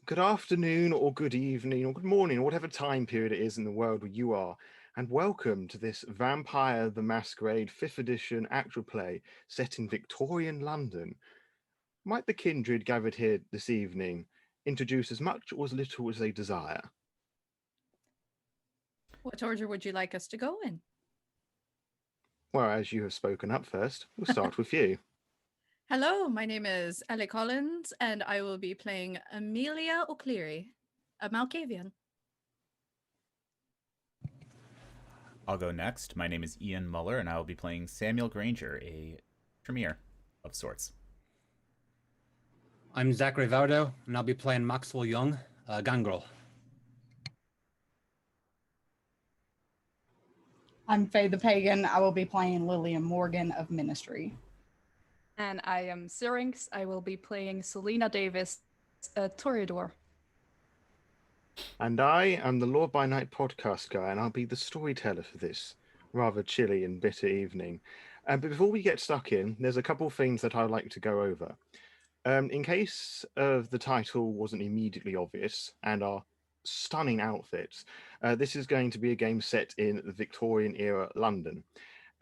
Good afternoon, or good evening, or good morning, or whatever time period it is in the world where you are, and welcome to this Vampire the Masquerade 5th edition actual play set in Victorian London. Might the kindred gathered here this evening introduce as much or as little as they desire? What order would you like us to go in? Well, as you have spoken up first, we'll start with you. Hello, my name is Ellie Collins, and I will be playing Amelia O'Cleary, a Malkavian. I'll go next. My name is Ian Muller, and I will be playing Samuel Granger, a Tremere of sorts. I'm Zachary Vaudo, and I'll be playing Maxwell Young, Gangrel. I'm FaeThePagan. I will be playing Lillian Morgan of Ministry. And I am Syriinx. I will be playing Selena Davis, a Toreador. And I am the Lord by Night podcast guy, and I'll be the storyteller for this rather chilly and bitter evening. But before we get stuck in, there's a couple of things that I'd like to go over. In case of the title wasn't immediately obvious, and our stunning outfits, this is going to be a game set in the Victorian era London.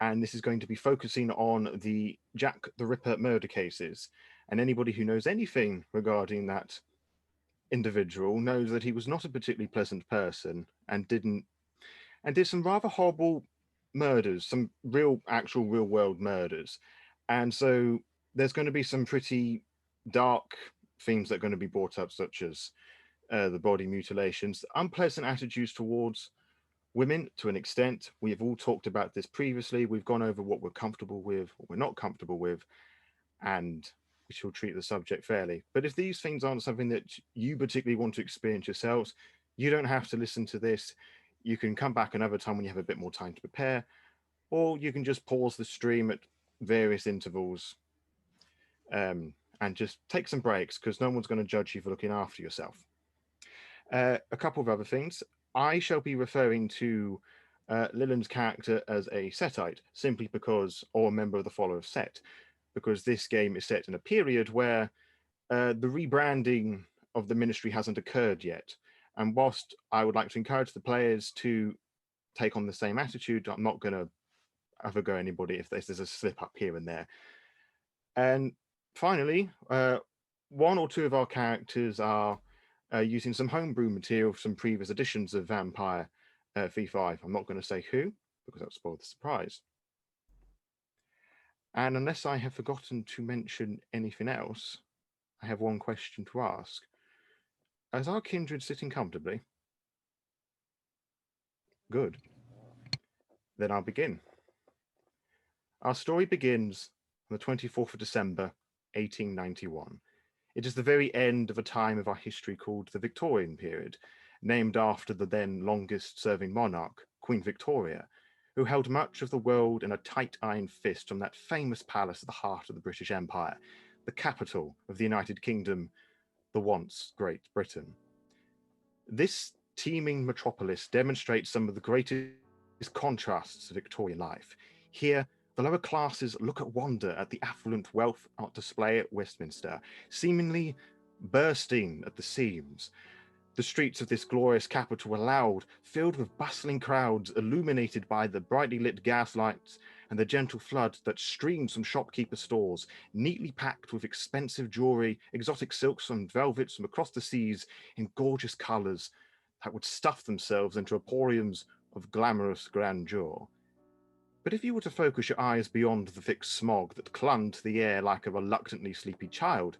And this is going to be focusing on the Jack the Ripper murder cases. And anybody who knows anything regarding that individual knows that he was not a particularly pleasant person and did some rather horrible murders, some actual real world murders. And so there's going to be some pretty dark themes that are going to be brought up, such as the body mutilations, unpleasant attitudes towards women to an extent. We have all talked about this previously. We've gone over what we're comfortable with, what we're not comfortable with, and we shall treat the subject fairly. But if these things aren't something that you particularly want to experience yourselves, you don't have to listen to this. You can come back another time when you have a bit more time to prepare, or you can just pause the stream at various intervals and just take some breaks, because no one's going to judge you for looking after yourself. A couple of other things. I shall be referring to Lillian's character as a Setite, simply because, or a member of the Follower of Set, because this game is set in a period where the rebranding of the Ministry hasn't occurred yet. And whilst I would like to encourage the players to take on the same attitude, I'm not going to have a go at anybody if there's a slip up here and there. And finally, one or two of our characters are using some homebrew material from some previous editions of Vampire V5. I'm not going to say who, because that'll spoil the surprise. And unless I have forgotten to mention anything else, I have one question to ask. Is our kindred sitting comfortably? Good. Then I'll begin. Our story begins on the 24th of December, 1891. It is the very end of a time of our history called the Victorian period, named after the then longest-serving monarch, Queen Victoria, who held much of the world in a tight iron fist from that famous palace at the heart of the British Empire, the capital of the United Kingdom, the once Great Britain. This teeming metropolis demonstrates some of the greatest contrasts of Victorian life. Here, the lower classes look at wonder at the affluent wealth on display at Westminster, seemingly bursting at the seams. The streets of this glorious capital were loud, filled with bustling crowds, illuminated by the brightly lit gas lights and the gentle flood that streamed from shopkeepers' stores, neatly packed with expensive jewelry, exotic silks and velvets from across the seas in gorgeous colours that would stuff themselves into emporiums of glamorous grandeur. But if you were to focus your eyes beyond the thick smog that clung to the air like a reluctantly sleepy child,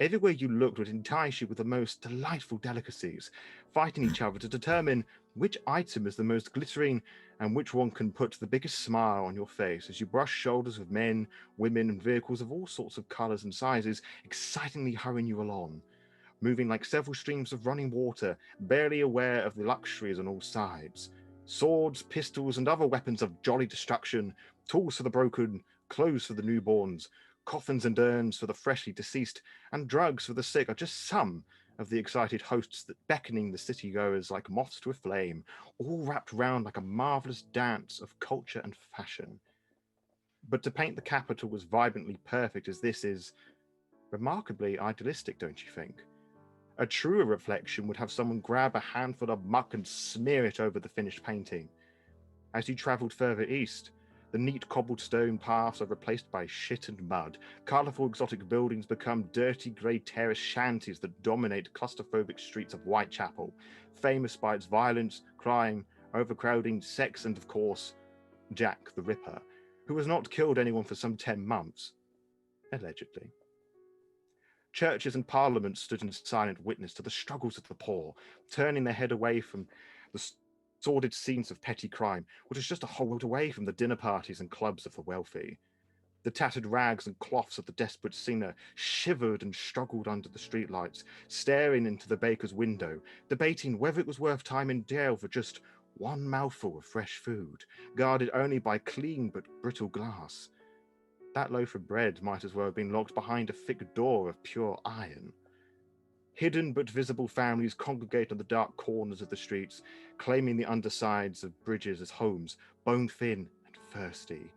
everywhere you looked would entice you with the most delightful delicacies, fighting each other to determine which item is the most glittering and which one can put the biggest smile on your face as you brush shoulders with men, women, and vehicles of all sorts of colours and sizes, excitingly hurrying you along, moving like several streams of running water, barely aware of the luxuries on all sides. Swords, pistols, and other weapons of jolly destruction, tools for the broken, clothes for the newborns, coffins and urns for the freshly deceased, and drugs for the sick are just some of the excited hosts that beckoning the city-goers like moths to a flame, all wrapped round like a marvellous dance of culture and fashion. But to paint the capital as vibrantly perfect as this is remarkably idealistic, don't you think? A truer reflection would have someone grab a handful of muck and smear it over the finished painting. As you travelled further east, the neat cobblestone paths are replaced by shit and mud. Colourful exotic buildings become dirty grey terrace shanties that dominate claustrophobic streets of Whitechapel, famous by its violence, crime, overcrowding, sex, and of course, Jack the Ripper, who has not killed anyone for some 10 months, allegedly. Churches and parliaments stood in silent witness to the struggles of the poor, turning their head away from the sordid scenes of petty crime, which was just a whole world away from the dinner parties and clubs of the wealthy. The tattered rags and cloths of the desperate singer shivered and struggled under the streetlights, staring into the baker's window, debating whether it was worth time in jail for just one mouthful of fresh food, guarded only by clean but brittle glass. That loaf of bread might as well have been locked behind a thick door of pure iron. Hidden but visible families congregate on the dark corners of the streets, claiming the undersides of bridges as homes, bone-thin and thirsty.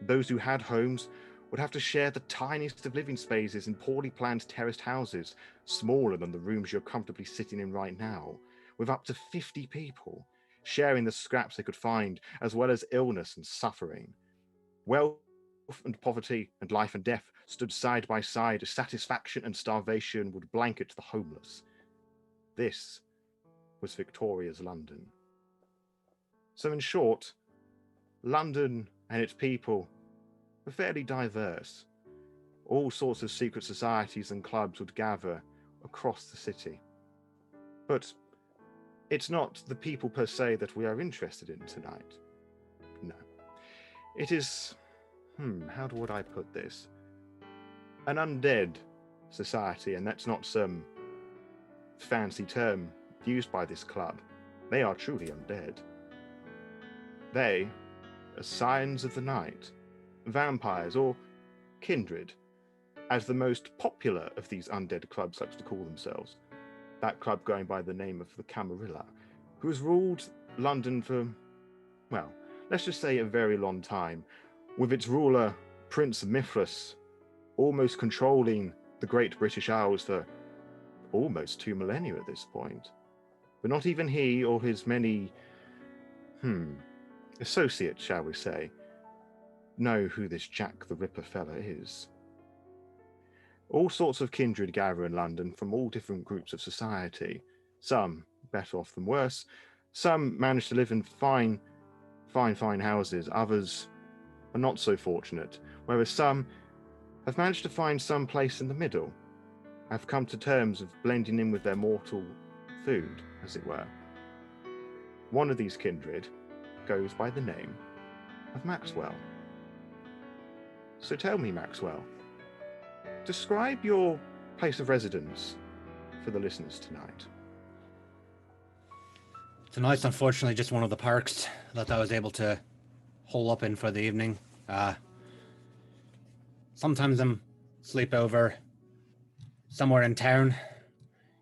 Those who had homes would have to share the tiniest of living spaces in poorly planned terraced houses, smaller than the rooms you're comfortably sitting in right now, with up to 50 people, sharing the scraps they could find, as well as illness and suffering. Wealth and poverty and life and death stood side by side as satisfaction and starvation would blanket the homeless. This was Victoria's London. So in short, London and its people were fairly diverse. All sorts of secret societies and clubs would gather across the city. But it's not the people per se that we are interested in tonight. No. It is, how would I put this? An undead society, and that's not some fancy term used by this club. They are truly undead. They are signs of the night, vampires, or kindred, as the most popular of these undead clubs likes to call themselves. That club going by the name of the Camarilla, who has ruled London for, well, let's just say a very long time, with its ruler, Prince Mithras, almost controlling the Great British Isles for almost 2 millennia at this point. But not even he or his many, associates, shall we say, know who this Jack the Ripper fella is. All sorts of kindred gather in London from all different groups of society. Some better off than worse. Some manage to live in fine houses. Others are not so fortunate. Whereas some have managed to find some place in the middle, have come to terms of blending in with their mortal food, as it were. One of these kindred goes by the name of Maxwell. So tell me, Maxwell, describe your place of residence for the listeners tonight. Tonight's unfortunately just one of the parks that I was able to hole up in for the evening. Sometimes I'm sleep over somewhere in town,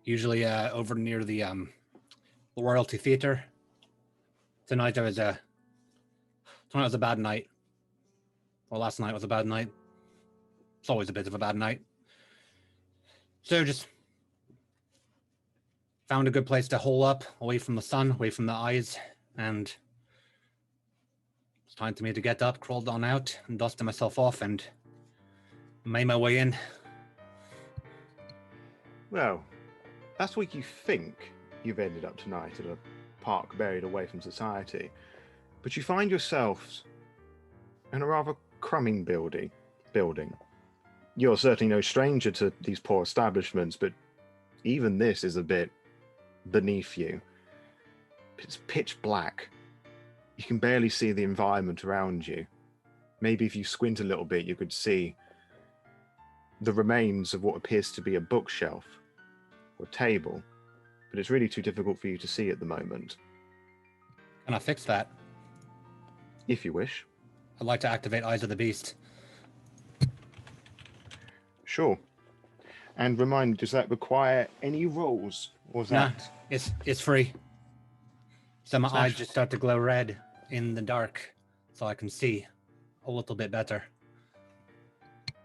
usually over near the Royalty Theatre. Tonight was a bad night. Well, last night was a bad night. It's always a bit of a bad night. So just found a good place to hole up, away from the sun, away from the eyes, and it's time for me to get up, crawled on out, and dusted myself off, and made my way in. Well, that's where you think you've ended up tonight, at a park buried away from society. But you find yourselves in a rather crumbling building. You're certainly no stranger to these poor establishments, but even this is a bit beneath you. It's pitch black. You can barely see the environment around you. Maybe if you squint a little bit, you could see the remains of what appears to be a bookshelf or table, but it's really too difficult for you to see at the moment. Can I fix that? If you wish. I'd like to activate Eyes of the Beast. Sure. And remind me, does that require any rolls? Or is Nah, that... it's free. So my It's eyes actually- just start to glow red in the dark, so I can see a little bit better.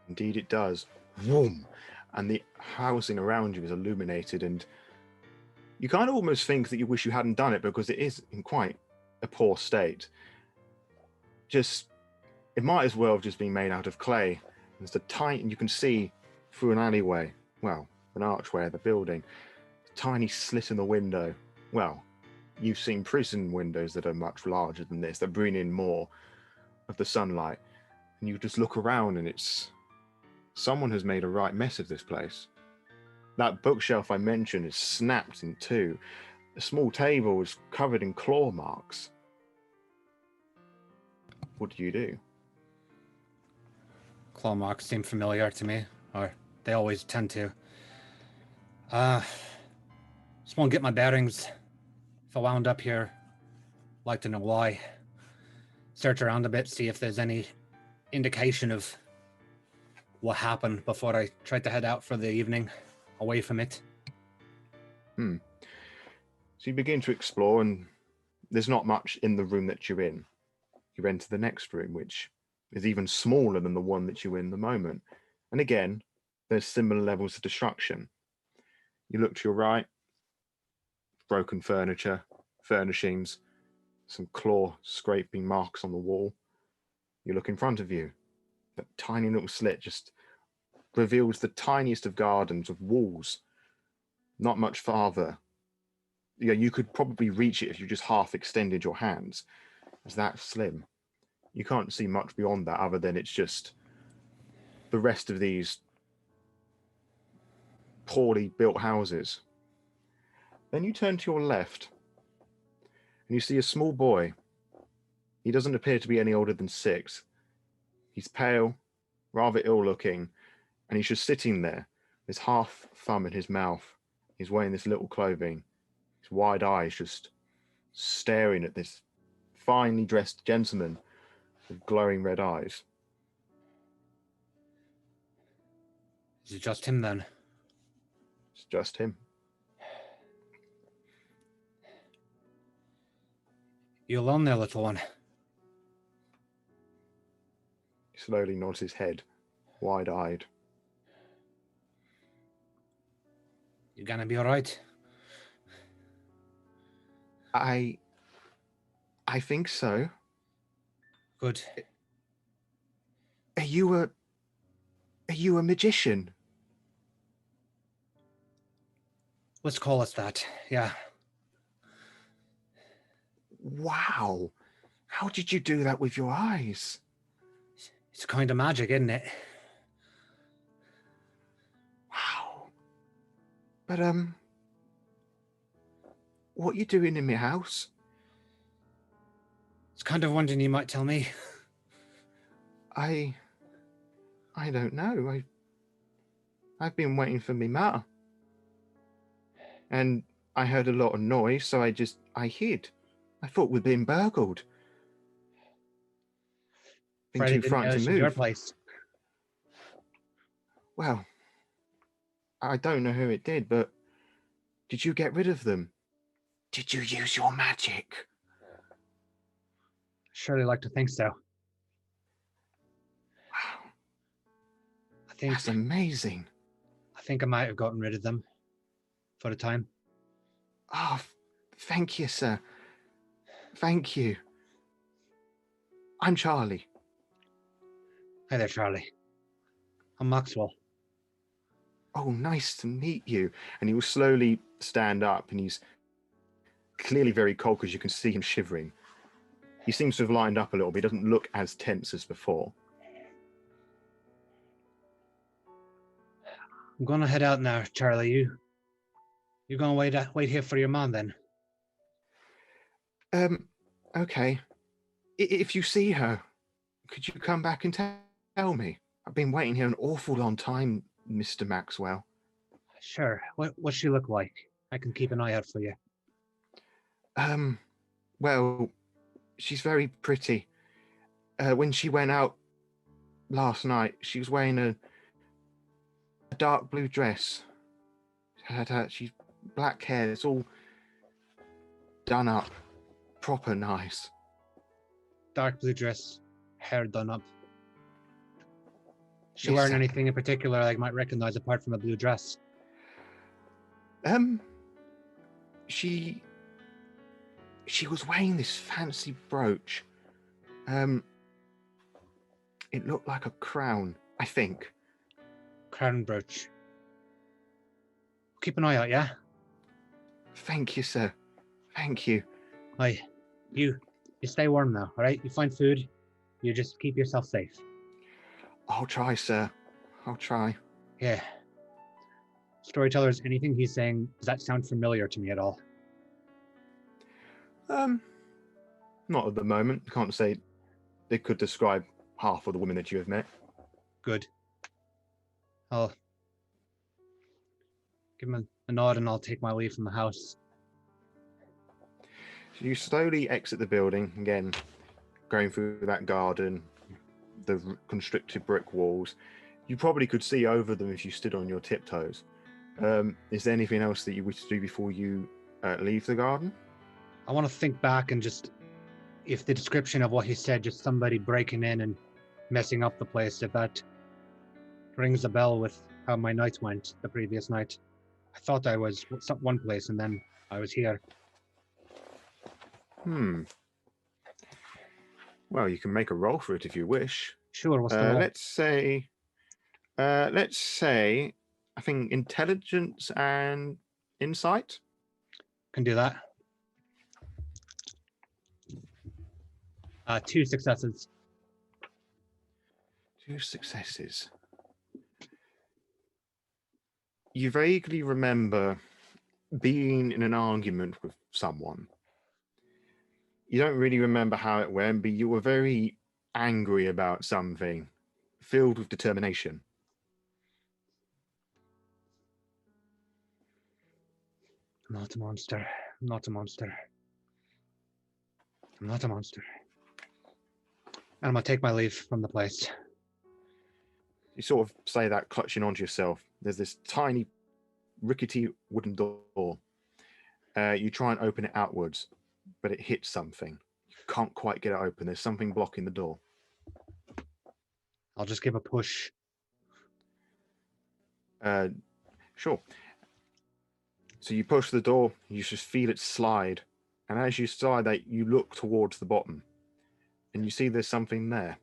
Indeed it does. Vroom. and the housing around you is illuminated, and you kind of almost think that you wish you hadn't done it because it is in quite a poor state. It might as well have just been made out of clay. There's a tiny, you can see through an alleyway, well, an archway of the building, a tiny slit in the window. Well, you've seen prison windows that are much larger than this, that bring in more of the sunlight. And you just look around and someone has made a right mess of this place. That bookshelf I mentioned is snapped in two. A small table is covered in claw marks. What do you do? Claw marks seem familiar to me, or they always tend to. Just won't get my bearings. If I wound up here, like to know why. Search around a bit, see if there's any indication of what happened before I tried to head out for the evening, away from it. So you begin to explore, and there's not much in the room that you're in. You enter the next room, which is even smaller than the one that you're in the moment. And again, there's similar levels of destruction. You look to your right, broken furniture, furnishings, some claw scraping marks on the wall. You look in front of you. That tiny little slit just reveals the tiniest of gardens of walls. Not much farther. You could probably reach it if you just half extended your hands. It's that slim. You can't see much beyond that other than it's just the rest of these poorly built houses. Then you turn to your left and you see a small boy. He doesn't appear to be any older than 6. He's pale, rather ill looking, and he's just sitting there, his half thumb in his mouth. He's wearing this little clothing, his wide eyes just staring at this finely dressed gentleman with glowing red eyes. Is it just him then? It's just him. You alone there, little one? He slowly nods his head, wide-eyed. You gonna be all right? I think so. Good. Are you a magician? Let's call us that. Yeah. Wow. How did you do that with your eyes? It's kind of magic, isn't it? Wow. But, what are you doing in my house? It's kind of wondering you might tell me. I don't know. I've been waiting for me ma. And I heard a lot of noise, so I hid. I thought we'd been burgled. Been Friday too didn't frightened know to it's your move. place. Well, I don't know who it did, but did you get rid of them? Did you use your magic? Surely like to think so. Wow, I think that's amazing. I might have gotten rid of them for the time. Oh, thank you, sir. Thank you. I'm Charlie. Hi there, Charlie. I'm Maxwell. Oh, nice to meet you. And he will slowly stand up, and he's clearly very cold because you can see him shivering. He seems to have lined up a little bit. He doesn't look as tense as before. I'm gonna head out now, Charlie. You're gonna wait here for your mom then? Okay. If you see her, could you come back and tell me? I've been waiting here an awful long time, Mr. Maxwell. Sure. What's she look like? I can keep an eye out for you. Well, she's very pretty. When she went out last night, she was wearing a dark blue dress. She's black hair. It's all done up, proper nice. Dark blue dress, hair done up. She Yes, wearing sir. anything in particular I might recognize apart from a blue dress? She was wearing this fancy brooch. It looked like a crown, I think. Crown brooch. Keep an eye out, yeah? Thank you, sir. Thank you. Aye. You stay warm now, alright? You find food. You just keep yourself safe. I'll try, sir. I'll try. Yeah. Storyteller's anything he's saying, does that sound familiar to me at all? Not at the moment. Can't say it could describe half of the women that you have met. Good. I'll give him a nod and I'll take my leave from the house. So you slowly exit the building, again, going through that garden, the constricted brick walls. You probably could see over them if you stood on your tiptoes. Is there anything else that you wish to do before you leave the garden? I want to think back and just, if the description of what he said, just somebody breaking in and messing up the place, if that rings a bell with how my night went the previous night. I thought I was one place and then I was here. Well, you can make a roll for it if you wish. Sure, what's the roll? Let's say, I think intelligence and insight. Can do that. 2 successes. 2 successes. You vaguely remember being in an argument with someone. You don't really remember how it went, but you were very angry about something, filled with determination. I'm not a monster. I'm not a monster. I'm not a monster. And I'm gonna take my leave from the place. You sort of say that clutching onto yourself. There's this tiny, rickety wooden door. You try and open it outwards, but it hits something. You can't quite get it open. There's something blocking the door. I'll just give a push. Sure. So you push the door, you just feel it slide. And as you slide that, you look towards the bottom. And you see there's something there.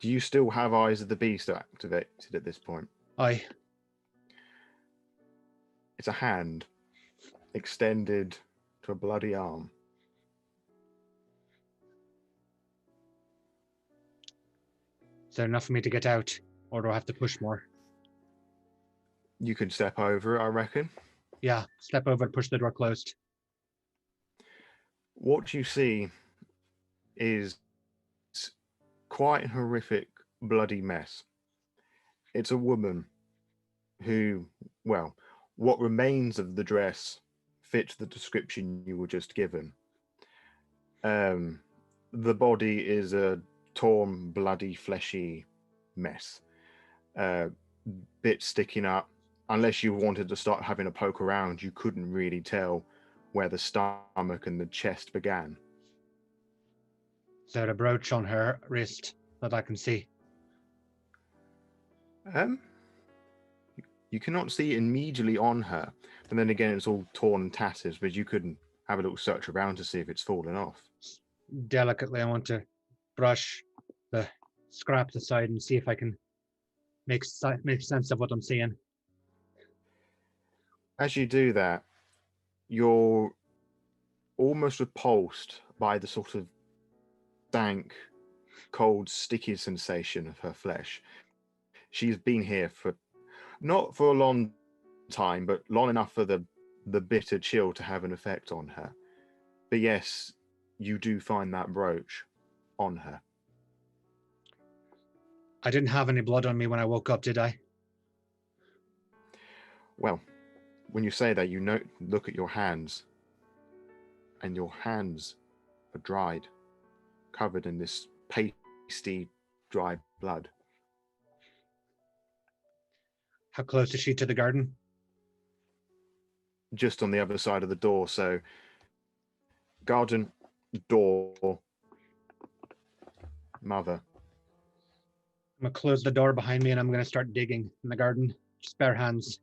Do you still have Eyes of the Beast activated at this point? Aye. It's a hand extended to a bloody arm. Is there enough for me to get out? Or do I have to push more? You can step over it, I reckon. Yeah, step over and push the door closed. What you see is quite a horrific, bloody mess. It's a woman who, well, what remains of the dress fits the description you were just given. The body is a torn, bloody, fleshy mess. Bits sticking up. Unless you wanted to start having a poke around, you couldn't really tell where the stomach and the chest began. Is there a brooch on her wrist that I can see? You cannot see it immediately on her, but then again, it's all torn and tattered, but you couldn't have a little search around to see if it's fallen off. Delicately, I want to brush the scraps aside and see if I can make sense of what I'm seeing. As you do that, you're almost repulsed by the sort of dank, cold, sticky sensation of her flesh. She's been here for, not for a long time, but long enough for the bitter chill to have an effect on her. But yes, you do find that brooch on her. I didn't have any blood on me when I woke up, did I? Well, when you say that, you look at your hands, and your hands are dried, covered in this pasty, dry blood. How close is she to the garden? Just on the other side of the door, so garden, door, mother. I'm gonna close the door behind me and I'm gonna start digging in the garden, just bare hands,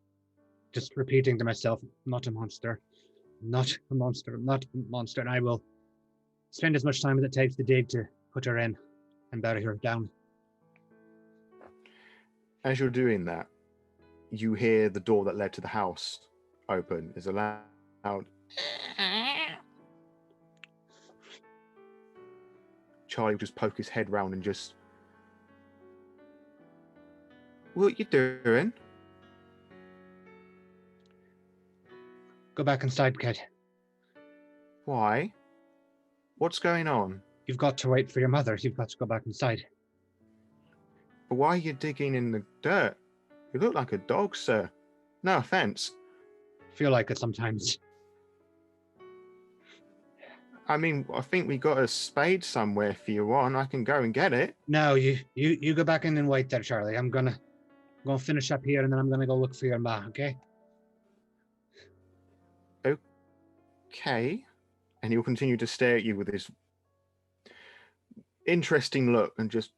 just repeating to myself, not a monster, not a monster, not a monster. And I will spend as much time as it takes to dig to put her in and bury her down. As you're doing that, you hear the door that led to the house open. Is a loud. Charlie will just poke his head round and just. What you doing? Go back inside, kid. Why? What's going on? You've got to wait for your mother. You've got to go back inside. But why are you digging in the dirt? You look like a dog, sir. No offense. Feel like it sometimes. I mean, I think we got a spade somewhere if you want. I can go and get it. No, you go back in and wait there, Charlie. I'm gonna finish up here and then I'm gonna go look for your ma, okay? Okay. And he'll continue to stare at you with his interesting look and just.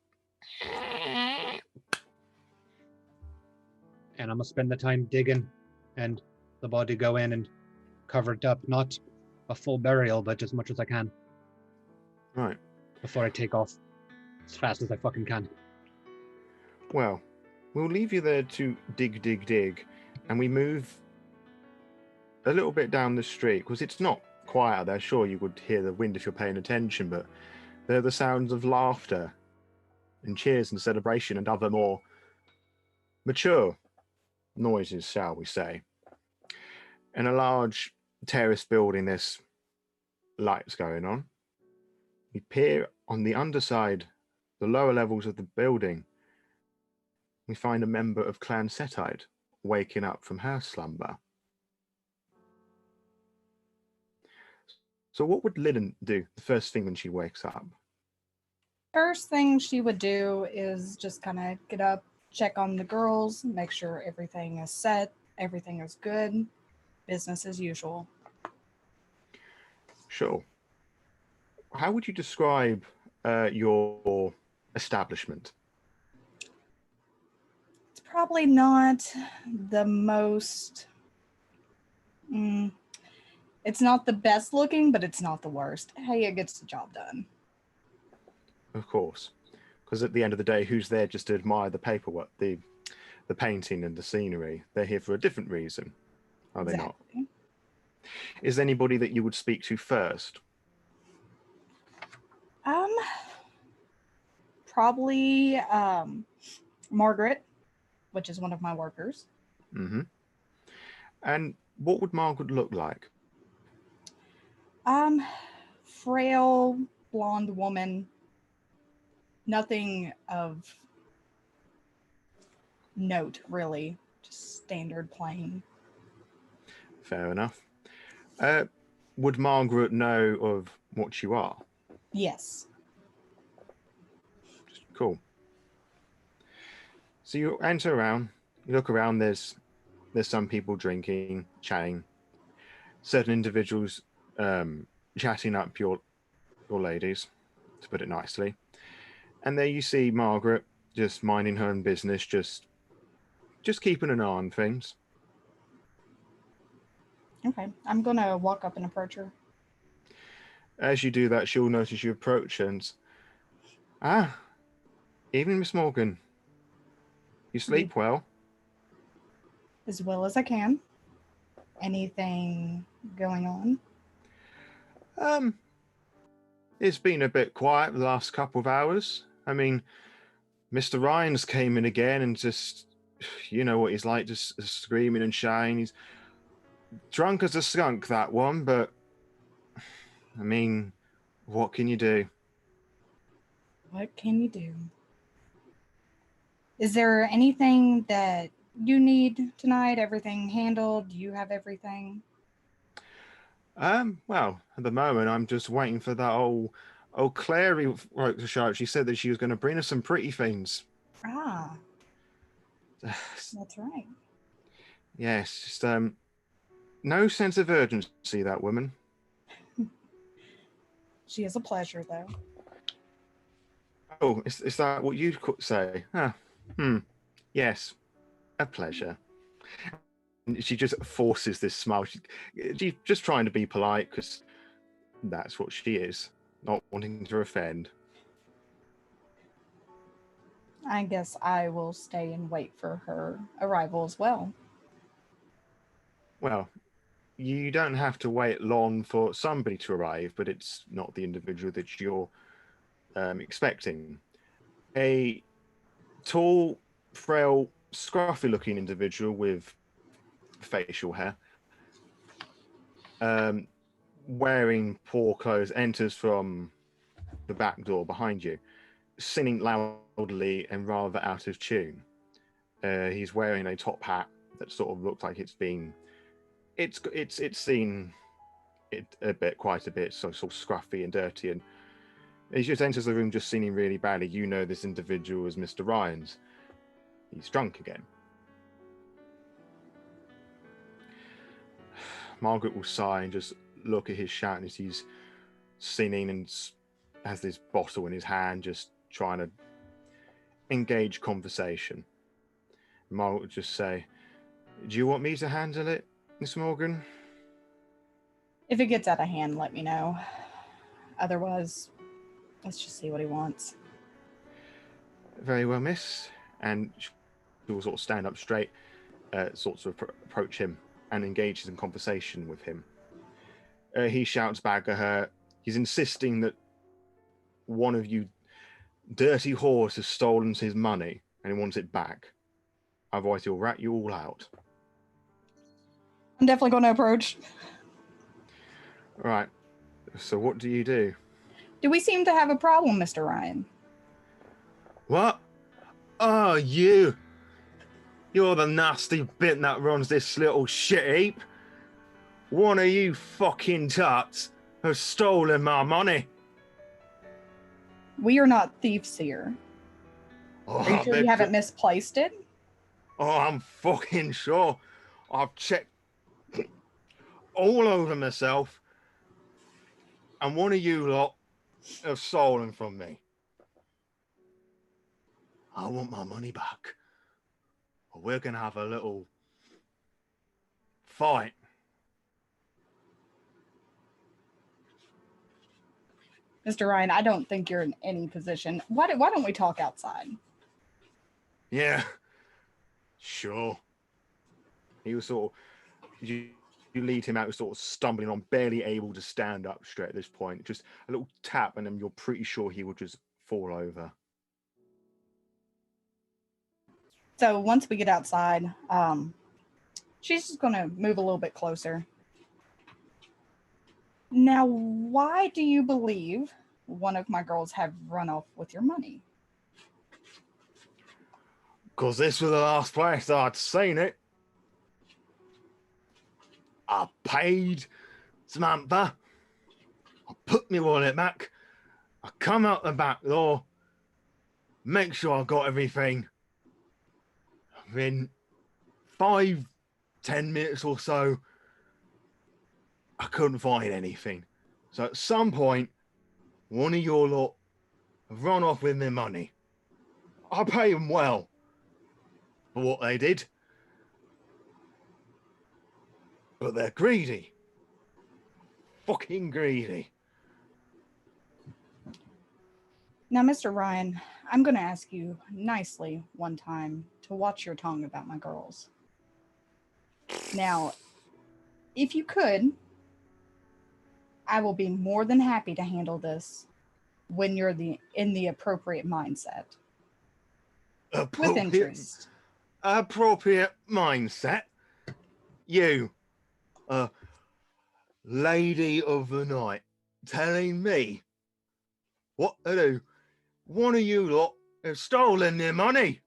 And I'm gonna spend the time digging and the body go in and cover it up. Not a full burial, but as much as I can. Right. Before I take off as fast as I fucking can. Well, we'll leave you there to dig, and we move a little bit down the street, because it's not quiet out there. Sure, you would hear the wind if you're paying attention, but there are the sounds of laughter and cheers and celebration and other more mature noises, shall we say. In a large terrace building, there's lights going on. We peer on the underside, the lower levels of the building. We find a member of Clan Setide waking up from her slumber. So what would Lynn do the first thing when she wakes up? First thing she would do is just kind of get up, check on the girls, make sure everything is set, everything is good, business as usual. Sure. How would you describe your establishment? It's probably not the most... it's not the best looking, but it's not the worst. Hey, it gets the job done. Of course. Because at the end of the day, who's there just to admire the paperwork, the painting and the scenery? They're here for a different reason, are they not? Is there anybody that you would speak to first? Probably Margaret, which is one of my workers. Mm-hmm. And what would Margaret look like? Frail, blonde woman. Nothing of note, really. Just standard plain. Fair enough. Would Margaret know of what you are? Yes. Cool. So you enter around, you look around, there's some people drinking, chatting, certain individuals chatting up your ladies, to put it nicely. And there you see Margaret just minding her own business, just keeping an eye on things. Okay. I'm going to walk up and approach her. As you do that, she'll notice you approach and, evening, Miss Morgan. You sleep well? As well as I can. Anything going on? It's been a bit quiet the last couple of hours. I mean, Mr. Ryan's came in again and just, you know what he's like, just screaming and shouting. He's drunk as a skunk, that one, but I mean, what can you do? What can you do? Is there anything that you need tonight? Everything handled? Do you have everything? Well, at the moment, I'm just waiting for that old Clary to show up. She said that she was going to bring us some pretty things. Ah, that's right. Yes, just no sense of urgency, that woman. She is a pleasure, though. Oh, is that what you'd say? Ah, yes, a pleasure. And she just forces this smile. She's just trying to be polite because that's what she is, not wanting to offend. I guess I will stay and wait for her arrival as well. Well, you don't have to wait long for somebody to arrive, but it's not the individual that you're expecting. A tall, frail, scruffy-looking individual with facial hair, wearing poor clothes, enters from the back door behind you, singing loudly and rather out of tune. He's wearing a top hat that sort of looks like it's been, it's seen it quite a bit, so sort of scruffy and dirty. And he just enters the room, just singing really badly. You know this individual is Mr. Ryan's. He's drunk again. Margaret will sigh and just look at his shout as he's singing and has this bottle in his hand, just trying to engage conversation. Margaret would just say, "Do you want me to handle it, Miss Morgan?" If it gets out of hand, let me know. Otherwise, let's just see what he wants. "Very well, miss." And she will sort of stand up straight, sort of approach him and engages in conversation with him. He shouts back at her. He's insisting that one of you dirty whores has stolen his money and he wants it back. Otherwise, he'll rat you all out. I'm definitely going to approach. Right. So what do you do? Do we seem to have a problem, Mr. Ryan? What? Oh, you. You're the nasty bit that runs this little shit heap. One of you fucking tuts has stolen my money. We are not thieves here. Oh, Are you sure you haven't misplaced it? Oh, I'm fucking sure. I've checked all over myself. And one of you lot have stolen from me. I want my money back. Or we're going to have a little fight. Mr. Ryan, I don't think you're in any position. Why don't we talk outside? Yeah, sure. He was sort of, you lead him out, sort of stumbling on, barely able to stand up straight at this point. Just a little tap, and then you're pretty sure he will just fall over. So once we get outside, she's just going to move a little bit closer. Now, why do you believe one of my girls have run off with your money? Because this was the last place I'd seen it. I paid Samantha. I put my wallet back. I come out the back door. Make sure I got everything. Then 5-10 minutes or so, I couldn't find anything. So at some point, one of your lot have run off with their money. I pay them well for what they did. But they're greedy. Fucking greedy. Now, Mr. Ryan, I'm going to ask you nicely one time to watch your tongue about my girls. Now, if you could, I will be more than happy to handle this when you're in the appropriate mindset. With interest. Appropriate mindset? You, lady of the night, telling me what to do? One of you lot have stolen their money.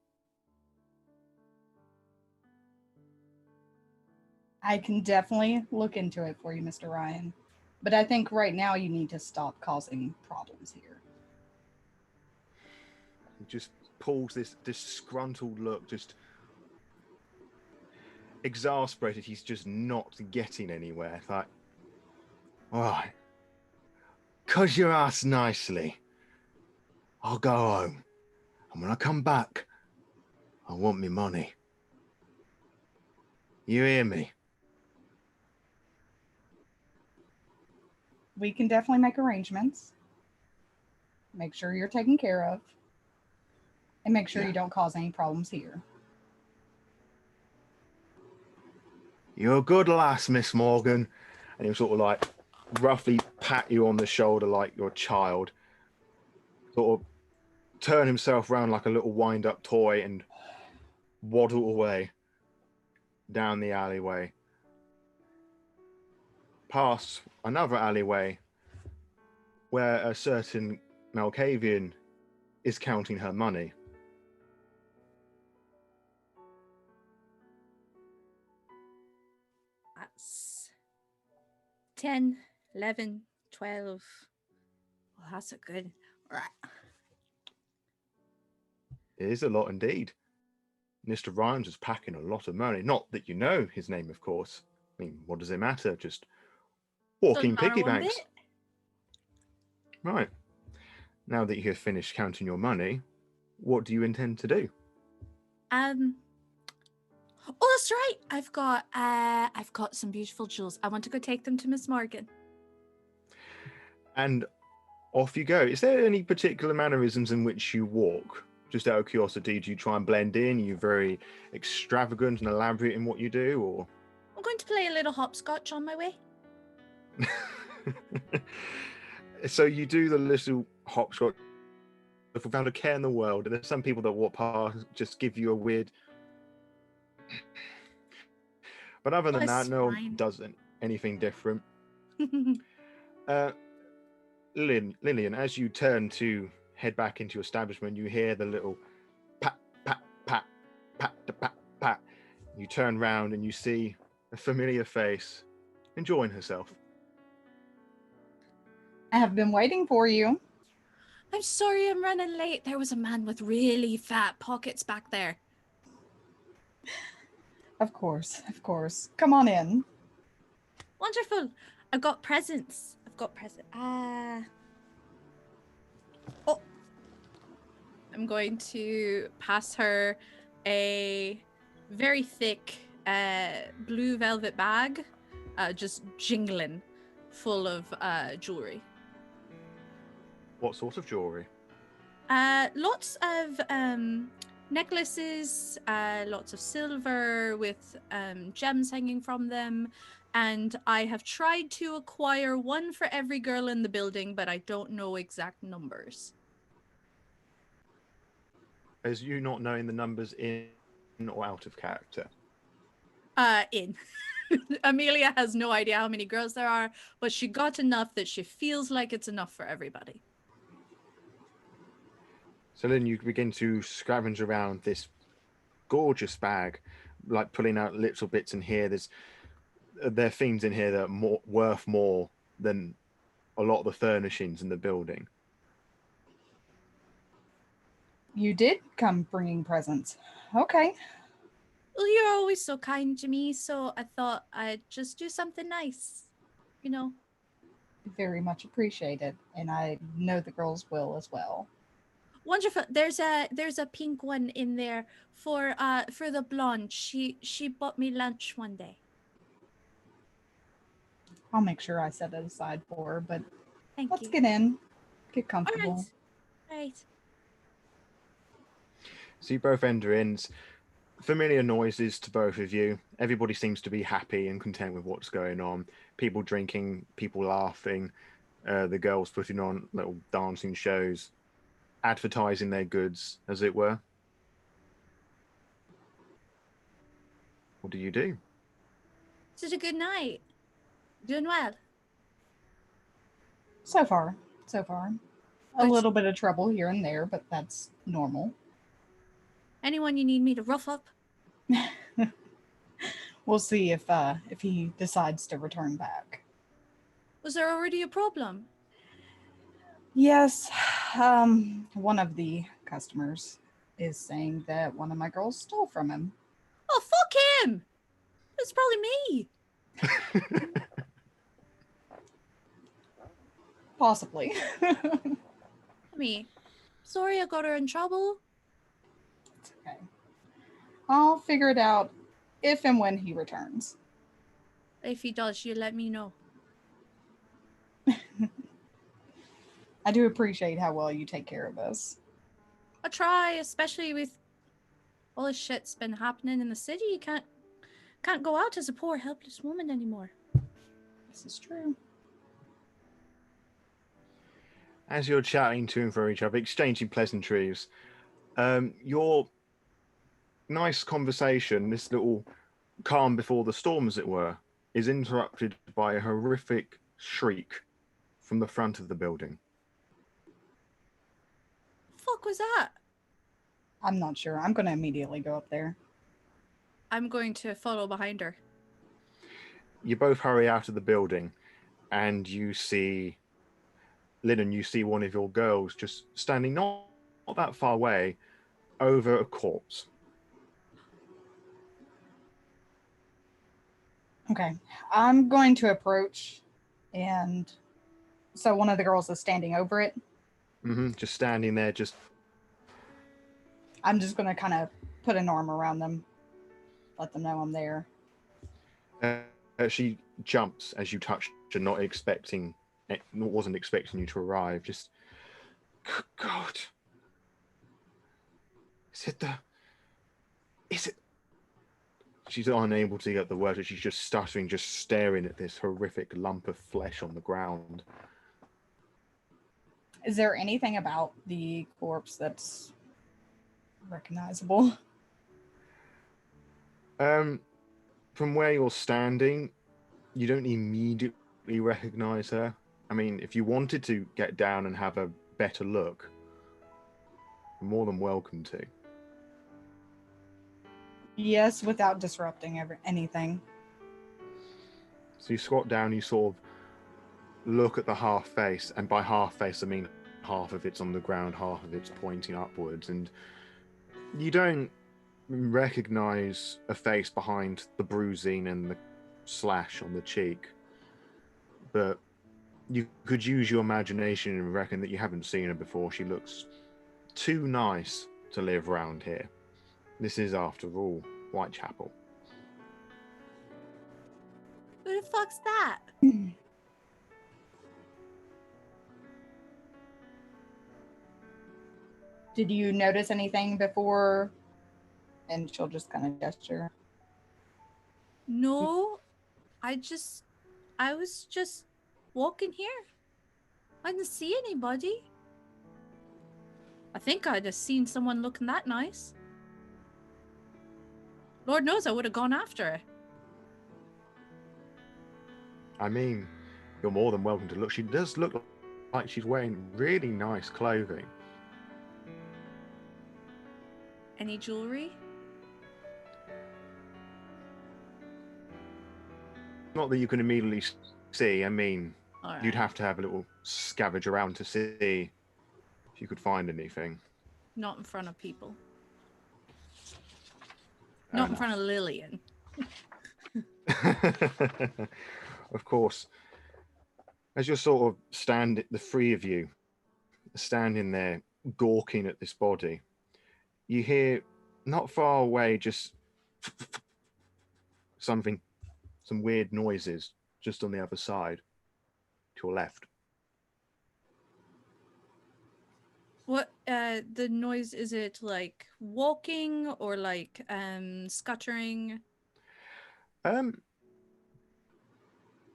I can definitely look into it for you, Mr. Ryan. But I think right now you need to stop causing problems here. He just pulls this disgruntled look, just exasperated. He's just not getting anywhere. It's like, all right, 'cause you asked nicely, I'll go home. And when I come back, I want me money. You hear me? We can definitely make arrangements. Make sure you're taken care of. And make sure Yeah. you don't cause any problems here. You're a good lass, Miss Morgan. And he'll sort of like roughly pat you on the shoulder like your child. Sort of turn himself around like a little wind-up toy and waddle away down the alleyway. Past another alleyway where a certain Malkavian is counting her money. That's 10, 11, 12. Well, that's a good. Right. It is a lot indeed. Mr. Rhymes is packing a lot of money. Not that you know his name, of course. I mean, what does it matter? Just walking Doesn't matter piggy one banks. bit. Right. Now that you have finished counting your money, what do you intend to do? Oh, that's right. I've got some beautiful jewels. I want to go take them to Miss Morgan. And off you go. Is there any particular mannerisms in which you walk? Just out of curiosity, do you try and blend in? Are you very extravagant and elaborate in what you do, or? I'm going to play a little hopscotch on my way. So you do the little hopscotch without a care in the world, and there's some people that walk past just give you a weird. But other than that, That's no one fine. does anything different. Lillian, as you turn to head back into your establishment, you hear the little pat, pat, pat, pat, pat, pat. You turn round and you see a familiar face enjoying herself. I have been waiting for you. I'm sorry I'm running late. There was a man with really fat pockets back there. Of course, of course. Come on in. Wonderful. I've got presents. Oh. I'm going to pass her a very thick blue velvet bag, just jingling, full of jewelry. What sort of jewelry? Lots of necklaces, lots of silver with gems hanging from them. And I have tried to acquire one for every girl in the building, but I don't know exact numbers. As you not knowing the numbers in or out of character? In. Amelia has no idea how many girls there are, but she got enough that she feels like it's enough for everybody. So then you begin to scavenge around this gorgeous bag, like pulling out little bits in here. There are things in here that are worth more than a lot of the furnishings in the building. You did come bringing presents. Okay. Well, you're always so kind to me, so I thought I'd just do something nice. You know. Very much appreciated. And I know the girls will as well. Wonderful. There's a pink one in there for the blonde. She bought me lunch one day. I'll make sure I set it aside for her, but Thank let's you. get in. Get All comfortable. right. So you both enter in. Familiar noises to both of you. Everybody seems to be happy and content with what's going on. People drinking, people laughing, the girls putting on little dancing shows, advertising their goods, as it were. What do you do? Is it a good night? Doing well. So far. A Good. little bit of trouble here and there, but that's normal. Anyone you need me to rough up? We'll see if he decides to return back. Was there already a problem? Yes, one of the customers is saying that one of my girls stole from him. Oh, fuck him! It's probably me. Possibly. Me. Sorry I got her in trouble. It's okay. I'll figure it out if and when he returns. If he does, you let me know. I do appreciate how well you take care of us. I try, especially with all the shit's been happening in the city. You can't go out as a poor, helpless woman anymore. This is true. As you're chatting to and for each other, exchanging pleasantries, your nice conversation, this little calm before the storm, as it were, is interrupted by a horrific shriek from the front of the building. Fuck was that? I'm not sure. I'm going to immediately go up there. I'm going to follow behind her. You both hurry out of the building, and you see Lynn, you see one of your girls just standing not that far away over a corpse. Okay. I'm going to approach, and so one of the girls is standing over it. Just standing there, just... I'm just going to kind of put an arm around them, let them know I'm there. She jumps as you touch her, not wasn't expecting you to arrive. Just, God, is it? She's unable to get the words. She's just stuttering, just staring at this horrific lump of flesh on the ground. Is there anything about the corpse that's recognizable? From where you're standing, you don't immediately recognize her. I mean, if you wanted to get down and have a better look, you're more than welcome to. Yes, without disrupting anything. So you squat down, you sort of look at the half face, and by half face I mean half of it's on the ground, half of it's pointing upwards, and you don't recognize a face behind the bruising and the slash on the cheek, but you could use your imagination and reckon that you haven't seen her before. She looks too nice to live round here. This is, after all, Whitechapel. Who the fuck's that? Did you notice anything before? And she'll just kind of gesture. No, I was just walking here. I didn't see anybody. I think I'd have seen someone looking that nice. Lord knows I would have gone after her. I mean, you're more than welcome to look. She does look like she's wearing really nice clothing. Any jewelry? Not that you can immediately see. I mean, All right. you'd have to have a little scavenge around to see if you could find anything. Not in front of people. Fair Not in enough. front of Lillian. Of course. As you're sort of the three of you, standing there gawking at this body, you hear not far away just some weird noises just on the other side to your left. What the noise, is it like walking or like scuttering?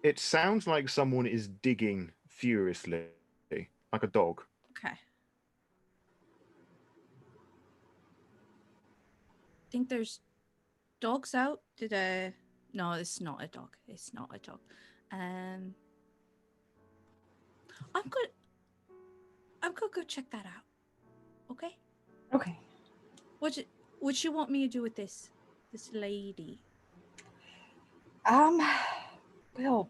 It sounds like someone is digging furiously, like a dog. Okay. Think there's dogs out. No, it's not a dog. It's not a dog. I'm gonna go check that out. Okay? Okay. What you want me to do with this lady? We'll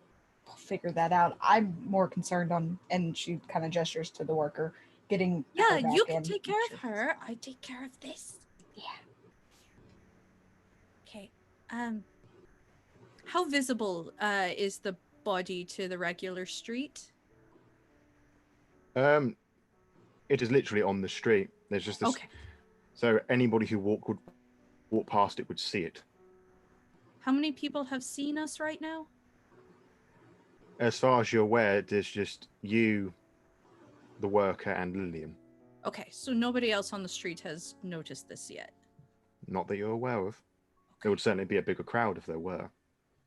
figure that out. I'm more concerned on, and she kind of gestures to the worker, getting Yeah, her back you can in. take care of her. I take care of this. Yeah. Okay. How visible is the body to the regular street? It is literally on the street. There's just this. Okay. So anybody who would walk past it would see it. How many people have seen us right now? As far as you're aware, there's just you, the worker, and Lillian. Okay, so nobody else on the street has noticed this yet. Not that you're aware of. Okay. There would certainly be a bigger crowd if there were.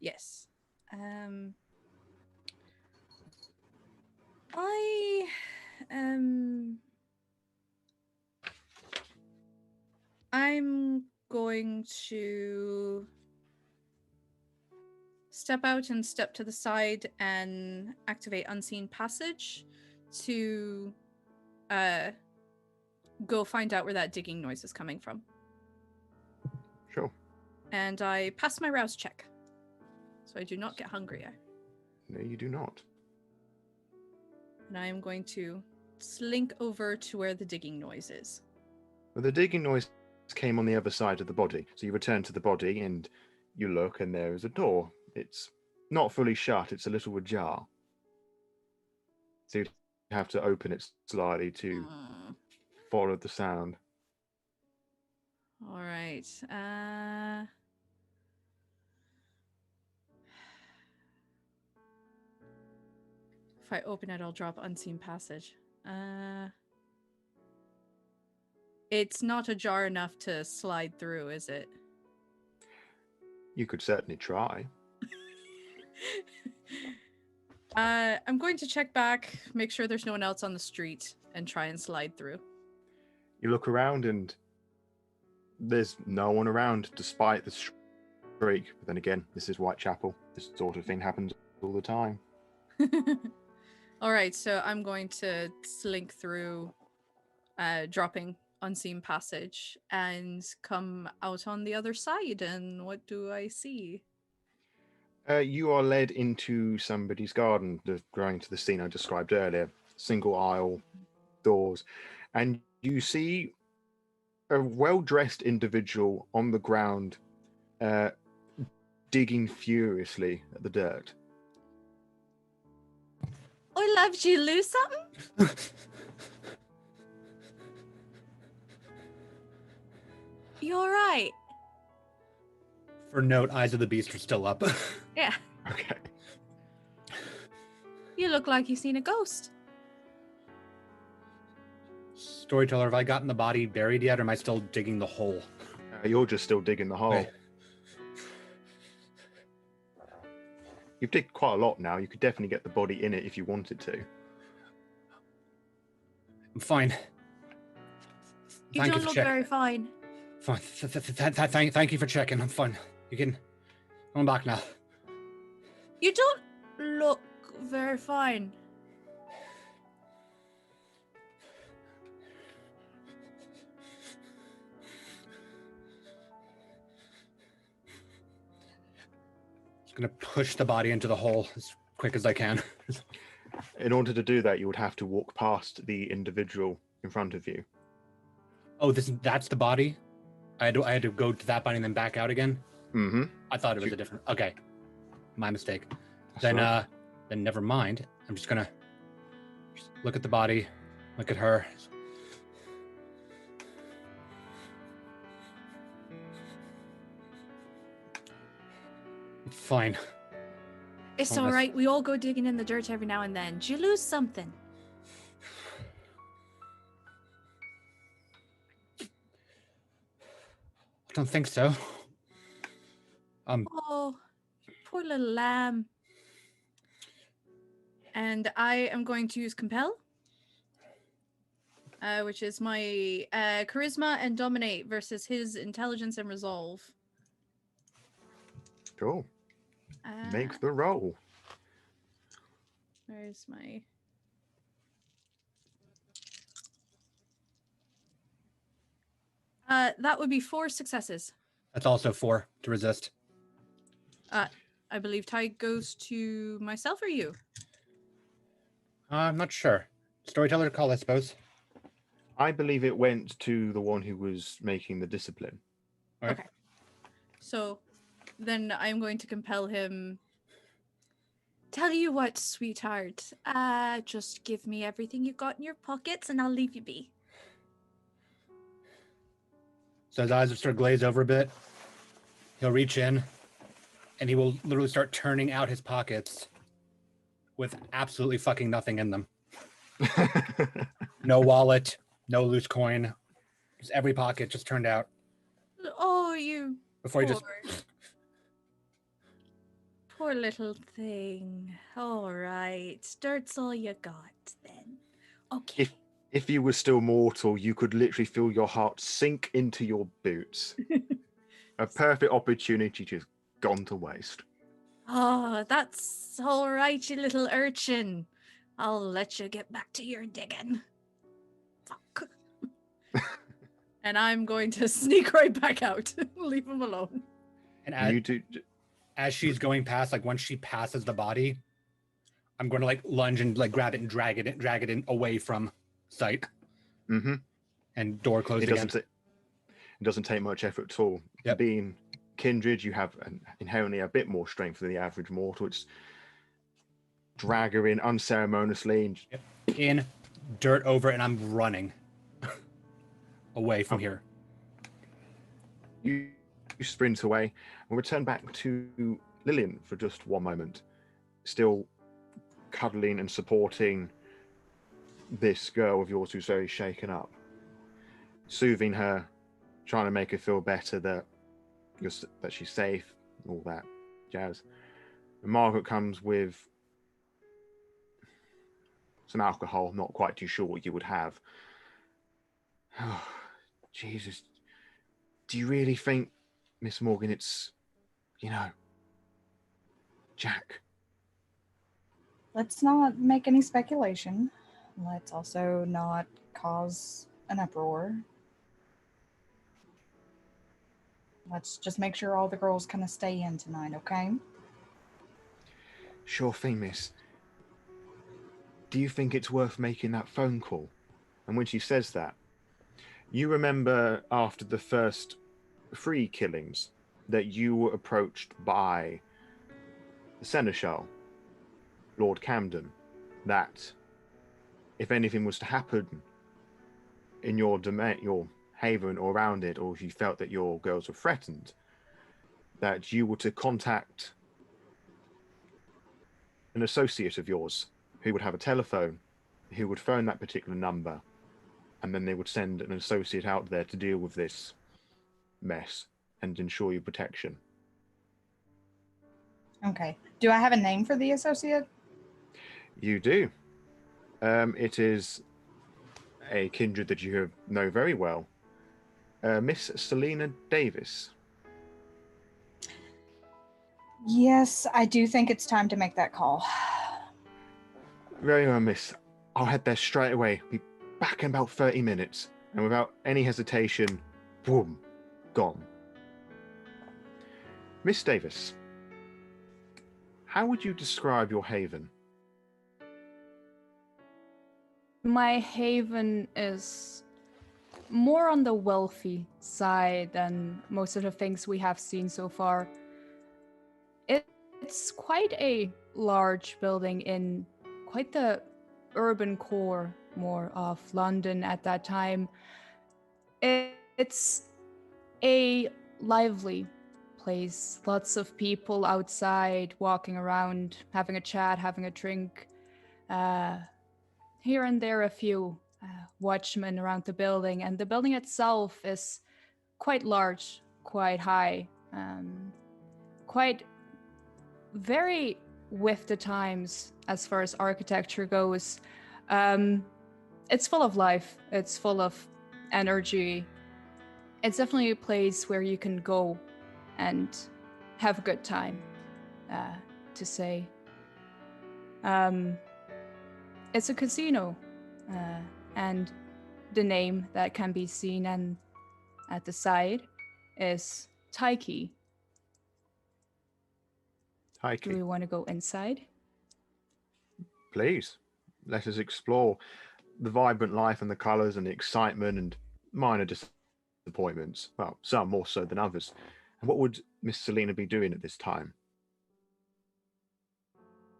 Yes. I'm going to step out and step to the side and activate Unseen Passage to go find out where that digging noise is coming from. Sure. And I pass my rouse check. So I do not get hungrier. No, you do not. And I am going to slink over to where the digging noise is. Well, the digging noise came on the other side of the body. So you return to the body and you look, and there is a door. It's not fully shut, it's a little ajar. So you'd have to open it slightly to follow the sound. All right. If I open it, I'll drop Unseen Passage. It's not ajar enough to slide through, is it? You could certainly try. I'm going to check back, make sure there's no one else on the street, and try and slide through. You look around and there's no one around despite the shriek. But then again, this is Whitechapel. This sort of thing happens all the time. All right, so I'm going to slink through, dropping Unseen Passage, and come out on the other side. And what do I see? You are led into somebody's garden, going to the scene I described earlier. Single aisle doors. And you see a well-dressed individual on the ground digging furiously at the dirt. Oh, love, did you lose something? You all right? For note, Eyes of the Beast are still up. Yeah. Okay. You look like you've seen a ghost. Storyteller, have I gotten the body buried yet, or am I still digging the hole? You're just still digging the hole. Okay. You've digged quite a lot now. You could definitely get the body in it if you wanted to. I'm fine. You Thank don't for look checking. very fine. Fine. Thank you for checking. I'm fine. You can. I'm back now. You don't look very fine. Just gonna push the body into the hole as quick as I can. In order to do that, you would have to walk past the individual in front of you. Oh, that's the body? I had to go to that body and then back out again? Mm-hmm. I thought it was a different. Okay. My mistake. Then Then never mind. I'm just gonna look at the body, look at her. Fine. It's Oh, all right. We all go digging in the dirt every now and then. Did you lose something? I don't think so. Oh, poor little lamb. And I am going to use Compel, which is my Charisma and Dominate versus his Intelligence and Resolve. Cool. Make the roll. Where's my... that would be 4 successes. That's also 4 to resist. I believe tie goes to myself or you? I'm not sure. Storyteller call, I suppose. I believe it went to the one who was making the discipline. All right. Okay. So then I'm going to compel him Tell you what, sweetheart. Just give me everything you got in your pockets and I'll leave you be. So his eyes will start to glaze over a bit. He'll reach in and he will literally start turning out his pockets with absolutely fucking nothing in them. No wallet, no loose coin. Just every pocket just turned out. Oh, you Before he just poor little thing. All right. Dirt's all you got then. Okay. If you were still mortal, you could literally feel your heart sink into your boots. A perfect opportunity just gone to waste. Oh, that's all right, you little urchin. I'll let you get back to your digging. Fuck. And I'm going to sneak right back out. Leave him alone. and as she's going past, like once she passes the body, I'm going to like lunge and like grab it and drag it in away from sight. Mm-hmm. And door closed again. It doesn't take much effort at all. Yep. Being kindred, you have inherently a bit more strength than the average mortal. It's drag her in unceremoniously. And Yep. In, dirt over, and I'm running away from here. You sprint away. We'll return back to Lillian for just one moment. Still cuddling and supporting this girl of yours who's very shaken up. Soothing her, trying to make her feel better that she's safe, all that jazz. And Margaret comes with some alcohol, not quite too sure what you would have. Oh, Jesus. Do you really think, Miss Morgan, it's, Jack? Let's not make any speculation. Let's also not cause an uproar. Let's just make sure all the girls kind of stay in tonight, okay? Sure thing, miss. Do you think it's worth making that phone call? And when she says that, you remember after the first 3 killings that you were approached by the Seneschal, Lord Camden, that if anything was to happen in your domain, your haven or around it, or if you felt that your girls were threatened, that you were to contact an associate of yours who would have a telephone, who would phone that particular number, and then they would send an associate out there to deal with this mess and ensure your protection. Okay. Do I have a name for the associate? You do. It is a kindred that you know very well. Miss Selena Davis. Yes, I do think it's time to make that call. Very well, miss. I'll head there straight away. Be back in about 30 minutes. And without any hesitation, boom, gone. Miss Davis, how would you describe your haven? My haven is more on the wealthy side than most of the things we have seen so far. It's quite a large building in quite the urban core more of London at that time. It's a lively place. Lots of people outside walking around, having a chat, having a drink. Here and there a few watchmen around the building, and the building itself is quite large, quite high, quite very with the times as far as architecture goes. It's full of life, it's full of energy. It's definitely a place where you can go and have a good time, to say. It's a casino, and the name that can be seen and at the side is Taiki. Do we want to go inside? Please, let us explore the vibrant life and the colours and the excitement and minor disappointments. Well, some more so than others. And what would Miss Selena be doing at this time?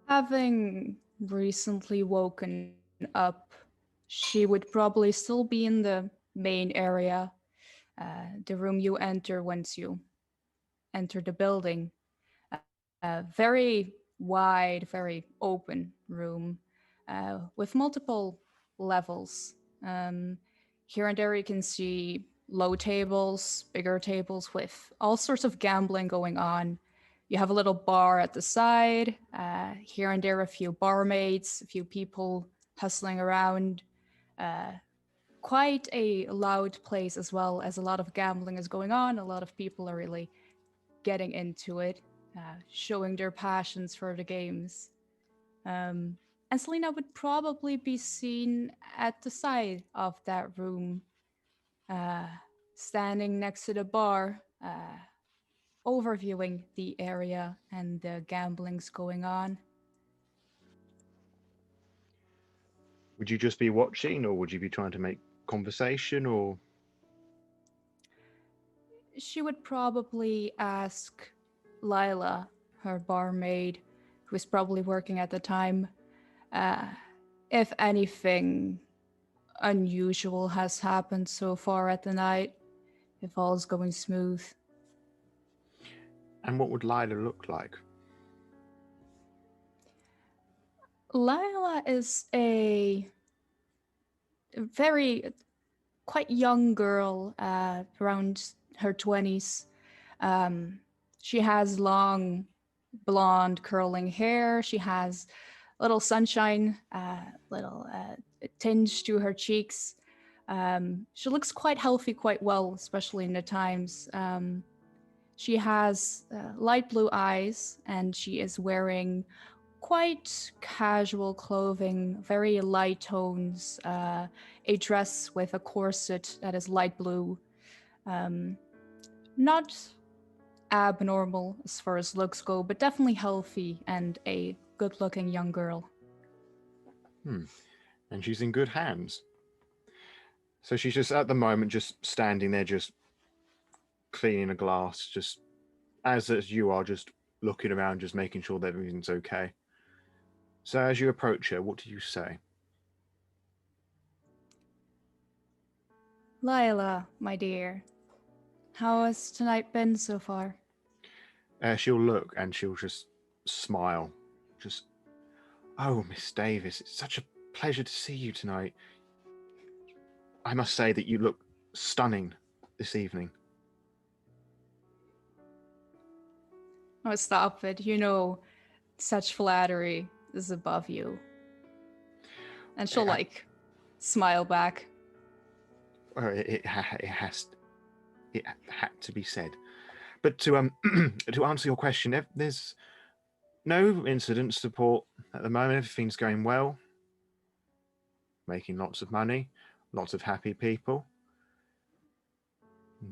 Having recently woken up, she would probably still be in the main area, the room you enter once you enter the building. A very wide, very open room with multiple levels. Here and there, you can see low tables, bigger tables with all sorts of gambling going on. You have a little bar at the side. Here and there, a few barmaids, a few people hustling around. Quite a loud place as well, as a lot of gambling is going on. A lot of people are really getting into it, showing their passions for the games. And Selena would probably be seen at the side of that room, standing next to the bar, overviewing the area and the gamblings going on. Would you just be watching, or would you be trying to make conversation, or? She would probably ask Lila, her barmaid, who was probably working at the time, if anything unusual has happened so far at the night, if all's going smooth. And what would Lila look like? Lila is a very quite young girl, around her 20s. She has long blonde curling hair. She has little sunshine, little tinge to her cheeks. She looks quite healthy, quite well, especially in the times. She has light blue eyes, and she is wearing quite casual clothing, very light tones, a dress with a corset that is light blue. Not abnormal as far as looks go, but definitely healthy and a good-looking young girl. And she's in good hands. So she's just at the moment just standing there, just cleaning a glass, just as you are, just looking around, just making sure that everything's okay. So as you approach her, what do you say? Lila, my dear, how has tonight been so far? She'll look and she'll just smile. Just, oh, Miss Davis, it's such a pleasure to see you tonight. I must say that you look stunning this evening. Oh, stop it. You know, such flattery is above you. And she'll, smile back. It had to be said. But to to answer your question, there's no incidents to report at the moment. Everything's going well. Making lots of money, lots of happy people.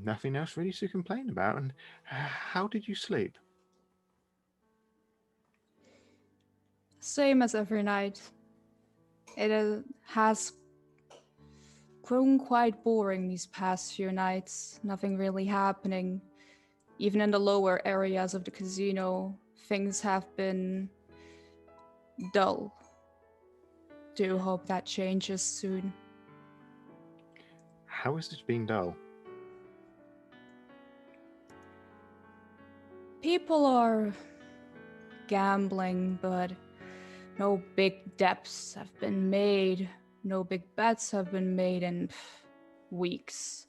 Nothing else really to complain about. And how did you sleep? Same as every night. It has grown quite boring these past few nights. Nothing really happening. Even in the lower areas of the casino, things have been dull. Do hope that changes soon. How is it being dull? People are gambling, but no big debts have been made. No big bets have been made in weeks.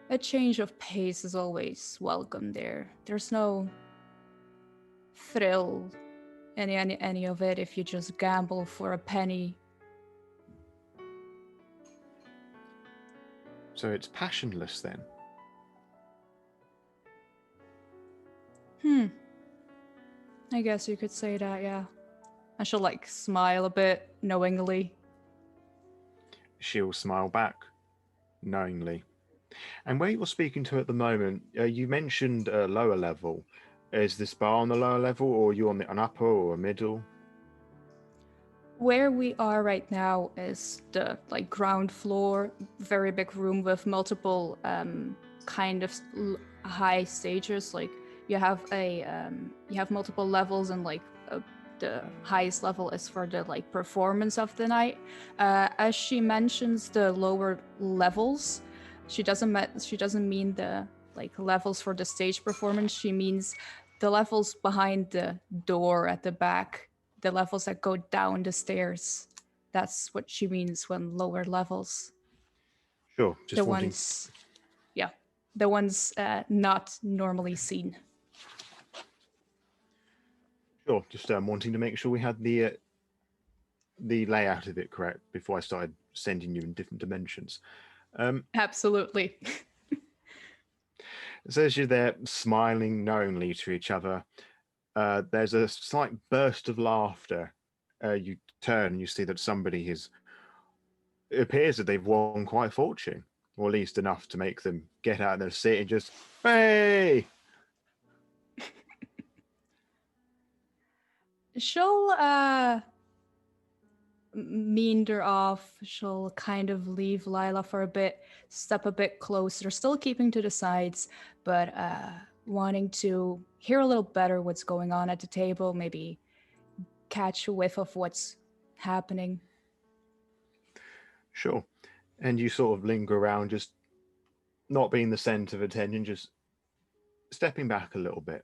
A change of pace is always welcome there. There's no thrill in any of it if you just gamble for a penny. So it's passionless then? I guess you could say that, yeah. And she'll smile a bit knowingly. She'll smile back knowingly. And where you're speaking to at the moment, you mentioned a lower level. Is this bar on the lower level, or are you on an upper or a middle? Where we are right now is the ground floor, very big room with multiple kind of high stages. You have multiple levels and a the highest level is for the like performance of the night. As she mentions the lower levels, she doesn't mean the like levels for the stage performance. She means the levels behind the door at the back, the levels that go down the stairs. That's what she means when lower levels. Sure, just The wanting. ones, yeah, the ones not normally seen. Sure, just wanting to make sure we had the layout of it correct before I started sending you in different dimensions. Absolutely. So as you're there smiling knowingly to each other, there's a slight burst of laughter. You turn and you see that somebody has. It appears that they've won quite a fortune, or at least enough to make them get out of their seat and just, hey! She'll meander off. She'll kind of leave Lila for a bit, step a bit closer, still keeping to the sides, but wanting to hear a little better what's going on at the table, maybe catch a whiff of what's happening. Sure. And you sort of linger around, just not being the center of attention, just stepping back a little bit,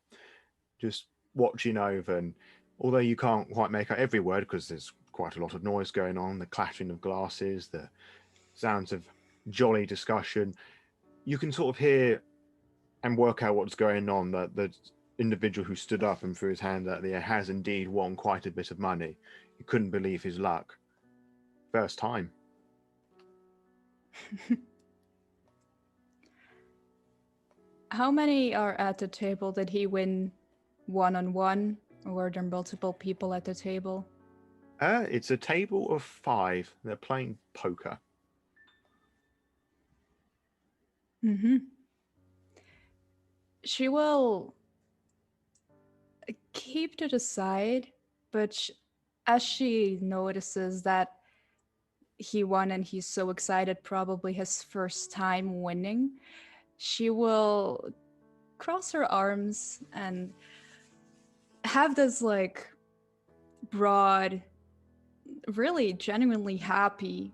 just watching over. And although you can't quite make out every word because there's quite a lot of noise going on, the clashing of glasses, the sounds of jolly discussion, you can sort of hear and work out what's going on, that the individual who stood up and threw his hand out there has indeed won quite a bit of money. He couldn't believe his luck. First time. How many are at the table? Did he win one-on-one, or were there multiple people at the table? It's a table of 5. They're playing poker. Mm-hmm. She will keep to the side, but as she notices that he won and he's so excited, probably his first time winning, she will cross her arms and have this like broad, really genuinely happy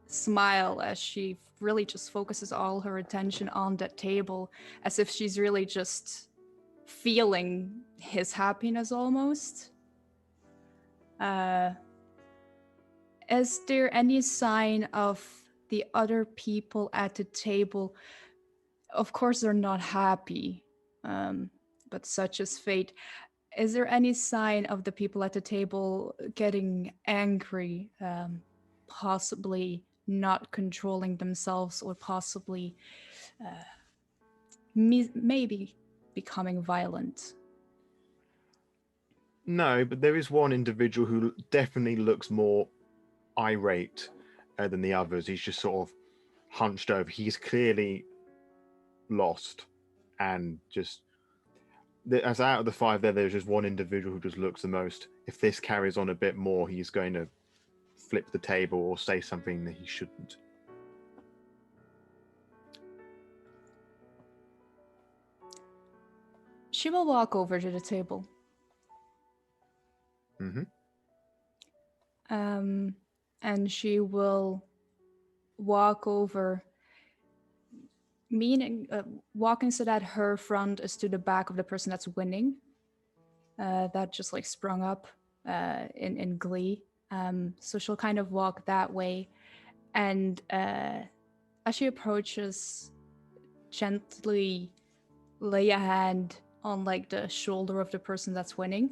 smile as she really just focuses all her attention on that table, as if she's really just feeling his happiness almost. Is there any sign of the other people at the table? Of course they're not happy, but such is fate. Is there any sign of the people at the table getting angry, possibly not controlling themselves, or possibly maybe becoming violent? No, but there is one individual who definitely looks more irate than the others. He's just sort of hunched over. He's clearly lost, and just as out of the 5 there's just one individual who just looks the most, if this carries on a bit more, he's going to flip the table or say something that he shouldn't. She will walk over to the table. Mm-hmm. And she will walk over, meaning walking so that her front is to the back of the person that's winning. That just like sprung up in glee. So she'll kind of walk that way, and as she approaches, gently lay a hand on like the shoulder of the person that's winning.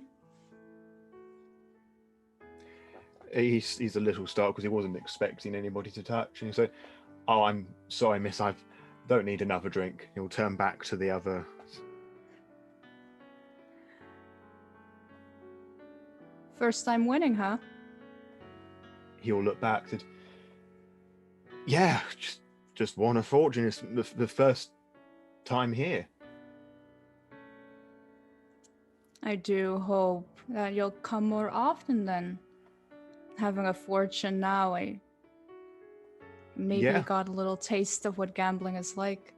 He's a little startled because he wasn't expecting anybody to touch, and he said, "Oh, I'm sorry, miss. I don't need another drink." He'll turn back to the other. First time winning, huh? He'll look back. Said, "Yeah, just won a fortune. It's the first time here." I do hope that you'll come more often then. Having a fortune now, I maybe Yeah. got a little taste of what gambling is like.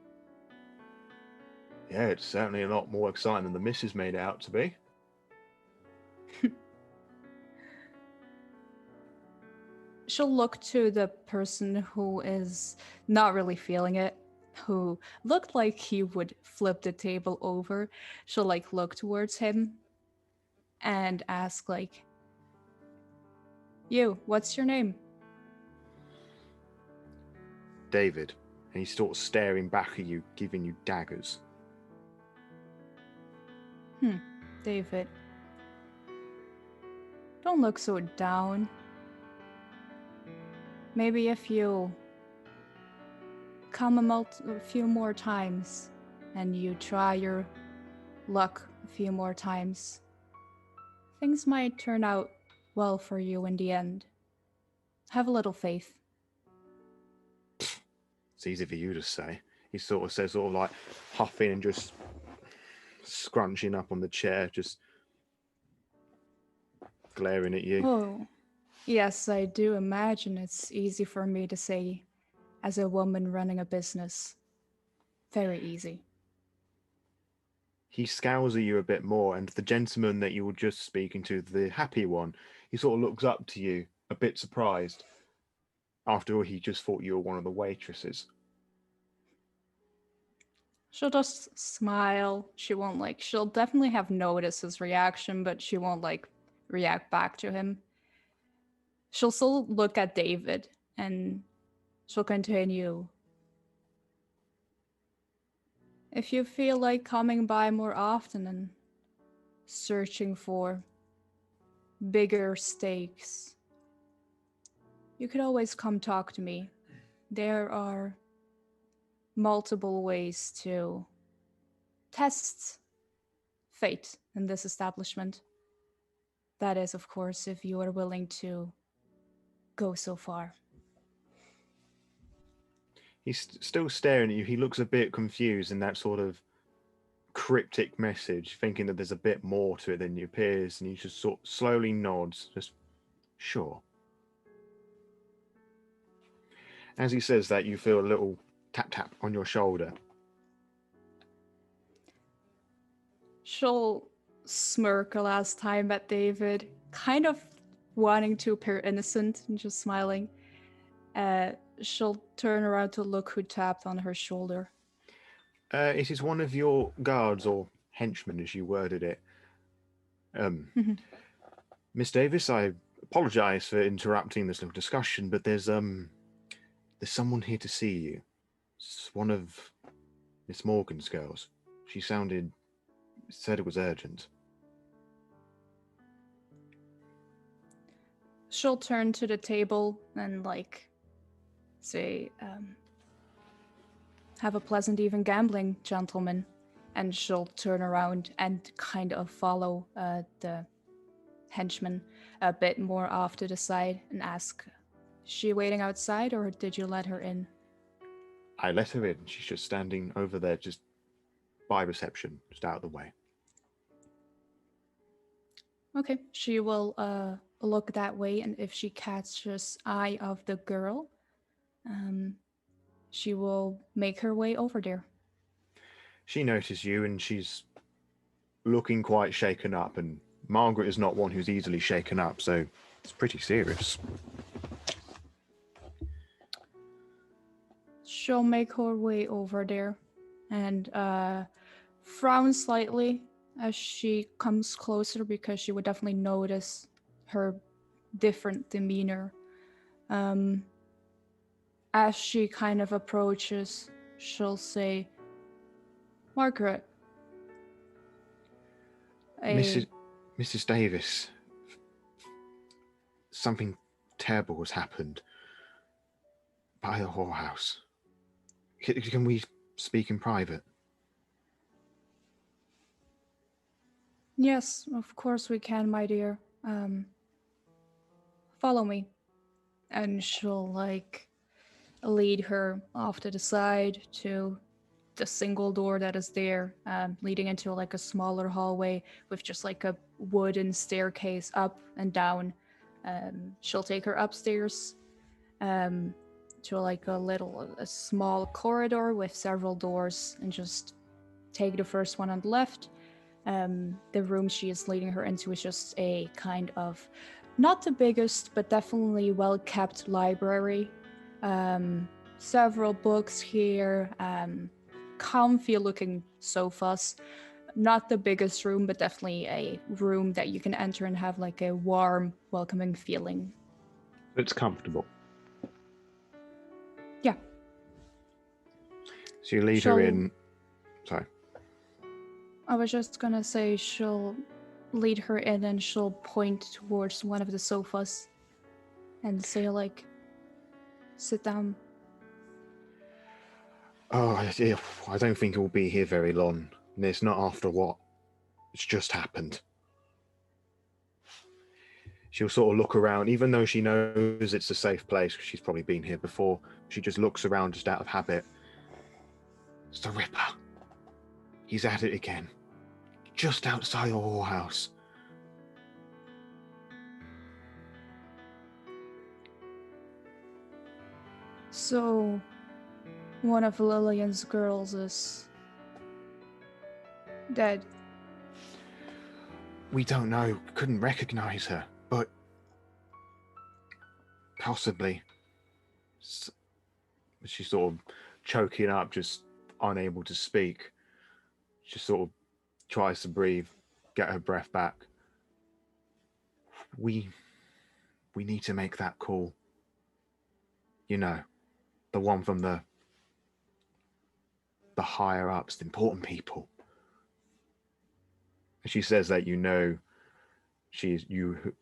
Yeah, it's certainly a lot more exciting than the missus made it out to be. she'll look to the person who is not really feeling it, who looked like he would flip the table over. She'll like look towards him and ask like, "You, what's your name?" David. And he's sort of staring back at you, giving you daggers. David. Don't look so down. Maybe if you come a few more times and you try your luck a few more times, things might turn out well for you in the end. Have a little faith. It's easy for you to say. He sort of says, sort of like huffing and just scrunching up on the chair, just glaring at you. Oh, yes, I do imagine it's easy for me to say as a woman running a business. Very easy. He scowls at you a bit more, and the gentleman that you were just speaking to, the happy one, he sort of looks up to you, a bit surprised. After all, he just thought you were one of the waitresses. She'll just smile. She'll definitely have noticed his reaction, but she won't react back to him. She'll still look at David and she'll continue. If you feel like coming by more often and searching for bigger stakes, you could always come talk to me. There are multiple ways to test fate in this establishment. That is, of course, if you are willing to go so far. He's still staring at you. He looks a bit confused in that sort of cryptic message, thinking that there's a bit more to it than it appears, and he just sort of slowly nods, just sure. As he says that, you feel a little tap on your shoulder. She'll smirk a last time at David, kind of wanting to appear innocent and just smiling. She'll turn around to look who tapped on her shoulder. It is one of your guards, or henchmen as you worded it. Miss Davis, I apologize for interrupting this little discussion, but there's someone here to see you. It's one of Miss Morgan's girls. She said it was urgent. She'll turn to the table and say, have a pleasant even gambling, gentlemen. And she'll turn around and kind of follow the henchman a bit more off to the side and ask, is she waiting outside or did you let her in? I let her in. She's just standing over there, just by reception, just out of the way. Okay, she will look that way, and if she catches eye of the girl, she will make her way over there. She noticed you, and she's looking quite shaken up, and Margaret is not one who's easily shaken up, so it's pretty serious. She'll make her way over there and frown slightly as she comes closer, because she would definitely notice her different demeanor. As she kind of approaches, she'll say, Margaret. Mrs. Davis, something terrible has happened by the whorehouse. Can we speak in private? Yes, of course we can, my dear. Follow me. And she'll lead her off to the side to the single door that is there, leading into a smaller hallway with just a wooden staircase up and down. She'll take her upstairs to a small corridor with several doors, and just take the first one on the left. The room she is leading her into is just a kind of not the biggest, but definitely well-kept library. Several books here, comfy-looking sofas. Not the biggest room, but definitely a room that you can enter and have like a warm, welcoming feeling. It's comfortable. Yeah. So you lead her in. Sorry. I was just gonna say she'll lead her in and she'll point towards one of the sofas and say like, sit down. Oh, I don't think it will be here very long. And it's not after what it's just happened. She'll sort of look around, even though she knows it's a safe place because she's probably been here before. She just looks around just out of habit. It's the Ripper. He's at it again. Just outside the whorehouse. So, one of Lillian's girls is dead. We don't know. Couldn't recognize her, but possibly. She's sort of choking up, just unable to speak. She sort of tries to breathe, get her breath back. We need to make that call. You know, the one from the higher ups, the important people. She says that you know you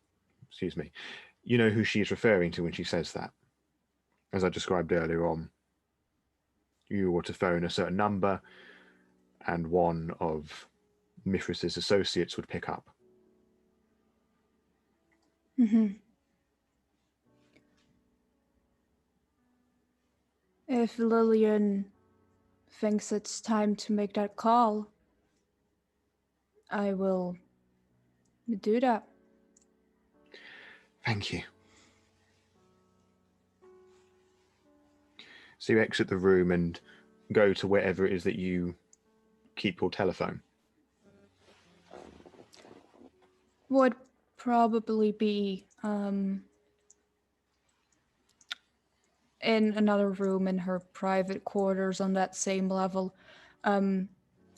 know who she's referring to when she says that. As I described earlier on, you were to phone a certain number and one of Mithris's associates would pick up. Mm-hmm. If Lillian thinks it's time to make that call, I will do that. Thank you. So you exit the room and go to wherever it is that you keep your telephone. Would probably be in another room in her private quarters on that same level.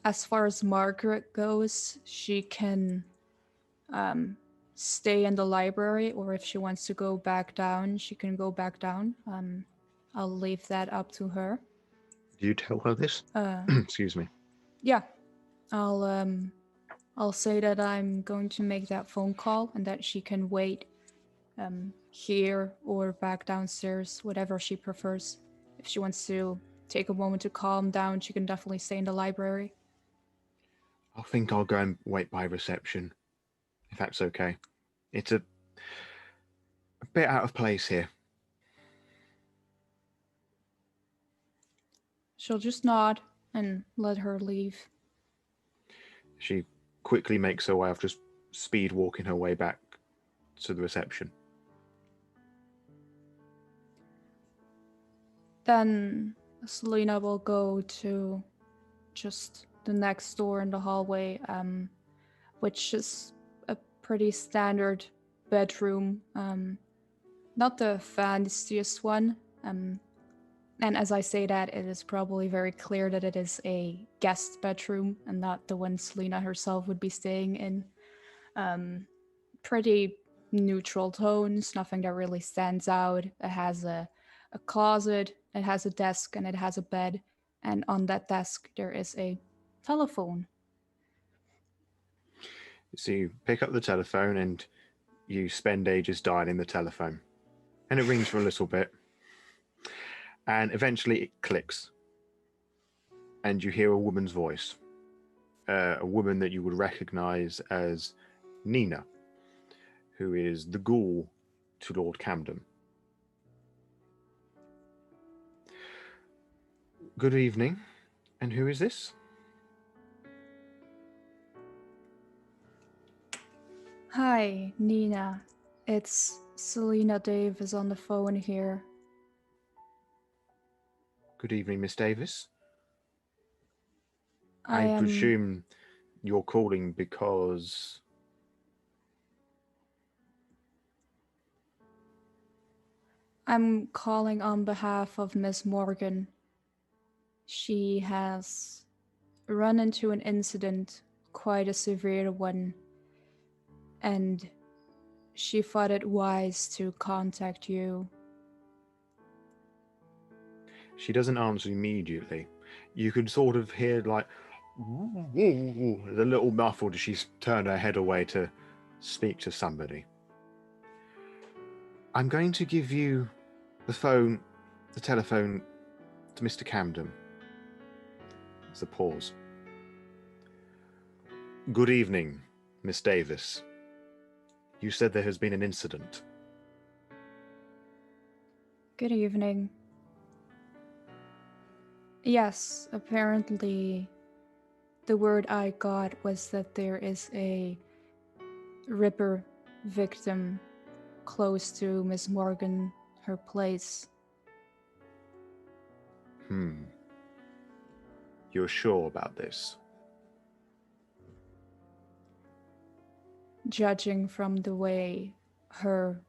As far as Margaret goes, she can stay in the library, or if she wants to go back down, she can go back down. I'll leave that up to her. Do you tell her this? Excuse me. Yeah, I'll say that I'm going to make that phone call and that she can wait here or back downstairs, whatever she prefers. If she wants to take a moment to calm down, she can definitely stay in the library. I think I'll go and wait by reception, if that's okay. It's a bit out of place here. She'll just nod and let her leave. She quickly makes her way off, just speed walking her way back to the reception. Then Selena will go to just the next door in the hallway, which is a pretty standard bedroom. Not the fanciest one. And as I say that, it is probably very clear that it is a guest bedroom and not the one Selena herself would be staying in. Pretty neutral tones, nothing that really stands out. It has a closet, it has a desk, and it has a bed. And on that desk, there is a telephone. So you pick up the telephone and you spend ages dialing the telephone. And it rings for a little bit. And eventually it clicks. And you hear a woman's voice. A woman that you would recognize as Nina, who is the ghoul to Lord Camden. Good evening. And who is this? Hi, Nina. It's Selena Davis on the phone here. Good evening, Miss Davis. I I am... presume you're calling because... I'm calling on behalf of Miss Morgan. She has run into an incident, quite a severe one, and she thought it wise to contact you. She doesn't answer immediately. You can sort of hear like the little muffled as she's turned her head away to speak to somebody. I'm going to give you the telephone to Mr. Camden. There's a pause. Good evening, Miss Davis. You said there has been an incident. Good evening. Yes, apparently the word I got was that there is a Ripper victim close to Miss Morgan, her place. You're sure about this? Judging from the way her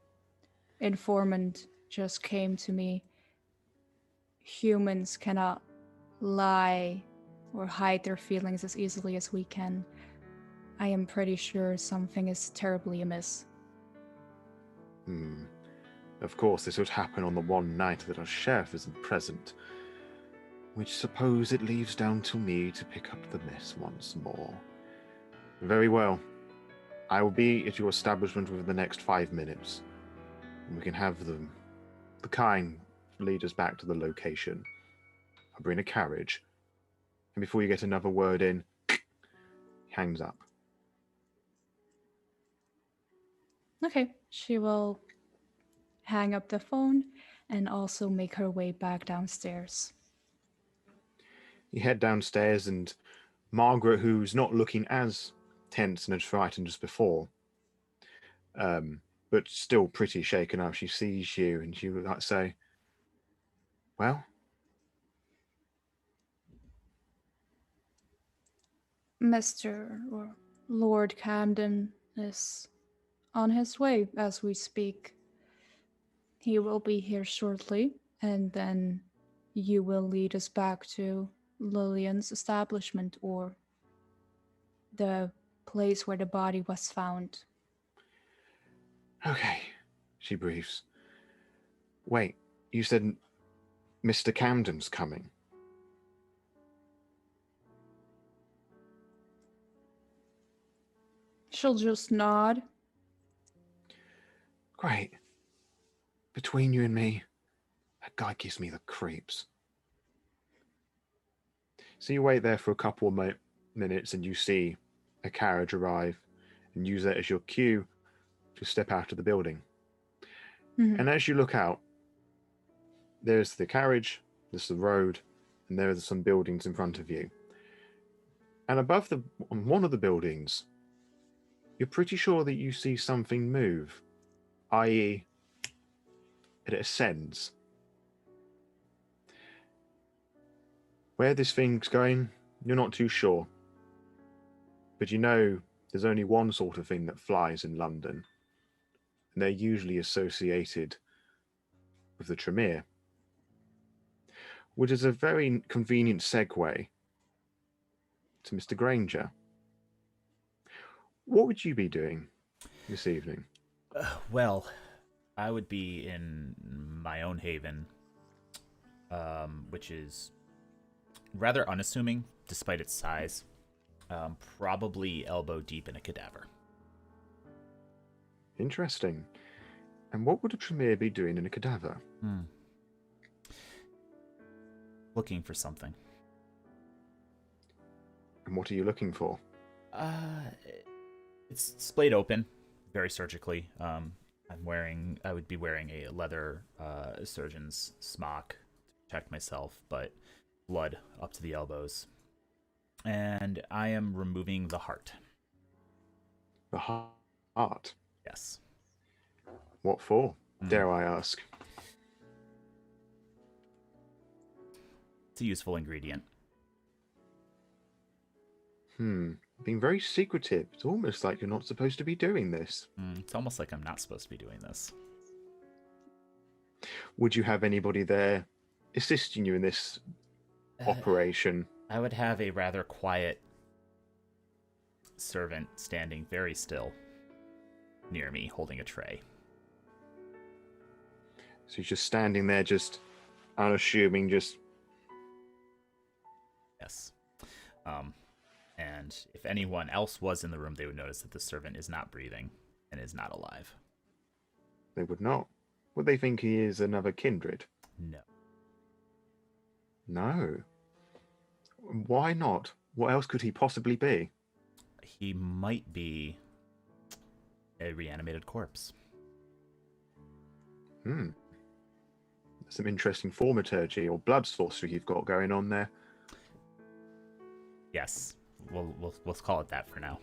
informant just came to me, humans cannot lie or hide their feelings as easily as we can. I am pretty sure something is terribly amiss. Of course, this would happen on the one night that our sheriff isn't present, which suppose it leaves down to me to pick up the mess once more. Very well. I will be at your establishment within the next 5 minutes, and we can have the kind lead us back to the location. I'll bring a carriage, and before you get another word in, he hangs up. Okay, she will hang up the phone and also make her way back downstairs. You head downstairs, and Margaret, who's not looking as tense and as frightened as before, but still pretty shaken up, she sees you, and she would like say, "Well?" Mr. or Lord Camden is on his way as we speak. He will be here shortly, and then you will lead us back to Lillian's establishment or the place where the body was found. Okay, she breathes. Wait, you said Mr. Camden's coming? She'll just nod. Great. Between you and me, that guy gives me the creeps. So you wait there for a couple of minutes, and you see a carriage arrive, and use that as your cue to step out of the building. Mhm. And as you look out, there's the carriage, there's the road, and there are some buildings in front of you. And above on one of the buildings, you're pretty sure that you see something move, i.e., it ascends. Where this thing's going, you're not too sure. But you know there's only one sort of thing that flies in London, and they're usually associated with the Tremere, which is a very convenient segue to Mr. Granger. What would you be doing this evening? Well, I would be in my own haven, which is rather unassuming despite its size. Probably elbow deep in a cadaver. Interesting. And what would a Tremere be doing in a cadaver? Looking for something. And what are you looking for? It's splayed open, very surgically. I would be wearing a leather surgeon's smock to protect myself, but blood up to the elbows. And I am removing the heart. The heart? Yes. What for, dare I ask? It's a useful ingredient. Being very secretive. It's almost like you're not supposed to be doing this. It's almost like I'm not supposed to be doing this. Would you have anybody there assisting you in this operation? I would have a rather quiet servant standing very still near me, holding a tray. So he's just standing there, just unassuming, just... Yes. And if anyone else was in the room, they would notice that the servant is not breathing and is not alive. They would not. Would they think he is another kindred? No. No. Why not? What else could he possibly be? He might be a reanimated corpse. Some interesting thaumaturgy or blood sorcery you've got going on there. Yes. We'll call it that for now.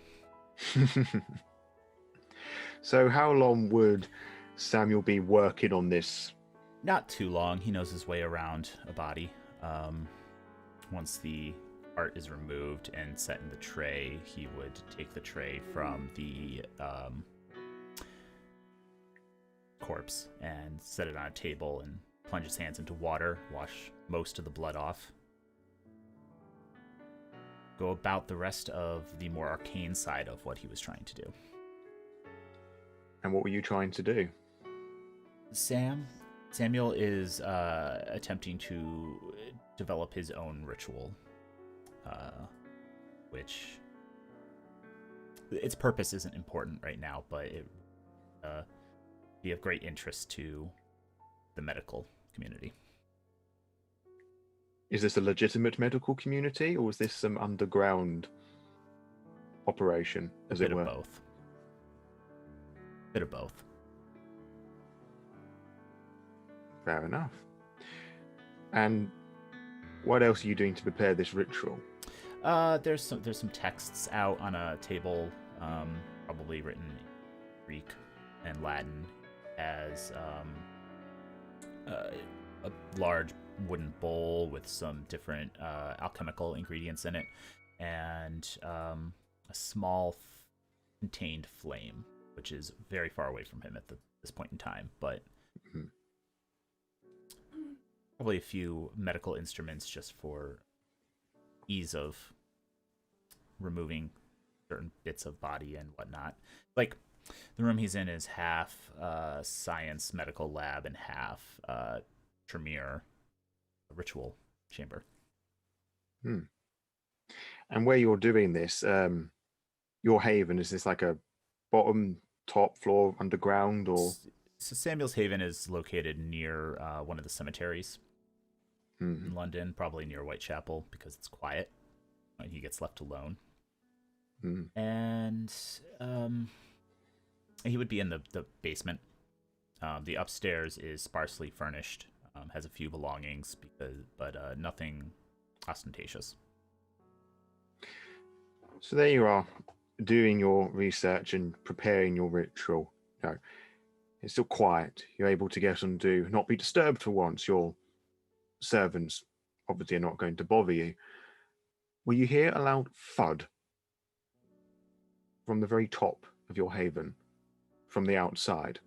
So how long would Samuel be working on this? Not too long. He knows his way around a body. Once the art is removed and set in the tray, he would take the tray from the corpse and set it on a table and plunge his hands into water, wash most of the blood off. Go about the rest of the more arcane side of what he was trying to do. And what were you trying to do? Samuel is attempting to develop his own ritual, which its purpose isn't important right now, but it be of great interest to the medical community. Is this a legitimate medical community, or is this some underground operation, as it were? Both. Bit of both. Fair enough. And what else are you doing to prepare this ritual? There's some texts out on a table, probably written in Greek and Latin, as a large wooden bowl with some different alchemical ingredients in it, and a small contained flame, which is very far away from him at this point in time, but probably a few medical instruments just for ease of removing certain bits of body and whatnot. Like, the room he's in is half science medical lab and half Tremere ritual chamber. And where you're doing this, your haven, is this like a bottom, top floor, underground, or? So Samuel's Haven is located near one of the cemeteries in London, probably near Whitechapel, because it's quiet when he gets left alone. And he would be in the basement. The upstairs is sparsely furnished, has a few belongings, but nothing ostentatious. So there you are, doing your research and preparing your ritual. You know, it's still quiet. You're able to get and do, not be disturbed for once. Your servants obviously are not going to bother you. Will you hear a loud thud from the very top of your haven, from the outside?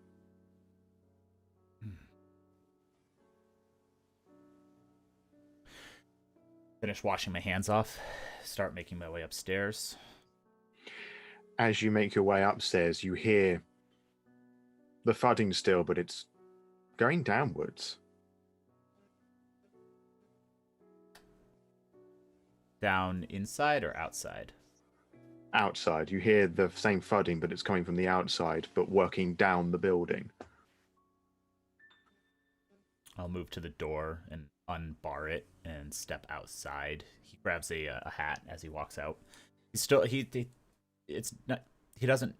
Finish washing my hands off, start making my way upstairs. As you make your way upstairs, you hear the thudding still, but it's going downwards. Down inside or outside? Outside. You hear the same thudding, but it's coming from the outside, but working down the building. I'll move to the door and unbar it and step outside. He grabs a hat as he walks out. He doesn't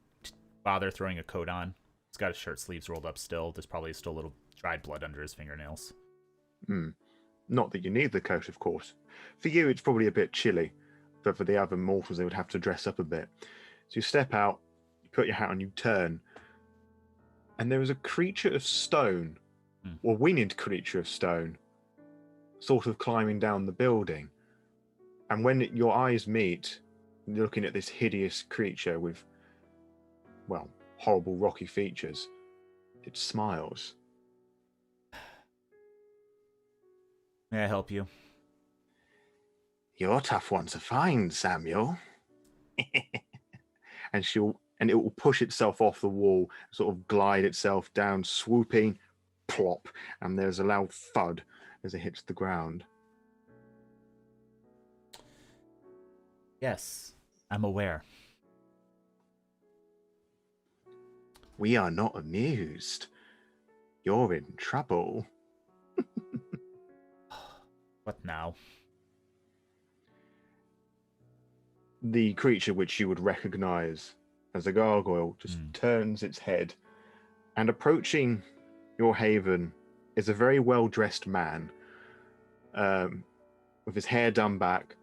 bother throwing a coat on. He's got his shirt sleeves rolled up still. There's probably still a little dried blood under his fingernails. Not that you need the coat, of course. For you, it's probably a bit chilly, but for the other mortals, they would have to dress up a bit. So you step out, you put your hat on, you turn, and there is a creature of stone, or winged creature of stone, sort of climbing down the building. And when your eyes meet, you're looking at this hideous creature with, well, horrible rocky features, it smiles. May I help you? You're a tough one to find, Samuel. and it will push itself off the wall, sort of glide itself down, swooping, plop, and there's a loud thud as it hits the ground. Yes, I'm aware. We are not amused. You're in trouble. What now? The creature which you would recognize as a gargoyle just turns its head, and approaching your haven is a very well-dressed man, with his hair done back,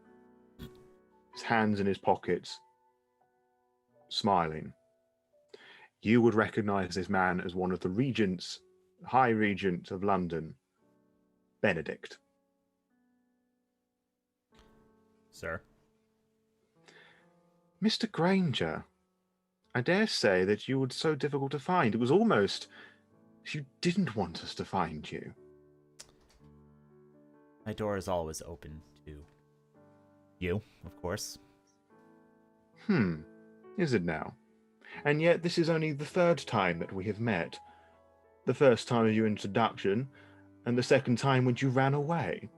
his hands in his pockets, smiling. You would recognize this man as one of the regents, High Regent of London, Benedict. Sir? Mr. Granger, I dare say that you were so difficult to find. It was almost as you didn't want us to find you. My door is always open to you, of course. Is it now? And yet this is only the third time that we have met. The first time of your introduction, and the second time when you ran away.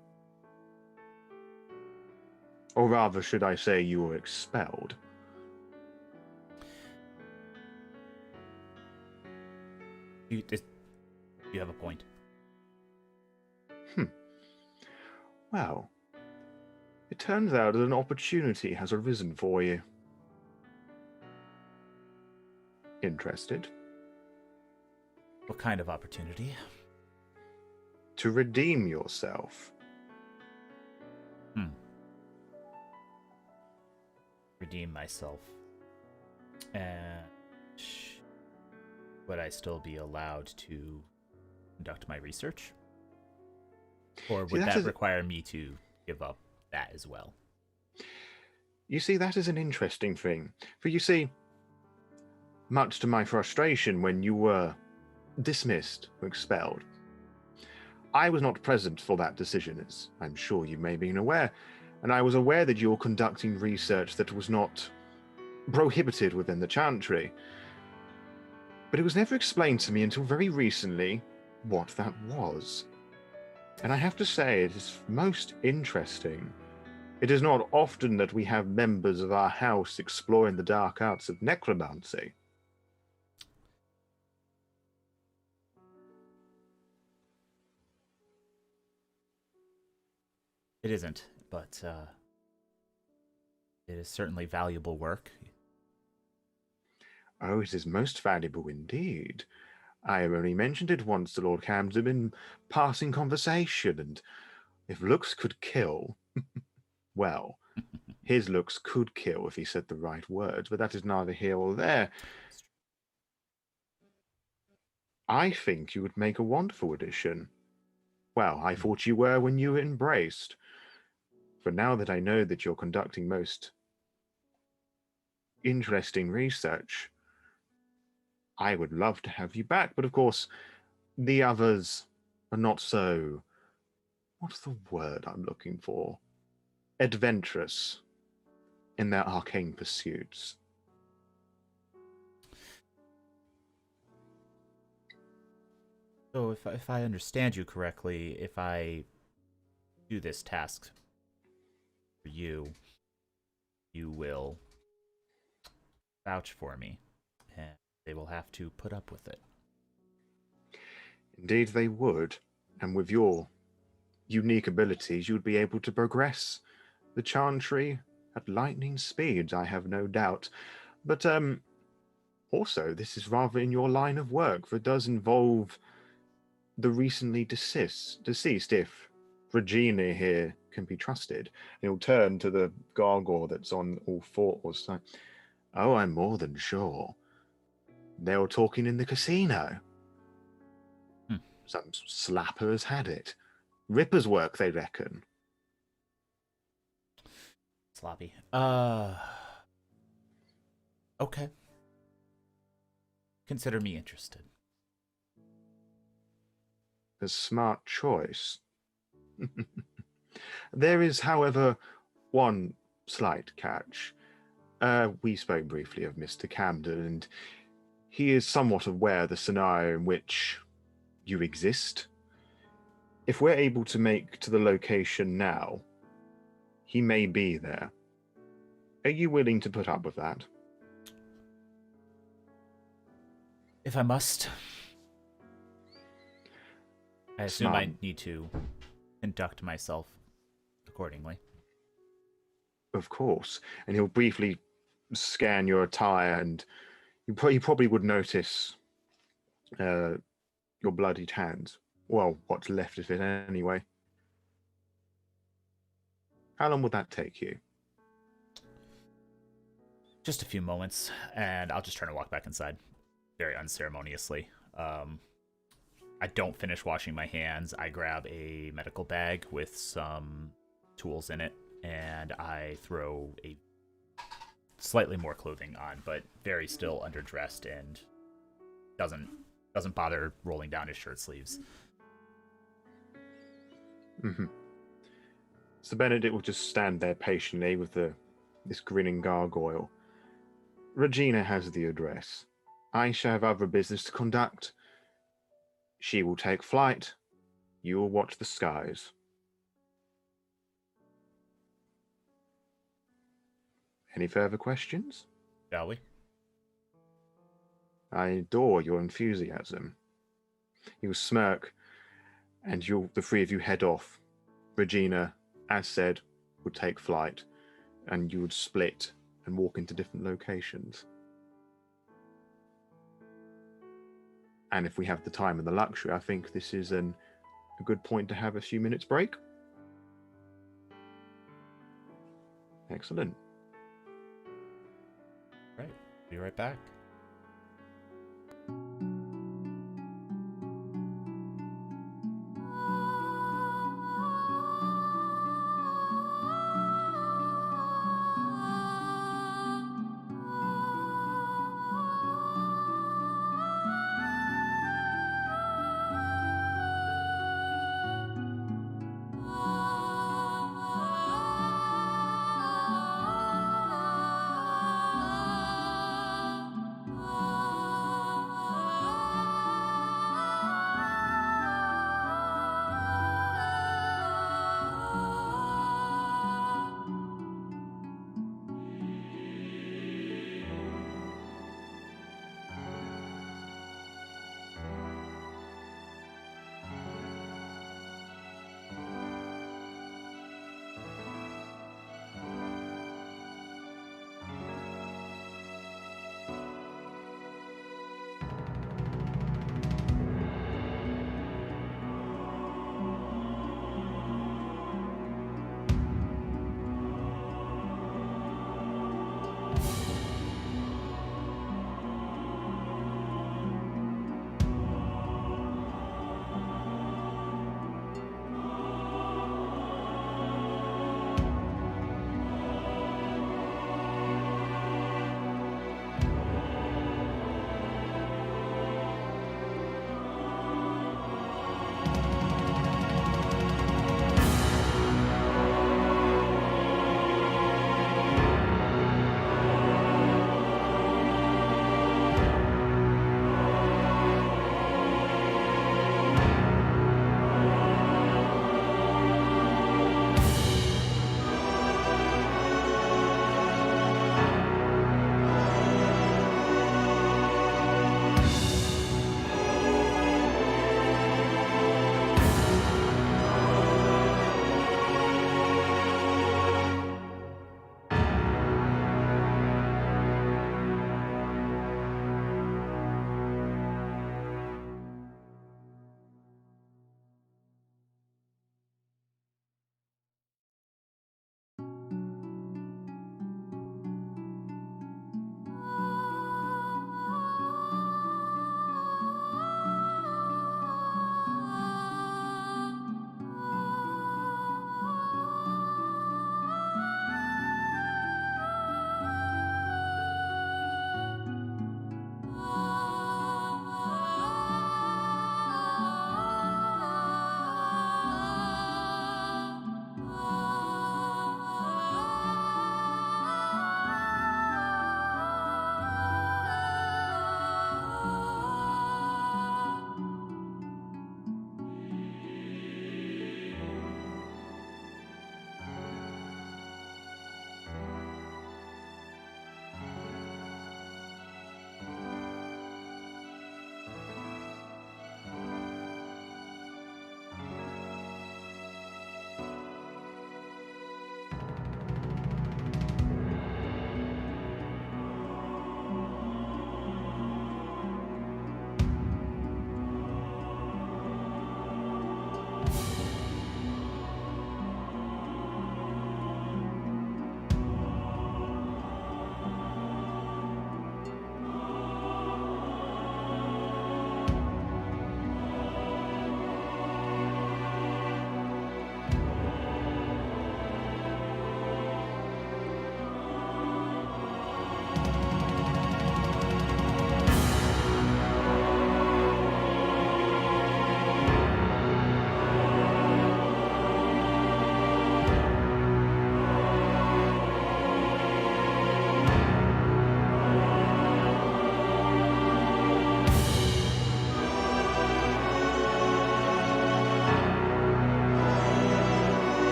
Or rather, should I say you were expelled. You have a point. Well, it turns out that an opportunity has arisen for you. Interested? What kind of opportunity? To redeem yourself. Redeem myself. And would I still be allowed to conduct my research? Or would that require me to give up that as well? You see, that is an interesting thing. For you see, much to my frustration when you were dismissed or expelled, I was not present for that decision, as I'm sure you may have been aware, and I was aware that you were conducting research that was not prohibited within the Chantry. But it was never explained to me until very recently what that was. And I have to say, it is most interesting. It is not often that we have members of our house exploring the dark arts of necromancy. It isn't, but it is certainly valuable work. Oh, it is most valuable indeed. I have only mentioned it once to Lord Camden in passing conversation, and if looks could kill, well, his looks could kill if he said the right words, but that is neither here or there. I think you would make a wonderful addition. Well, I thought you were when you were embraced. For now that I know that you're conducting most interesting research, I would love to have you back, but of course, the others are not so... What's the word I'm looking for? Adventurous in their arcane pursuits. So if I understand you correctly, if I do this task for you, you will vouch for me, and they will have to put up with it. Indeed they would, and with your unique abilities, you would be able to progress the Chantry at lightning speeds, I have no doubt. But also, this is rather in your line of work, for it does involve the recently deceased, if Regina here can be trusted. And he'll turn to the gargoyle that's on all fours. Like, oh, I'm more than sure. They were talking in the casino. Some slapper has had it. Ripper's work, they reckon. Sloppy. Okay. Consider me interested. A smart choice. There is, however, one slight catch. We spoke briefly of Mr. Camden, and he is somewhat aware of the scenario in which you exist. If we're able to make to the location now, he may be there. Are you willing to put up with that? If I must. I assume I Smart. need to conduct myself accordingly. Of course. And he'll briefly scan your attire, and you probably would notice your bloodied hands. Well, what's left of it anyway. How long would that take you? Just a few moments, and I'll just turn and walk back inside, very unceremoniously. I don't finish washing my hands. I grab a medical bag with some tools in it, and I throw a slightly more clothing on, but very still underdressed, and doesn't bother rolling down his shirt sleeves. Mm-hmm. So Benedict will just stand there patiently with this grinning gargoyle. Regina has the address. I shall have other business to conduct. She will take flight. You will watch the skies. Any further questions? Shall we? I adore your enthusiasm. You smirk, and the three of you head off. Regina, as said, would take flight, and you would split and walk into different locations. And if we have the time and the luxury, I think this is a good point to have a few minutes break. Excellent. Right. Be right back.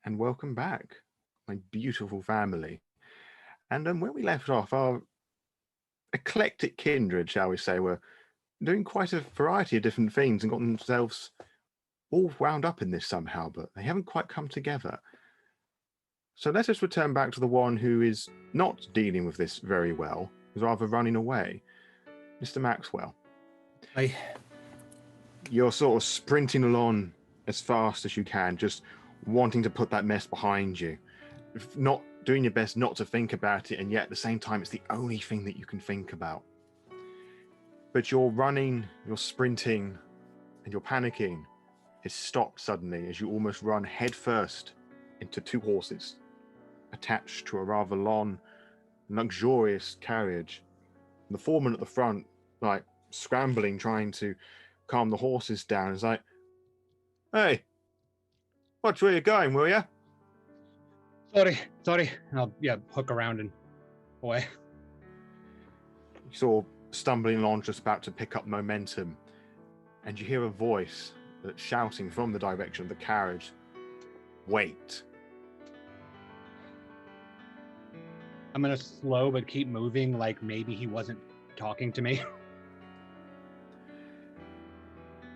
and welcome back, my beautiful family. And where we left off, our eclectic kindred, shall we say, were doing quite a variety of different things and got themselves all wound up in this somehow, but they haven't quite come together. So let us return back to the one who is not dealing with this very well, is rather running away. Mr. Maxwell. You're sort of sprinting along as fast as you can, just wanting to put that mess behind you. Not doing your best not to think about it, and yet at the same time, it's the only thing that you can think about. But you're running, you're sprinting, and you're panicking. It's stopped suddenly as you almost run headfirst into two horses attached to a rather long, luxurious carriage. And the foreman at the front, like, scrambling, trying to calm the horses down, is like, "Hey, watch where you're going, will you?" Sorry. And I'll hook around and away. You sort of stumbling along, just about to pick up momentum, and you hear a voice that's shouting from the direction of the carriage, "Wait." I'm gonna slow but keep moving, like maybe he wasn't talking to me.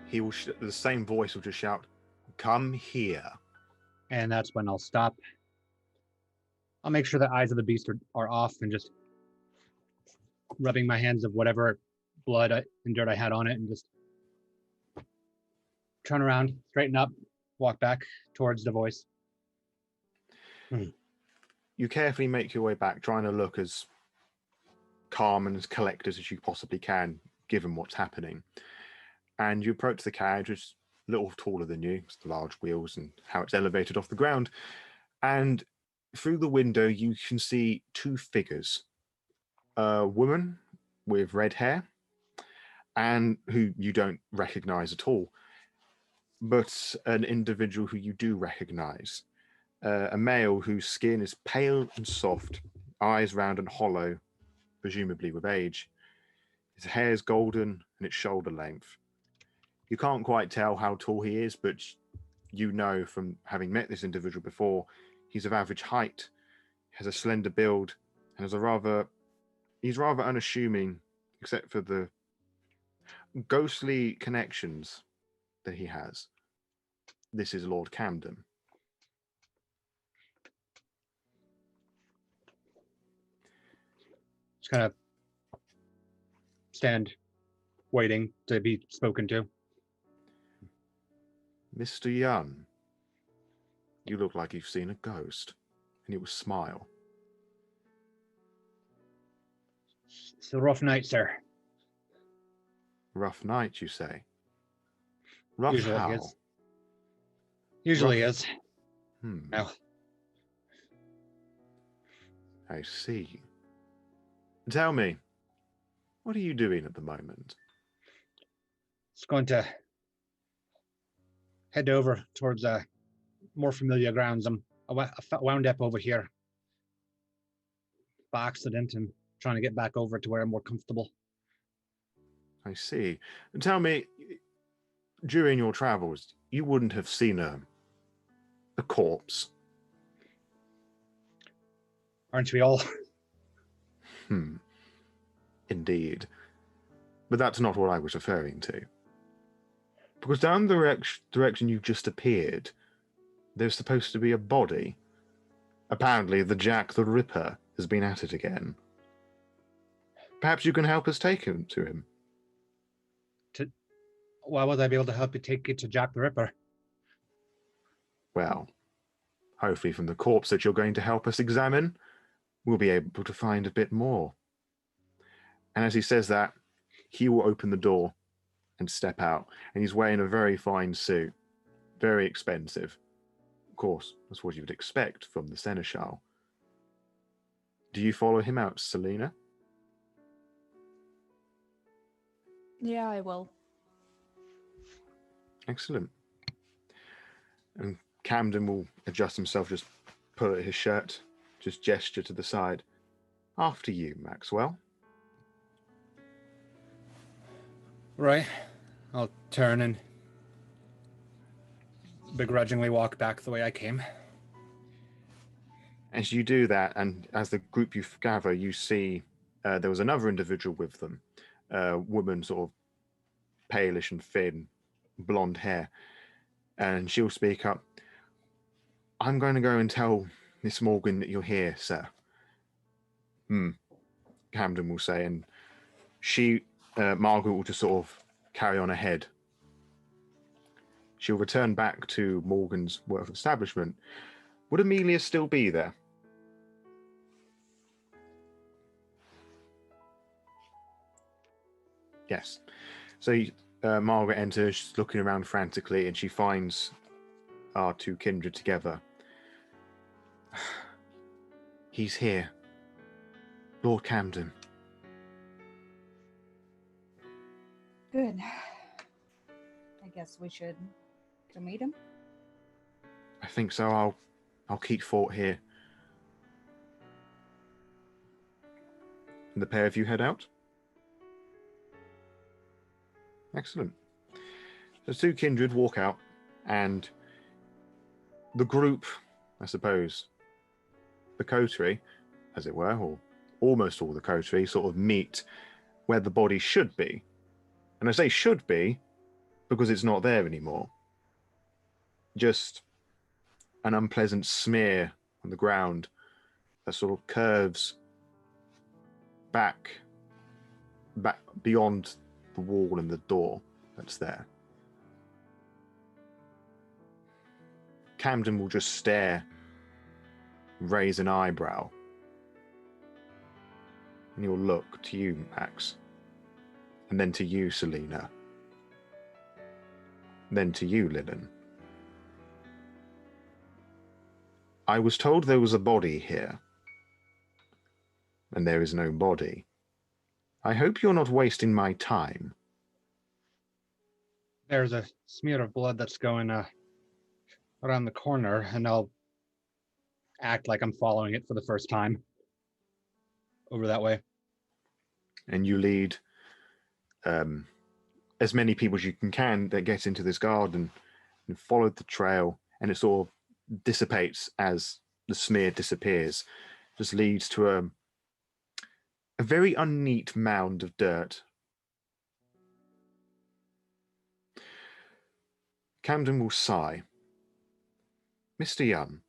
He will. The same voice will just shout, "Come here." And that's when I'll stop. I'll make sure the eyes of the beast are off and just rubbing my hands of whatever blood and dirt I had on it, and just turn around, straighten up, walk back towards the voice. You carefully make your way back, trying to look as calm and as collected as you possibly can, given what's happening. And you approach the carriage, which is a little taller than you, it's the large wheels and how it's elevated off the ground. And through the window, you can see two figures. A woman with red hair, and who you don't recognize at all, but an individual who you do recognize. A male whose skin is pale and soft, eyes round and hollow, presumably with age. His hair is golden and it's shoulder length. You can't quite tell how tall he is, but you know from having met this individual before, he's of average height, has a slender build, and he's rather unassuming, except for the ghostly connections that he has. This is Lord Camden. Just kind of stand waiting to be spoken to. Mr. Young, you look like you've seen a ghost. And he will smile. It's a rough night, sir. Rough night, you say? Rough Usually how? is. Usually Rough. is. No. I see. Tell me, what are you doing at the moment? Just going to head over towards more familiar grounds. I wound up over here by accident and trying to get back over to where I'm more comfortable. I see. Tell me, during your travels, you wouldn't have seen a corpse? Aren't we all? Indeed. But that's not what I was referring to. Because down the direction you just appeared, there's supposed to be a body. Apparently, the Jack the Ripper has been at it again. Perhaps you can help us take him to him. Why would I be able to help you take it to Jack the Ripper? Well, hopefully from the corpse that you're going to help us examine, we'll be able to find a bit more. And as he says that, he will open the door and step out. And he's wearing a very fine suit, very expensive. Of course, that's what you would expect from the Seneschal. Do you follow him out, Selena? Yeah, I will. Excellent. And Camden will adjust himself, just pull at his shirt, just gesture to the side. After you, Maxwell. Right. I'll turn and begrudgingly walk back the way I came. As you do that, and as the group you gather, you see there was another individual with them, a woman, sort of palish and thin, blonde hair, and she'll speak up. I'm going to go and tell Miss Morgan that you're here, sir. Camden will say, and Margaret will just sort of carry on ahead. She'll return back to Morgan's work establishment. Would Amelia still be there? Yes. So Margaret enters, looking around frantically, and she finds our two kindred together. He's here. Lord Camden. Good. I guess we should go meet him. I think so. I'll keep fort here. And the pair of you head out? Excellent. The two kindred walk out, and the group, I suppose, the coterie, as it were, or almost all the coterie, sort of meet where the body should be. And I say should be because it's not there anymore. Just an unpleasant smear on the ground that sort of curves back beyond the wall and the door that's there. Camden will just stare, raise an eyebrow, and he'll look to you, Max, and then to you, Selena, then to you, Lillian. I was told there was a body here, and there is no body. I hope you're not wasting my time. There's a smear of blood that's going around the corner, and I'll act like I'm following it for the first time over that way. And you lead as many people as you can that get into this garden and follow the trail, and it sort of dissipates as the smear disappears. Just leads to a very unneat mound of dirt. Camden will sigh. Mr. Young.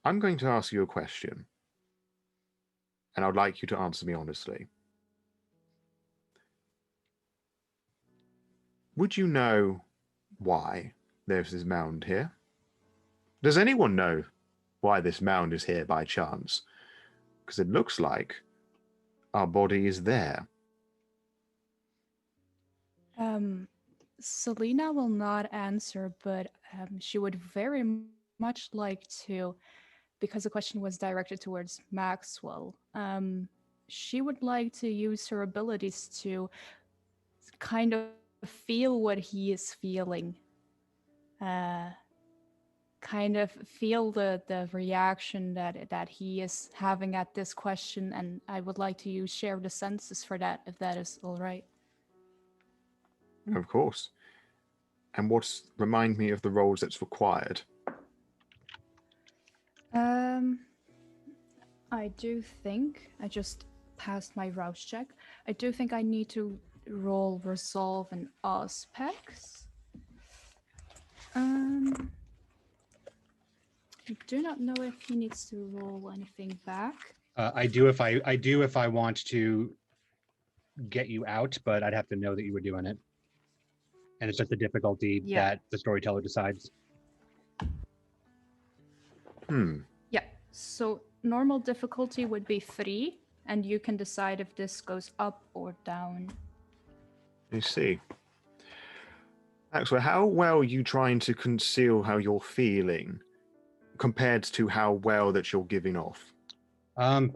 I'm going to ask you a question, and I'd like you to answer me honestly. Would you know why there's this mound here? Does anyone know why this mound is here by chance? Because it looks like our body is there. Selena will not answer, but she would very much like to, because the question was directed towards Maxwell. She would like to use her abilities to kind of feel what he is feeling. Kind of feel the reaction that he is having at this question, and I would like to use share the senses for that, if that is all right. Of course. And remind me of the roles that's required. I do think I just passed my rouse check. I do think I need to roll resolve and aspects. I do not know if he needs to roll anything back. I do if I want to get you out, but I'd have to know that you were doing it. And it's just the difficulty that the storyteller decides. Yeah, so normal difficulty would be 3, and you can decide if this goes up or down. I see. Maxwell, how well are you trying to conceal how you're feeling compared to how well that you're giving off? I'm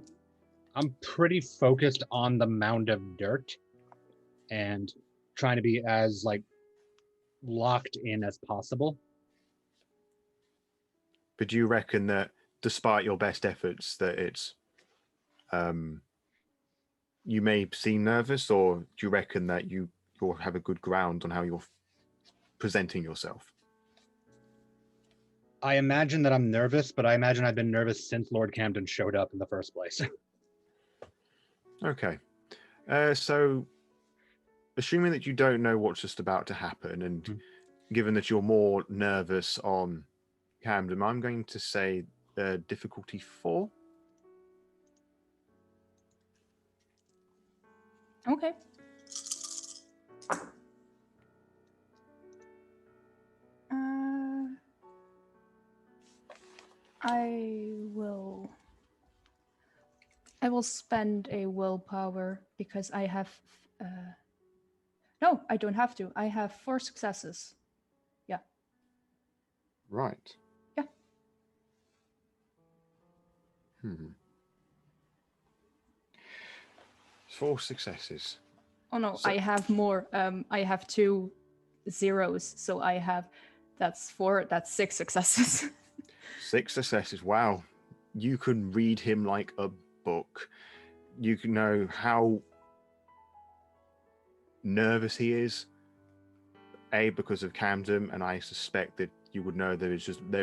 pretty focused on the mound of dirt and trying to be as locked in as possible. But do you reckon that despite your best efforts that it's you may seem nervous, or do you reckon that you'll have a good ground on how you're presenting yourself? I imagine that I'm nervous, but I imagine I've been nervous since Lord Camden showed up in the first place. Okay. So, assuming that you don't know what's just about to happen, and given that you're more nervous on Camden, I'm going to say difficulty 4. Okay. I will spend a willpower because I have. No, I don't have to. I have 4 successes. Yeah. Right. Yeah. 4 successes. Oh no, So- I have more. I have 2 zeros, so I have. That's 4. That's 6 successes. 6 successes. Wow. You can read him like a book. You can know how nervous he is. A, because of Camden, and I suspect that you would know there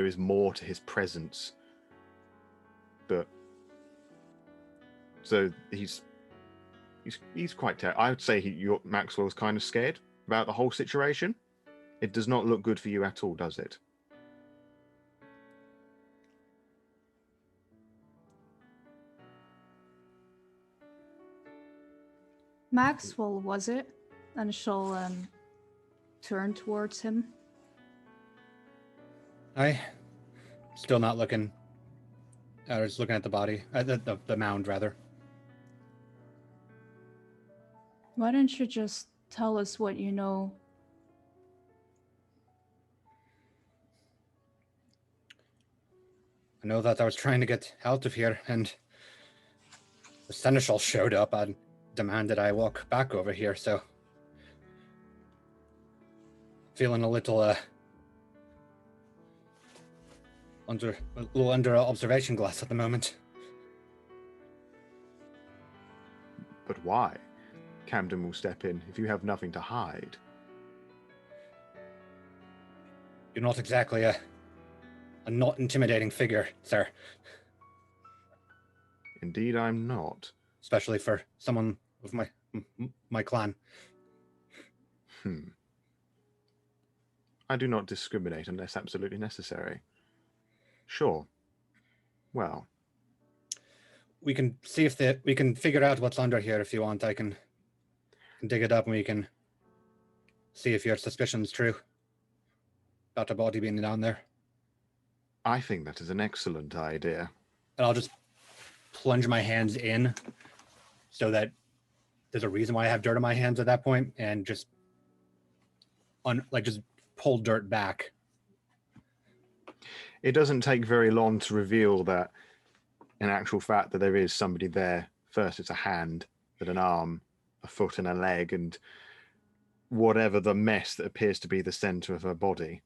is more to his presence. But so he's quite I would say Maxwell's kind of scared about the whole situation. It does not look good for you at all, does it? Maxwell, was it? And she'll turn towards him. I still not looking. I was looking at the body, the mound rather. Why don't you just tell us what you know? I know that I was trying to get out of here, and the seneschal showed up and demanded I walk back over here. So, feeling a little under observation glass at the moment. But why? Camden will step in if you have nothing to hide. You're not exactly a not intimidating figure, sir. Indeed, I'm not. Especially for someone of my clan. I do not discriminate unless absolutely necessary. Sure. Well. We can see if we can figure out what's under here if you want. I can dig it up and we can see if your suspicion's true about a body being down there. I think that is an excellent idea. And I'll just plunge my hands in so that there's a reason why I have dirt on my hands at that point, and just just pull dirt back. It doesn't take very long to reveal that, in actual fact, that there is somebody there. First, it's a hand, then an arm, a foot, and a leg, and whatever the mess that appears to be the center of her body.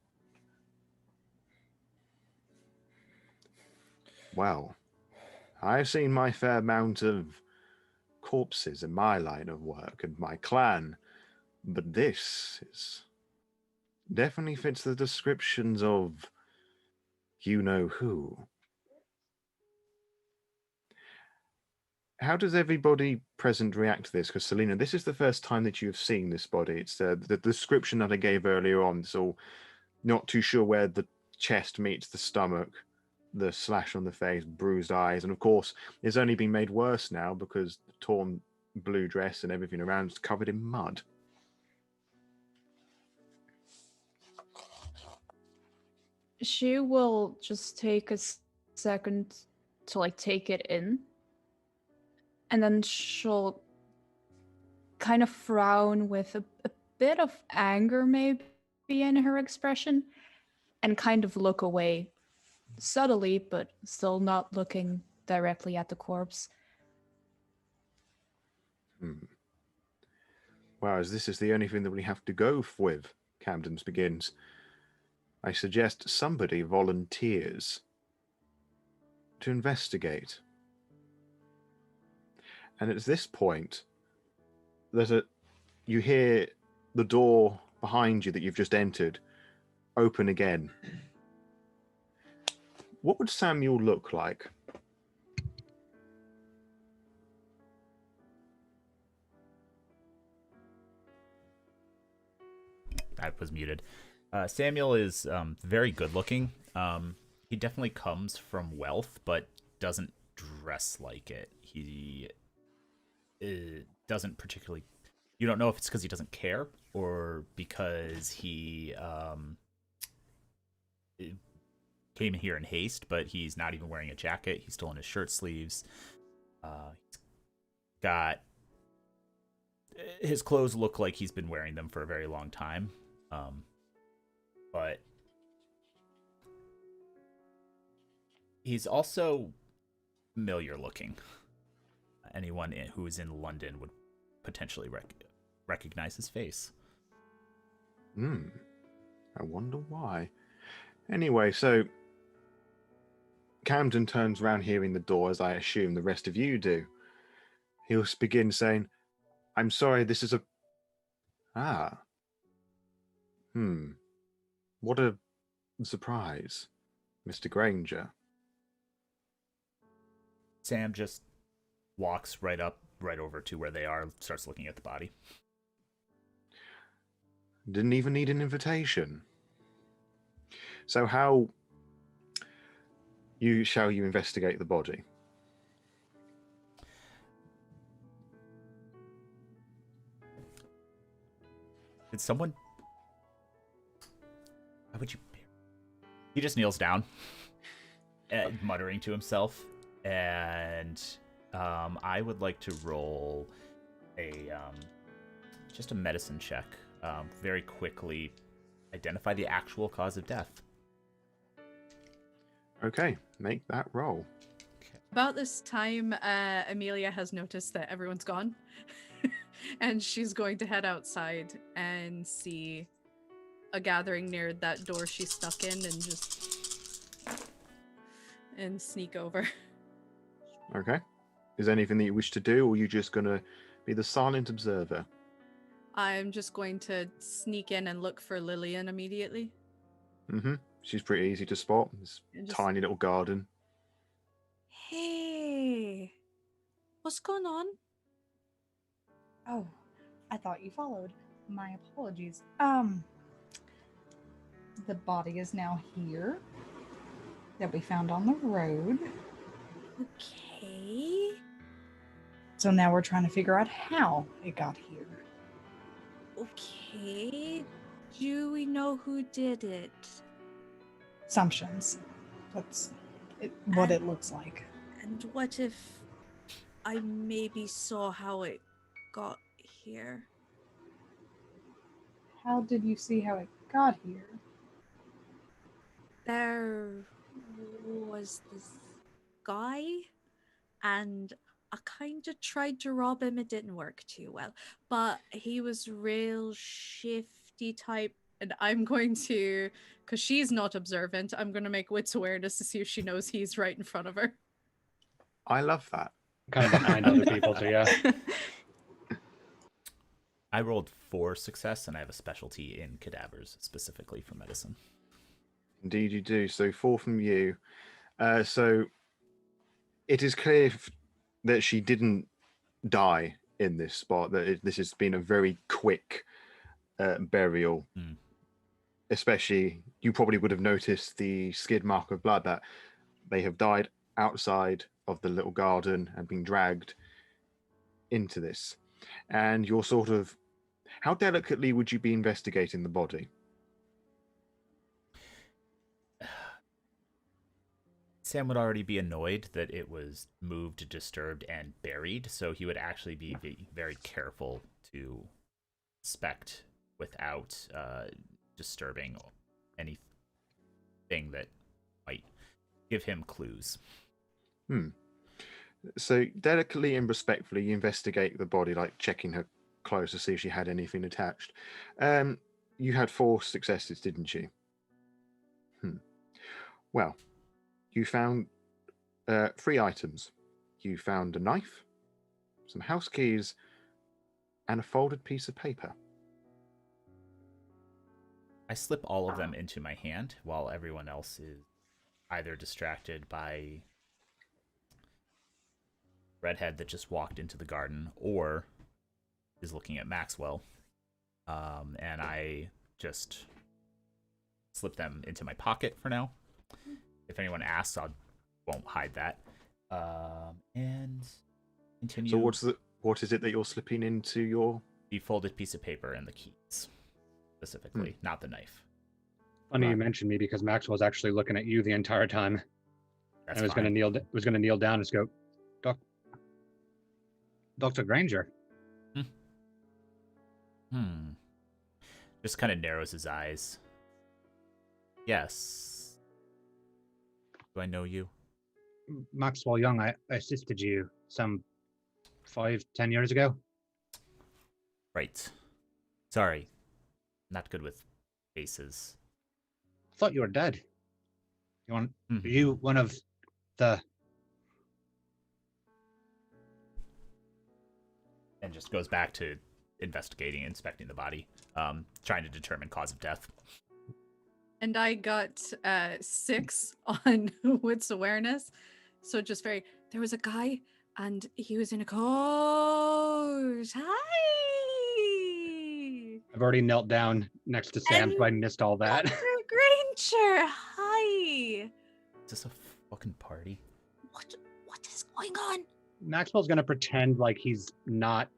Well, I've seen my fair amount of corpses in my line of work and my clan, but this definitely fits the descriptions of you know who. How does everybody present react to this? Because Selena, this is the first time that you've seen this body. It's the description that I gave earlier on. So not too sure where the chest meets the stomach, the slash on the face, bruised eyes, and of course it's only been made worse now because the torn blue dress and everything around is covered in mud. She will just take a second to take it in, and then she'll kind of frown with a bit of anger maybe in her expression and kind of look away subtly, but still not looking directly at the corpse. Well, as this is the only thing that we have to go with, Camden's begins, I suggest somebody volunteers to investigate. And at this point, you hear the door behind you that you've just entered open again. what would Samuel look like? I was muted. Samuel is very good looking. He definitely comes from wealth, but doesn't dress like it. He doesn't particularly. You don't know if it's because he doesn't care or because he came here in haste, but he's not even wearing a jacket. He's still in his shirt sleeves. He's got his clothes look like he's been wearing them for a very long time. But he's also familiar looking. Anyone who is in London would potentially recognize his face. I wonder why. Anyway, so Camden turns around hearing the door, as I assume the rest of you do. He'll begin saying, I'm sorry, this is a... What a surprise, Mr. Granger. Sam just walks right over to where they are, starts looking at the body. Didn't even need an invitation. So how shall you investigate the body? Did someone... How would you... He just kneels down, muttering to himself, and I would like to roll just a medicine check. Very quickly identify the actual cause of death. Okay, make that roll. About this time, Amelia has noticed that everyone's gone. And she's going to head outside and see a gathering near that door she's stuck in and sneak over. Okay. Is there anything that you wish to do, or are you just going to be the silent observer? I'm just going to sneak in and look for Lillian immediately. She's pretty easy to spot. This tiny little garden. Hey, what's going on? Oh, I thought you followed. My apologies. The body is now here that we found on the road. Okay. So now we're trying to figure out how it got here. Okay. Do we know who did it? Assumptions. That's what it looks like. And what if I maybe saw how it got here? How did you see how it got here? There was this guy, and I kind of tried to rob him. It didn't work too well, but he was real shifty type, and I'm going to, because she's not observant, I'm going to make wits awareness to see if she knows he's right in front of her. I love that. Kind of behind other people, so yeah. I rolled 4 success, and I have a specialty in cadavers, specifically for medicine. Indeed you do. So 4 from you. So it is clear that she didn't die in this spot, that this has been a very quick burial. Especially, you probably would have noticed the skid mark of blood, that they have died outside of the little garden and been dragged into this. And you're sort of... How delicately would you be investigating the body? Sam would already be annoyed that it was moved, disturbed, and buried, so he would actually be very careful to inspect without disturbing anything that might give him clues. So delicately and respectfully, you investigate the body, like checking her clothes to see if she had anything attached. You had 4 successes, didn't you? Well, you found 3 items. You found a knife, some house keys, and a folded piece of paper. I slip all of them into my hand while everyone else is either distracted by redhead that just walked into the garden, or is looking at Maxwell. And I just slip them into my pocket for now. If anyone asks, I won't hide that. And continue. So what is it that you're slipping into your? The folded piece of paper and the keys, specifically, not the knife. Funny you Right. mentioned me because Maxwell's actually looking at you the entire time. That's I was going fine. to kneel down and just go, Dr. Granger. Just kind of narrows his eyes. Yes. Do I know you? Maxwell Young, I assisted you some 5-10 years ago. Right. Sorry. Not good with faces. I thought you were dead. Are Mhm. you one of the... And just goes back to investigating, inspecting the body, trying to determine cause of death. And I got 6 on wits awareness. So just there was a guy and he was in a coat. Hi. I've already knelt down next to Sam, so I missed all that. Dr. Granger. Hi. Is this a fucking party? What is going on? Maxwell's going to pretend like he's not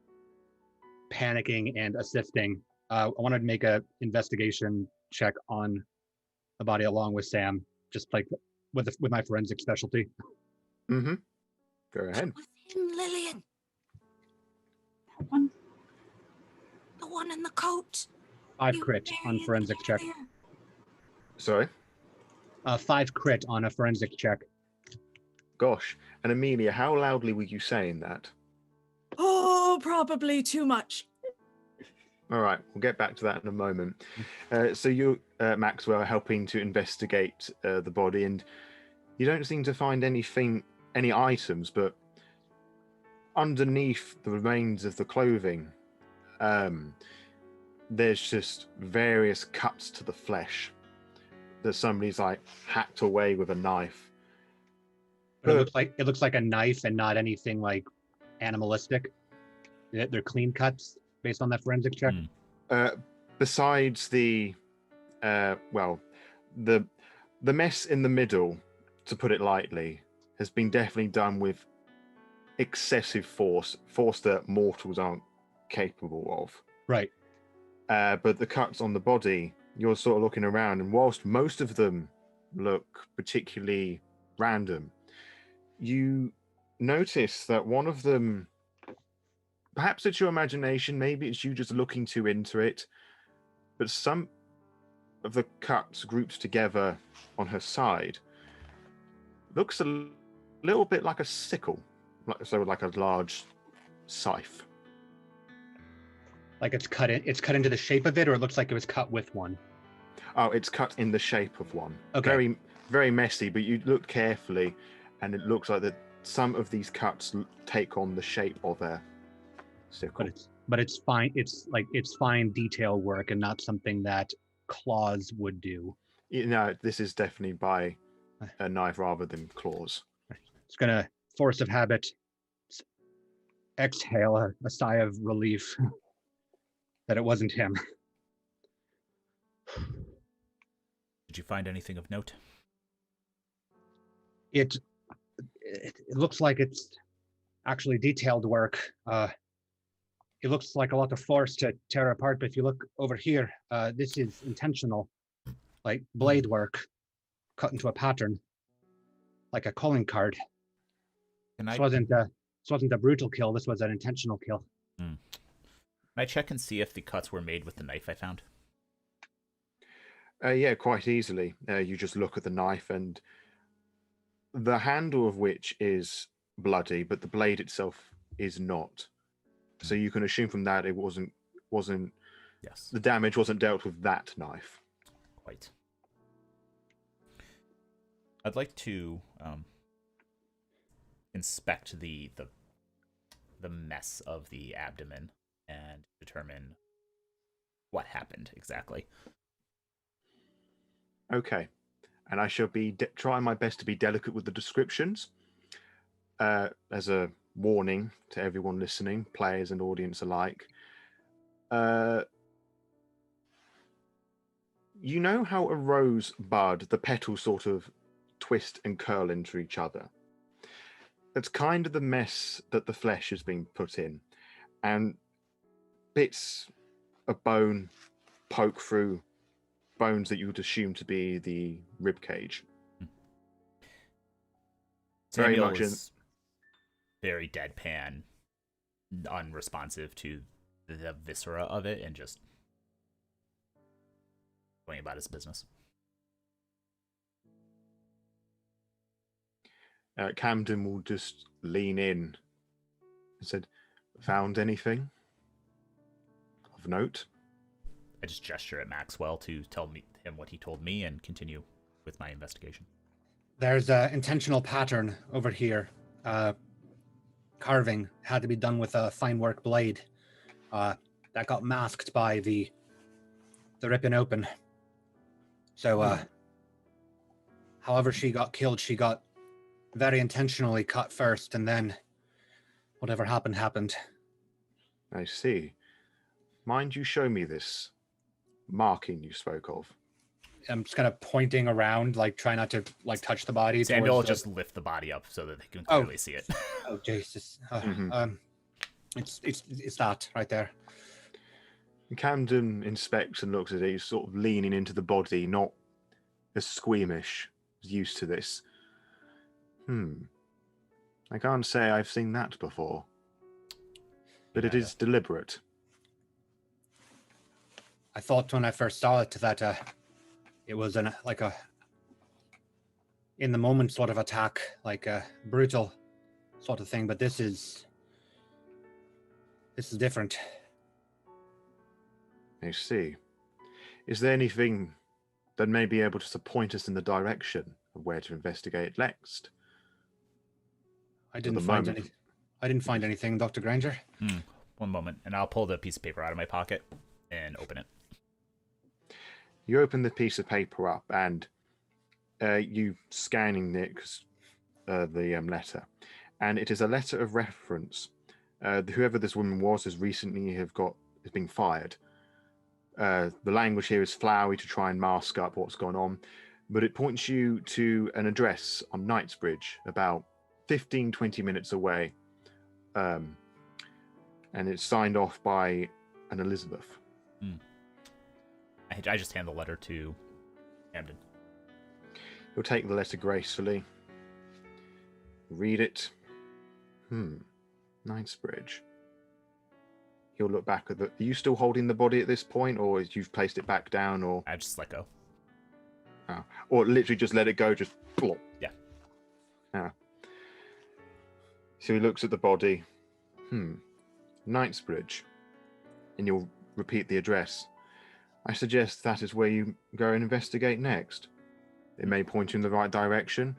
panicking and assisting. I want to make a investigation check on the body along with Sam, just like with my forensic specialty. Mm-hmm. Go ahead. With him, Lillian. That one. The one in the coat. 5 crit on forensic check. Sorry. 5 crit on a forensic check. Gosh. And Amelia, how loudly were you saying that? Oh, probably too much. All right, we'll get back to that in a moment. So you, Maxwell, are helping to investigate the body, and you don't seem to find any items, but underneath the remains of the clothing, there's just various cuts to the flesh that somebody's like hacked away with a knife. But it looks like a knife and not anything like animalistic. They're clean cuts based on that forensic check. Besides the the mess in the middle, to put it lightly, has been definitely done with excessive force that mortals aren't capable of. Right. But the cuts on the body, you're sort of looking around, and whilst most of them look particularly random, you notice that one of them, perhaps it's your imagination, maybe it's you just looking too into it, but some of the cuts grouped together on her side looks a little bit like a sickle, like a large scythe. Like it's cut into the shape of it, or it looks like it was cut with one. Oh, it's cut in the shape of one. Okay. Very, very messy, but you look carefully, and it looks like that some of these cuts take on the shape of a sickle. But it's fine. It's fine detail work and not something that claws would do. You know, this is definitely by a knife rather than claws. It's gonna, force of habit, exhale a sigh of relief that it wasn't him. Did you find anything of note? It looks like it's actually detailed work. It looks like a lot of force to tear apart, but if you look over here, this is intentional, like blade work cut into a pattern, like a calling card. This wasn't a brutal kill. This was an intentional kill. Can I check and see if the cuts were made with the knife I found? Yeah, quite easily. You just look at the knife, and the handle of which is bloody, but the blade itself is not. So you can assume from that it wasn't. Yes. The damage wasn't dealt with that knife. Quite. I'd like to inspect the mess of the abdomen and determine what happened exactly. Okay. and I shall be trying my best to be delicate with the descriptions. As a warning to everyone listening, players and audience alike. You know how a rose bud, the petals sort of twist and curl into each other? That's kind of the mess that the flesh has been put in. And bits of bone poke through bones that you would assume to be the rib cage. Very Samuel much is very deadpan, unresponsive to the viscera of it, and just going about his business. Camden will just lean in and said, "Found anything of note?" I just gesture at Maxwell to tell him what he told me and continue with my investigation. There's an intentional pattern over here. Carving had to be done with a fine work blade. That got masked by the ripping open. So, however she got killed, she got very intentionally cut first, and then whatever happened, happened. I see. Mind you show me this marking you spoke of? I'm just kind of pointing around, like try not to like touch the body. Samuel will towards just lift the body up so that they can clearly see it. Oh Jesus! Mhm. It's that right there. Camden inspects and looks at it. He's sort of leaning into the body, not as squeamish, as used to this. I can't say I've seen that before, but it is deliberate. I thought when I first saw it that it was in the moment sort of attack, like a brutal sort of thing. But this is different. I see. Is there anything that may be able to point us in the direction of where to investigate next? I didn't find anything, Dr. Granger. One moment, and I'll pull the piece of paper out of my pocket and open it. You open the piece of paper up, and you scanning Nick's the letter, and it is a letter of reference. Whoever this woman was has recently been fired. The language here is flowery to try and mask up what's gone on, but it points you to an address on Knightsbridge, about 15-20 minutes away, and it's signed off by an Elizabeth. I just hand the letter to Camden. He'll take the letter gracefully, read it. Knightsbridge. He'll look back at Are you still holding the body at this point, or you've placed it back down, or? I just let go. Oh. Or literally just let it go, just plop. Yeah. So he looks at the body. Knightsbridge. And you'll repeat the address. I suggest that is where you go and investigate next. It may point you in the right direction.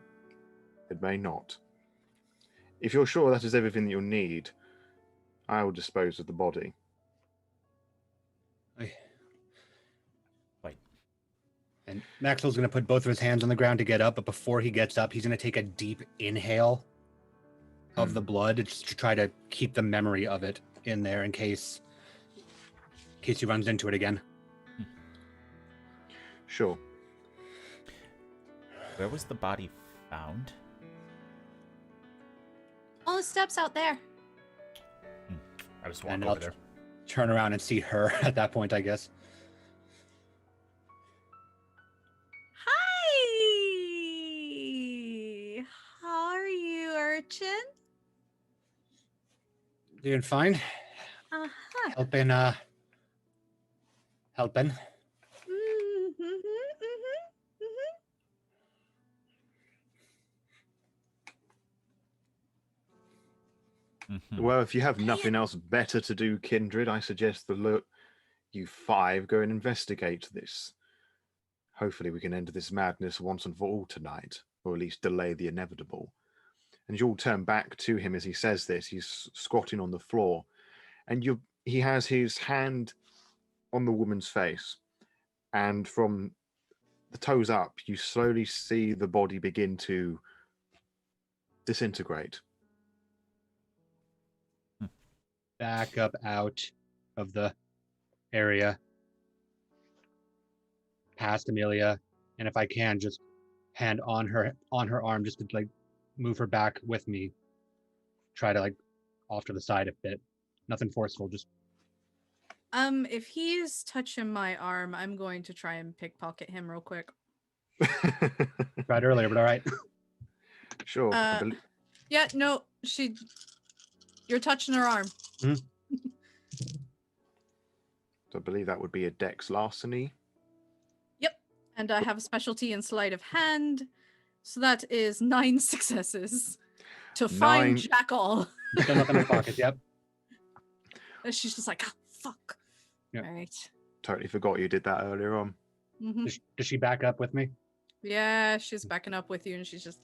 It may not. If you're sure that is everything that you'll need, I will dispose of the body. Wait. And Maxwell's going to put both of his hands on the ground to get up, but before he gets up, he's going to take a deep inhale of the blood just to try to keep the memory of it in there in case he runs into it again. Sure. Where was the body found? On the steps out there. I just walk And over I'll there. turn around and see her at that point, I guess. Hi! How are you, urchin? Doing fine. Uh-huh. Helping. Well, if you have nothing else better to do, kindred, I suggest you 5 go and investigate this. Hopefully we can end this madness once and for all tonight, or at least delay the inevitable. And you all turn back to him as he says this. He's squatting on the floor, and he has his hand on the woman's face, and from the toes up, you slowly see the body begin to disintegrate. Back up out of the area, past Amelia, and if I can, just hand on her arm, just to like move her back with me. Try to like off to the side a bit. Nothing forceful, just If he's touching my arm, I'm going to try and pickpocket him real quick. tried earlier, but all right. Sure. Yeah, no, you're touching her arm. So I believe that would be a dex larceny. Yep. And I have a specialty in sleight of hand. So that is 9 successes to find 9. Jackal. Still nothing in my pockets. Yep. And she's just like, oh, fuck. Yep. All right. Totally forgot you did that earlier on. Mm-hmm. Does she back up with me? Yeah, she's backing up with you, and she's just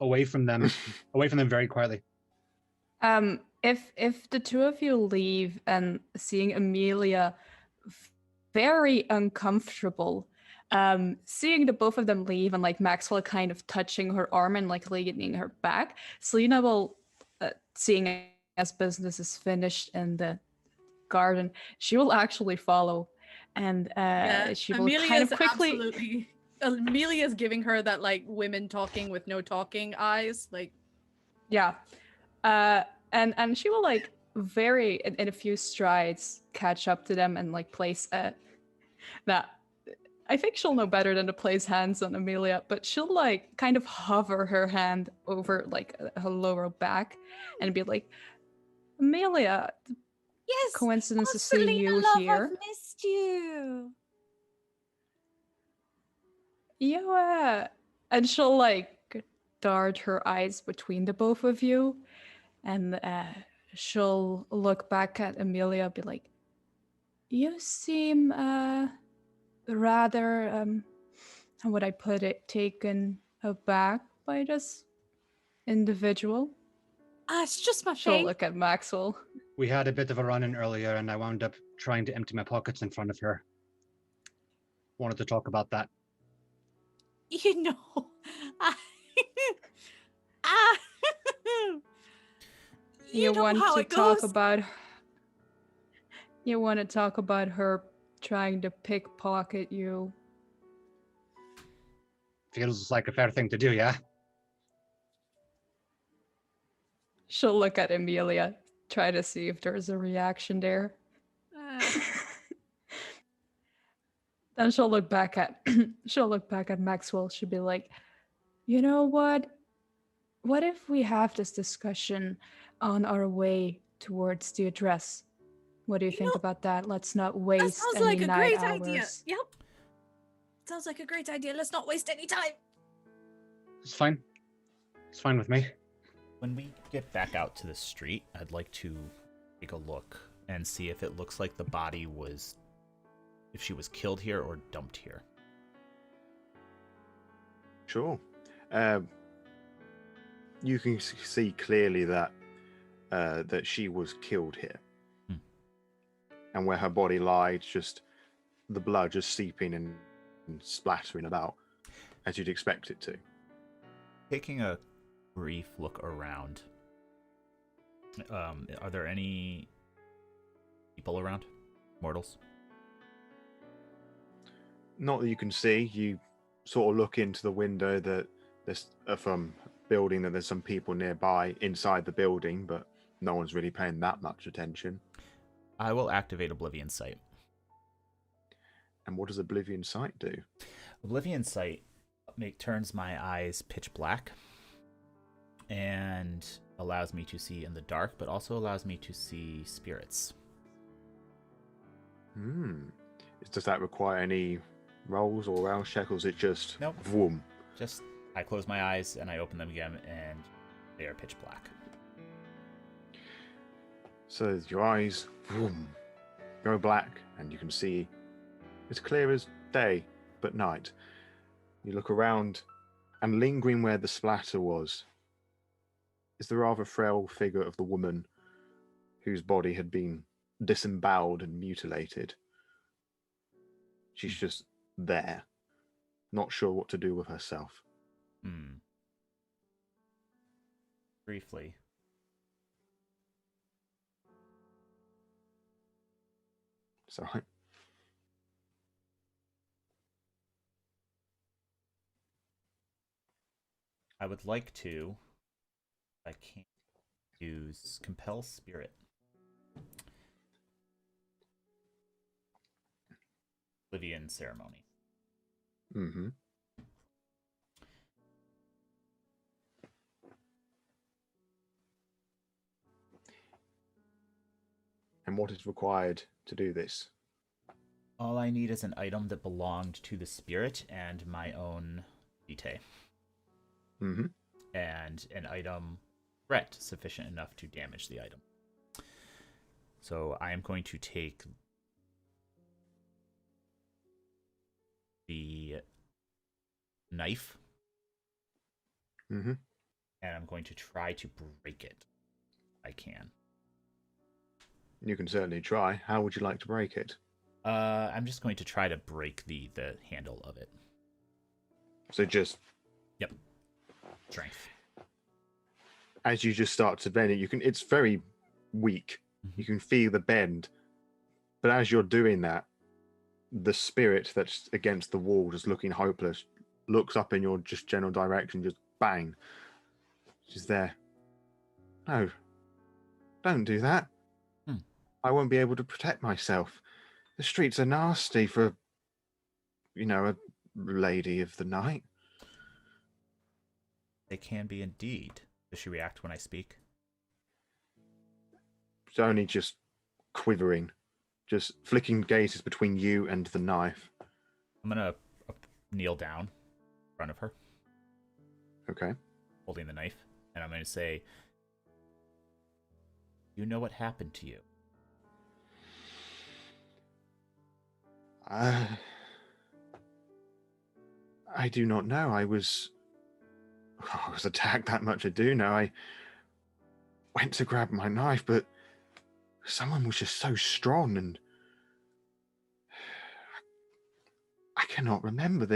Away from them. Away from them very quietly. If the two of you leave and seeing Amelia very uncomfortable, seeing the both of them leave and like Maxwell kind of touching her arm and like leaning her back, Selena will, seeing as business is finished in the garden, she will actually follow, and she will kind of quickly. Amelia's giving her that like women talking with no talking eyes, like. Yeah. And she will like very in a few strides catch up to them and like place that I think she'll know better than to place hands on Amelia, but she'll like kind of hover her hand over like her lower back and be like, Amelia, Yes. coincidence to Selena, see you love, here. I've missed you. Yeah. And she'll like dart her eyes between the both of you, and she'll look back at Amelia and be like, you seem rather how would I put it, taken aback by this individual. It's just my She'll face. look at Maxwell. We had a bit of a run-in earlier, and I wound up trying to empty my pockets in front of her. Wanted to talk about that. You know, you know want how to it talk goes. about you want to talk about her trying to pickpocket you. Feels like a fair thing to do, yeah? She'll look at Amelia, try to see if there's a reaction there. Then she'll look back at Maxwell. She'll be like, you know what? What if we have this discussion on our way towards the address? What do you think about that? Let's not That waste sounds any like a night great hours. idea. Yep. Sounds like a great idea. Let's not waste any time. It's fine. It's fine with me. When we get back out to the street, I'd like to take a look and see if it looks like the body was, if she was killed here or dumped here. Sure. You can see clearly that that she was killed here. And where her body lies, just the blood just seeping and splattering about, as you'd expect it to. Taking a brief look around, are there any people around? Mortals? Not that you can see. You sort of look into the window that there's from building that there's some people nearby inside the building, but no one's really paying that much attention. I will activate Oblivion Sight. And what does Oblivion Sight do? Oblivion Sight turns my eyes pitch black and allows me to see in the dark, but also allows me to see spirits. Does that require any rolls or round check, or is it just Nope. Vroom? Just, I close my eyes and I open them again, and they are pitch black. So your eyes vroom, go black, and you can see as clear as day, but night. You look around, and lingering where the splatter was is the rather frail figure of the woman whose body had been disemboweled and mutilated. She's just there, not sure what to do with herself. Briefly. It's all right. I would like to. I can't use Compel Spirit. Oblivion Ceremony. Mm-hmm. And what is required to do this? All I need is an item that belonged to the spirit and my own vitae. Mm-hmm. And an item threat sufficient enough to damage the item. So I am going to take the knife. Mm-hmm. And I'm going to try to break it. I can. You can certainly try. How would you like to break it? I'm just going to try to break the handle of it. So just... Yep. Strength. As you just start to bend it, it's very weak. Mm-hmm. You can feel the bend. But as you're doing that, the spirit that's against the wall, just looking hopeless, looks up in your just general direction, just bang. She's there. No. Don't do that. I won't be able to protect myself. The streets are nasty for, a lady of the night. They can be indeed. Does she react when I speak? It's only just quivering, just flicking gazes between you and the knife. I'm going to kneel down in front of her. Okay. Holding the knife. And I'm going to say, you know what happened to you? I do not know. I was attacked, that much I do know. I went to grab my knife, but someone was just so strong, and I cannot remember.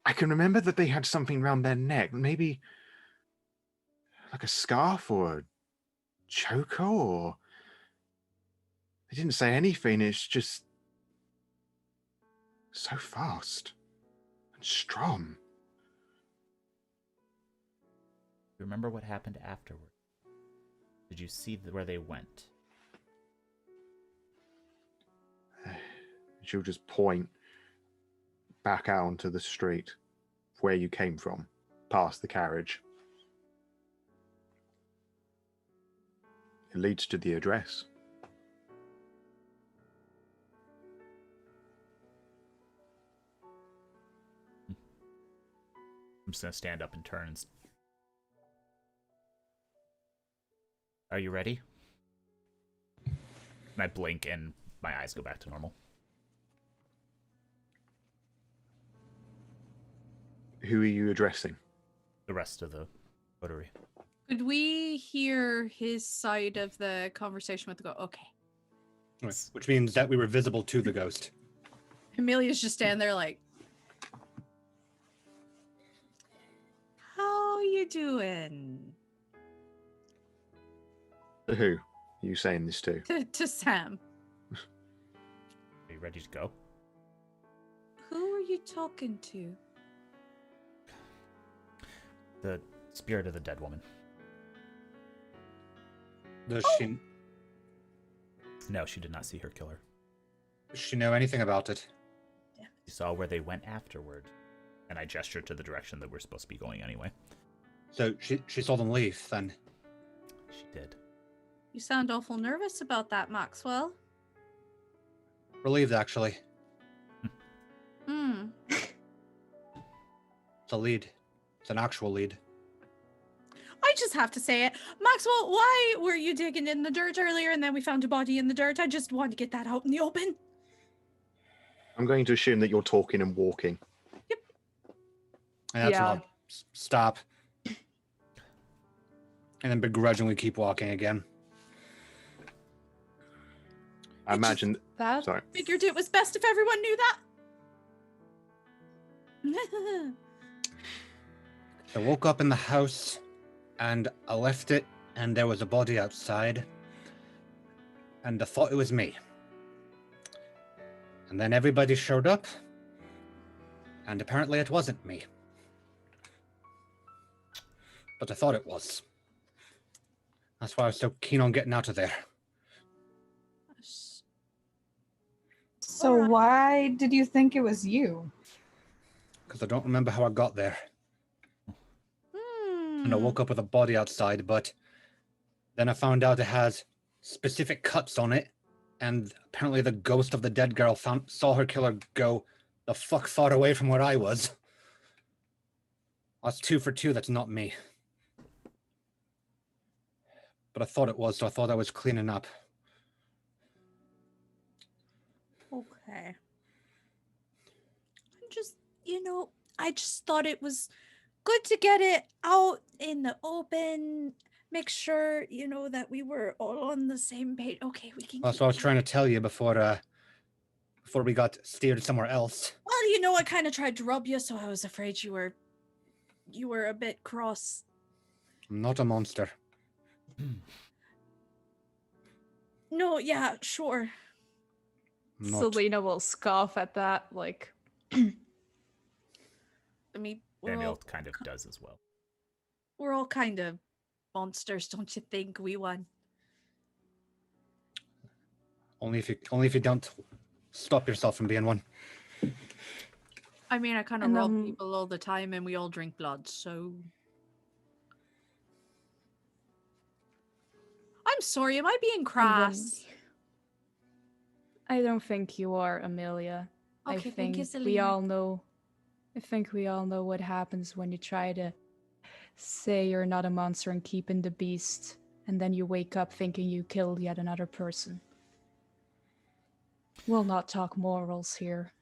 I can remember that they had something around their neck, maybe like a scarf or a choker, or... They didn't say anything. It's just so fast and strong. Remember what happened afterward? Did you see where they went? She'll just point back out onto the street where you came from, past the carriage. It leads to the address. I'm just going to stand up and turn. Are you ready? And I blink and my eyes go back to normal. Who are you addressing? The rest of the coterie. Could we hear his side of the conversation with the ghost? Okay. Which means that we were visible to the ghost. Amelia's just standing there like, how you doing? To who are you saying this to? To Sam. Are you ready to go? Who are you talking to? The spirit of the dead woman. Does No, she did not see her killer. she know anything about it? She saw where they went afterward. And I gestured to the direction that we're supposed to be going anyway. So she saw them leave, then? She did. You sound awful nervous about that, Maxwell. Relieved, actually. Hmm. It's a lead. It's an actual lead. I just have to say it. Maxwell, why were you digging in the dirt earlier and then we found a body in the dirt? I just wanted to get that out in the open. I'm going to assume that you're talking and walking. And that's Yeah. when I'll stop. And then begrudgingly keep walking again. I imagine... That Sorry. Figured it was best if everyone knew that. I woke up in the house and I left it and there was a body outside and I thought it was me. And then everybody showed up and apparently it wasn't me. But I thought it was. That's why I was so keen on getting out of there. So Alright. why did you think it was you? Because I don't remember how I got there. And I woke up with a body outside, but then I found out it has specific cuts on it, and apparently the ghost of the dead girl saw her killer go the fuck far away from where I was. That's 2 for 2, that's not me. But I thought it was, so I thought I was cleaning up. Okay. I just thought it was good to get it out in the open, make sure, that we were all on the same page. Okay, we can. That's what I was trying to tell you before we got steered somewhere else. Well, I kind of tried to rub you, so I was afraid you were a bit cross. I'm not a monster. No, yeah, sure. I'm not. Selena will scoff at that, like, I mean, Samuel kind of does as well. We're all kind of monsters, don't you think? We won. Only if you don't stop yourself from being one. I mean, I kind of And, rob people all the time, and we all drink blood, so. I'm sorry, am I being crass? I don't think you are, Amelia. Okay, I thank you, think we Selena. all know. I think we all know what happens when you try to say you're not a monster and keep in the beast, and then you wake up thinking you killed yet another person. We'll not talk morals here.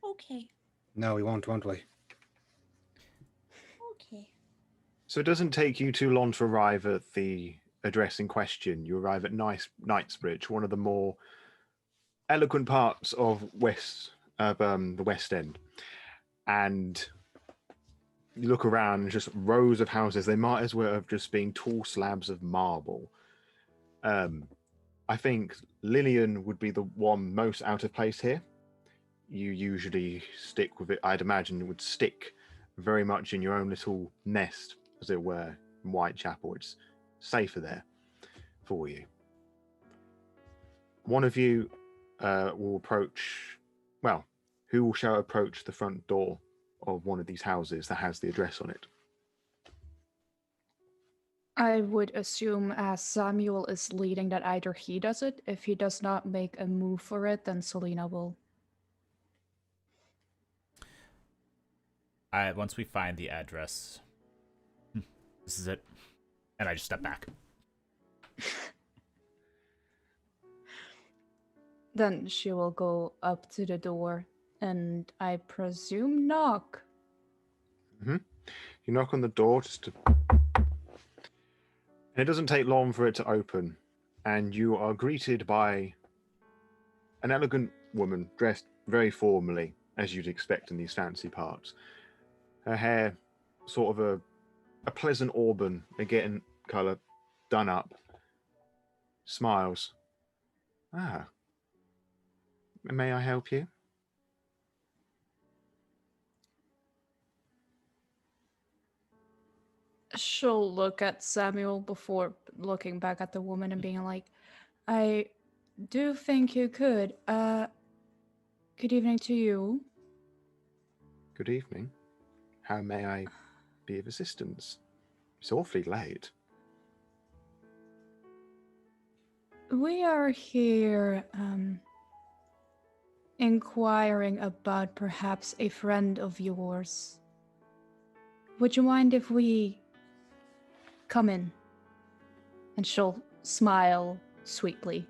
Okay. No, we won't we? Okay. So it doesn't take you too long to arrive at the address in question. You arrive at Knightsbridge, one of the more eloquent parts of the West End. And you look around and just rows of houses. They might as well have just been tall slabs of marble. I think Lillian would be the one most out of place here. You usually stick with it. I'd imagine it would stick very much in your own little nest, as it were, in Whitechapel. It's safer there for you. One of you will approach, well, who shall approach the front door of one of these houses that has the address on it? I would assume as Samuel is leading that either he does it. If he does not make a move for it, then Selena will. Once we find the address, this is it, and I just step back. Then she will go up to the door and I presume knock. Mm-hmm. You knock on the door and it doesn't take long for it to open, and you are greeted by an elegant woman dressed very formally, as you'd expect in these fancy parts. Her hair, sort of a pleasant auburn, again colour, done up. Smiles. Ah. May I help you? She'll look at Samuel before looking back at the woman and being like, I do think you could. Good evening to you. Good evening. How may I be of assistance? It's awfully late. We are here, inquiring about perhaps a friend of yours. Would you mind if we come in? And she'll smile sweetly.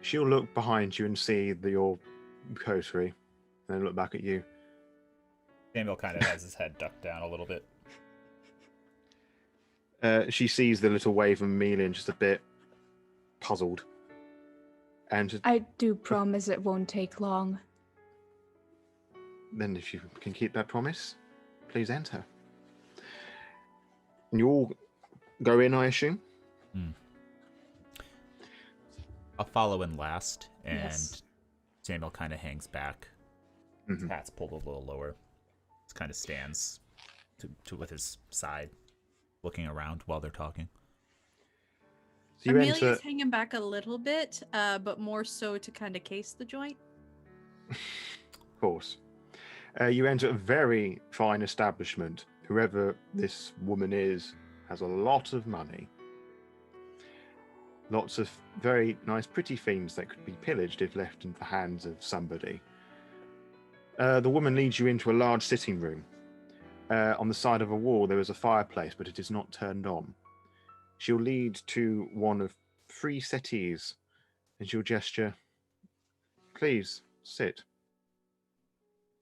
She'll look behind you and see your coterie, and then look back at you. Samuel kind of has his head ducked down a little bit. She sees the little wave of Amelia and just a bit puzzled. And I do promise it won't take long. Then if you can keep that promise, please enter. And you all go in, I assume? I'll follow in last, and Yes. Samuel kind of hangs back. His hat's pulled a little lower. Just kind of stands to with his side, looking around while they're talking. So you Amelia's enter... hanging back a little bit, but more so to kind of case the joint. Of course. You enter a very fine establishment. Whoever this woman is has a lot of money. Lots of very nice, pretty things that could be pillaged if left in the hands of somebody. The woman leads you into a large sitting room. On the side of a wall, there is a fireplace, but it is not turned on. She'll lead to one of 3 settees, and she'll gesture, "Please, sit.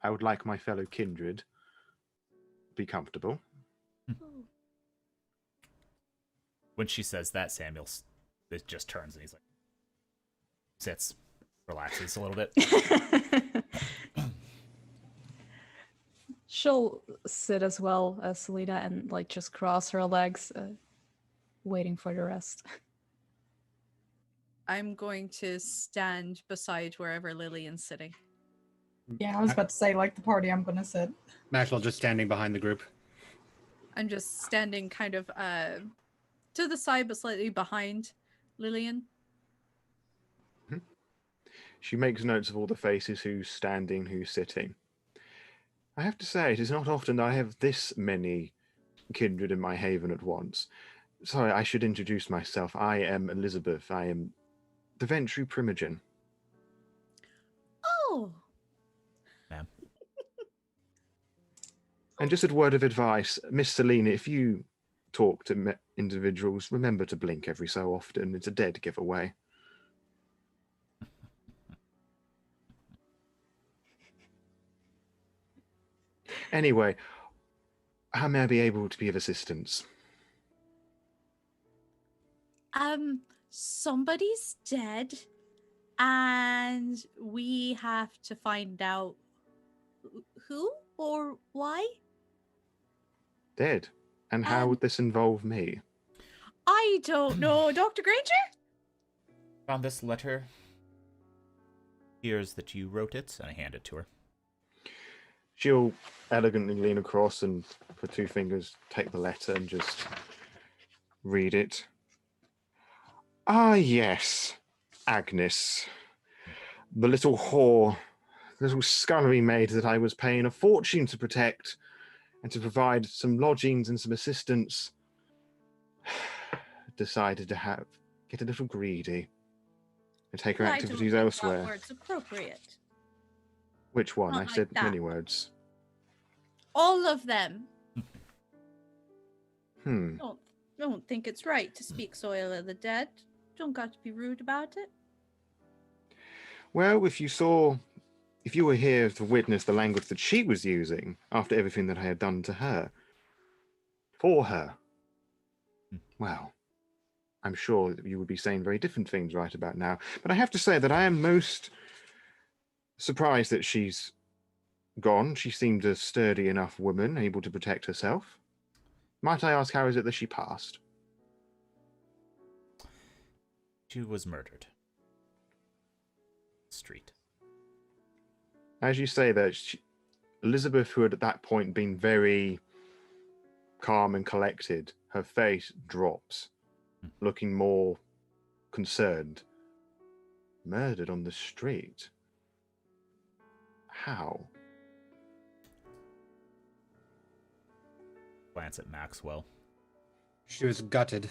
I would like my fellow kindred. Be comfortable." When she says that, Samuel it just turns and he's like, sits, relaxes a little bit. She'll sit as well as Selena and like just cross her legs, waiting for the rest. I'm going to stand beside wherever Lillian's sitting. Yeah, I was about to say, like the party, I'm gonna sit. Maxwell just standing behind the group. I'm just standing kind of to the side, but slightly behind Lillian. She makes notes of all the faces, who's standing, who's sitting. I have to say, it is not often that I have this many kindred in my haven at once. Sorry, I should introduce myself. I am Elizabeth. I am the Ventry Primogen. Oh, Ma'am. And just a word of advice, Miss Selena, if you talk to individuals, remember to blink every so often. It's a dead giveaway. Anyway, how may I be able to be of assistance? somebody's dead, and we have to find out who or why. Dead. And how would this involve me? I don't know, Dr. Granger? Found this letter. Here's that you wrote it, and I hand it to her. She'll elegantly lean across and with 2 fingers take the letter and just read it. Ah, yes, Agnes. The little whore, the little scullery maid that I was paying a fortune to protect and to provide some lodgings and some assistance, decided to get a little greedy and take her I activities don't think elsewhere. that word's appropriate. Which one? Not I like said that. many words. All of them. Don't think it's right to speak so ill of the dead. Don't got to be rude about it. Well, if you were here to witness the language that she was using after everything that I had done to her, for her, well, I'm sure that you would be saying very different things right about now. But I have to say that I am most surprised that she's gone. She seemed a sturdy enough woman, able to protect herself. Might I ask, how is it that she passed? She was murdered. Street. As you say that, Elizabeth, who had at that point been very calm and collected, her face drops, looking more concerned. Murdered on the street? How? Glance at Maxwell. She was gutted,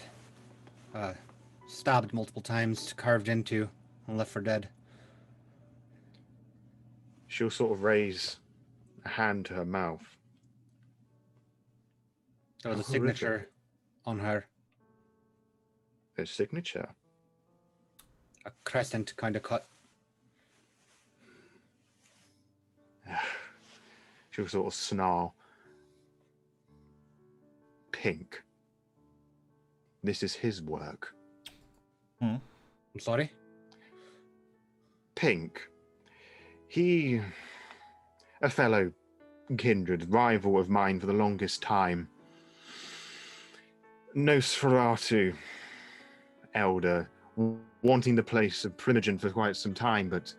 stabbed multiple times, carved into, and left for dead. She'll sort of raise a hand to her mouth. There was a How signature horrific. on her, Her signature? a crescent kind of cut. She'll sort of snarl. Pink. This is his work. I'm sorry? Pink. He... a fellow kindred, rival of mine for the longest time. Nosferatu, elder, wanting the place of Primogen for quite some time, but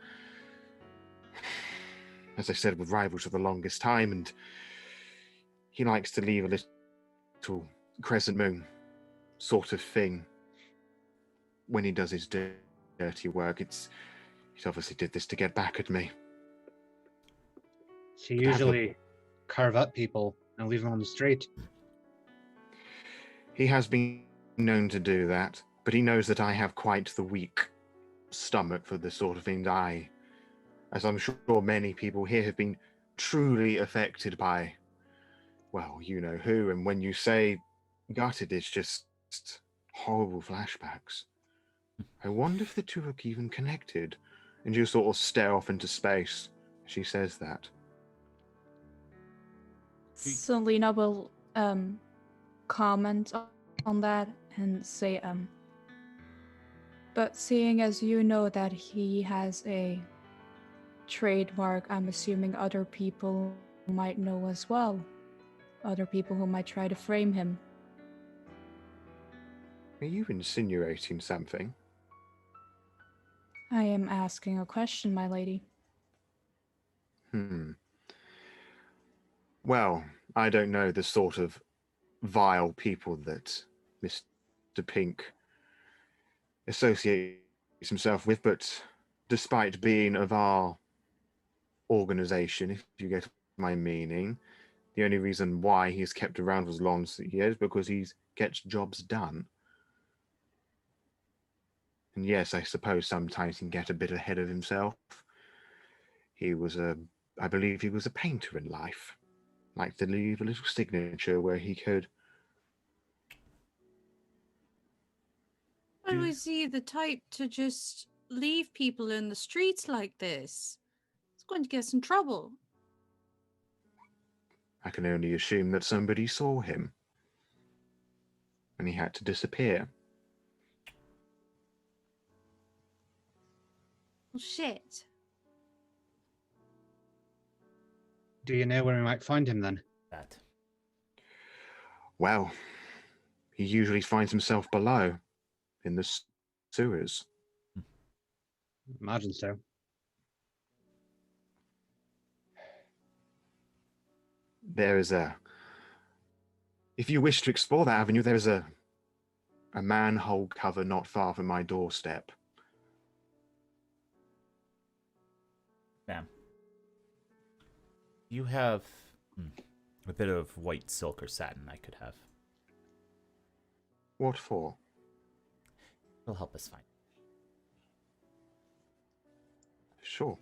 as I said, with rivals for the longest time, and he likes to leave a little crescent moon sort of thing when he does his dirty work. He obviously did this to get back at me. She usually carve up people and leave them on the street. He has been known to do that, but he knows that I have quite the weak stomach for this sort of thing. As I'm sure many people here have been truly affected by, well, you know who, and when you say gutted, it's just horrible flashbacks. I wonder if the two are even connected. And you sort of stare off into space. She says that. So Lena will comment on that and say, but seeing as you know that he has a trademark, I'm assuming other people might know as well. Other people who might try to frame him. Are you insinuating something? I am asking a question, my lady. Well, I don't know the sort of vile people that Mr. Pink associates himself with, but despite being of our organization, if you get my meaning, the only reason why he's kept around for as long as he is because he gets jobs done. And yes, I suppose sometimes he can get a bit ahead of himself. I believe he was a painter in life. Liked to leave a little signature where he could. But was he the type to just leave people in the streets like this? It's going to get us in trouble. I can only assume that somebody saw him. And he had to disappear. Well, shit. Do you know where we might find him then? That. Well, he usually finds himself below, in the sewers. Imagine so. There is if you wish to explore that avenue, there is a manhole cover not far from my doorstep. Ma'am. You have a bit of white silk or satin I could have. What for? It'll help us find. Sure.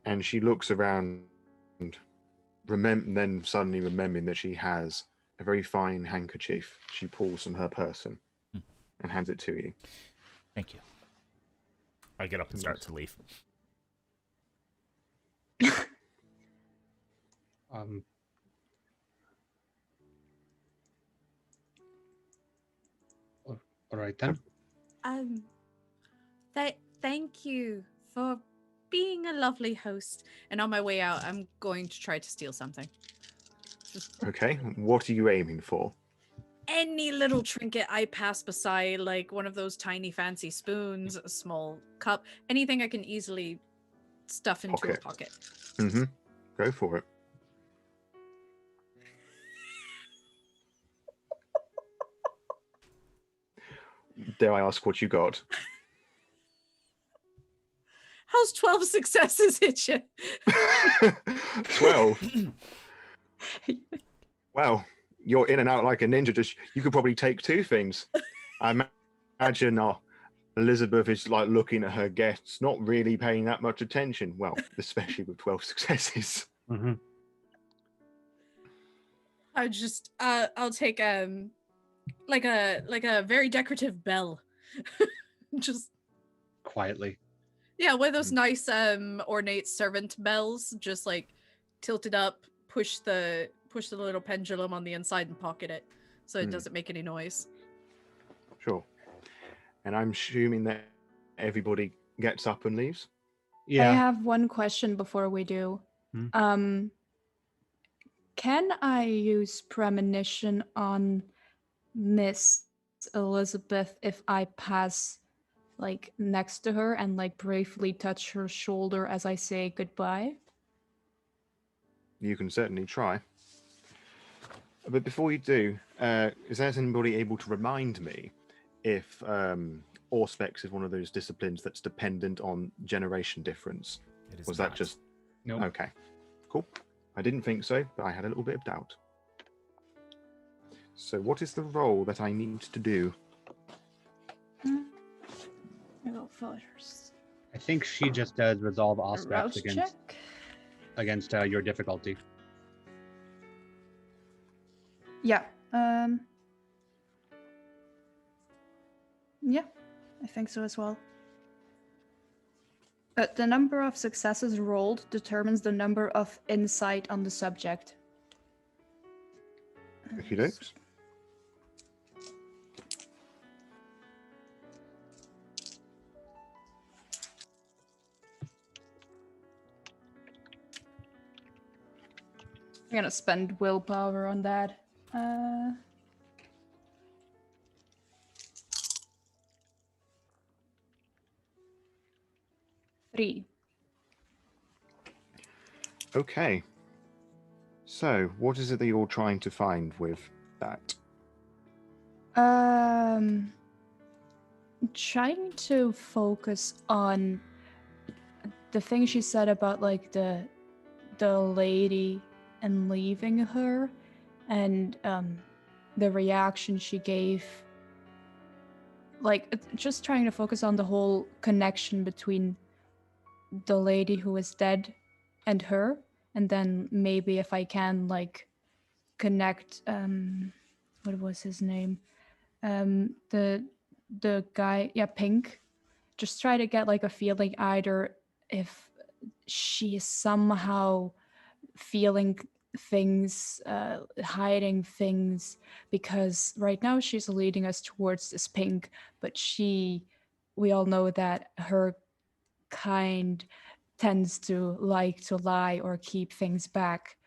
And she looks around, then suddenly remembering that she has a very fine handkerchief. She pulls from her person and hands it to you. Thank you. I get up and start to leave. All right then. Thank you for being a lovely host. And on my way out, I'm going to try to steal something. Okay, what are you aiming for? Any little trinket I pass beside, like one of those tiny fancy spoons, a small cup, anything I can easily stuff into a pocket. Mm-hmm. Go for it. Dare I ask what you got? How's 12 successes hit you? 12? Well, you're in and out like a ninja. You could probably take two things. I imagine Elizabeth is like looking at her guests, not really paying that much attention. Well, especially with 12 successes. Mm-hmm. I'll take like a very decorative bell. Just Quietly. yeah, one of those nice ornate servant bells, just like tilted up, push the little pendulum on the inside and pocket it so it doesn't make any noise. Sure. And I'm assuming that everybody gets up and leaves? Yeah. I have one question before we do. Can I use premonition on Miss Elizabeth if I pass like next to her and like briefly touch her shoulder as I say goodbye? You can certainly try. But before you do, is there anybody able to remind me if Auspex is one of those disciplines that's dependent on generation difference? It is Was not. that just... Nope. Okay, cool. I didn't think so, but I had a little bit of doubt. So what is the role that I need to do? I go first. I think she just does resolve Rouse aspects check. against your difficulty. Yeah. Yeah, I think so as well. The number of successes rolled determines the number of insight on the subject. Okey dokes. I'm gonna spend willpower on that. 3. Okay. So, what is it that you're trying to find with that? Trying to focus on the thing she said about like the lady and leaving her, and the reaction she gave. Like just trying to focus on the whole connection between the lady who is dead and her, and then maybe if I can like connect what was his name, the guy, yeah, Pink, just try to get like a feeling either if she is somehow feeling things, hiding things, because right now she's leading us towards this Pink, but we all know that her kind tends to like to lie or keep things back.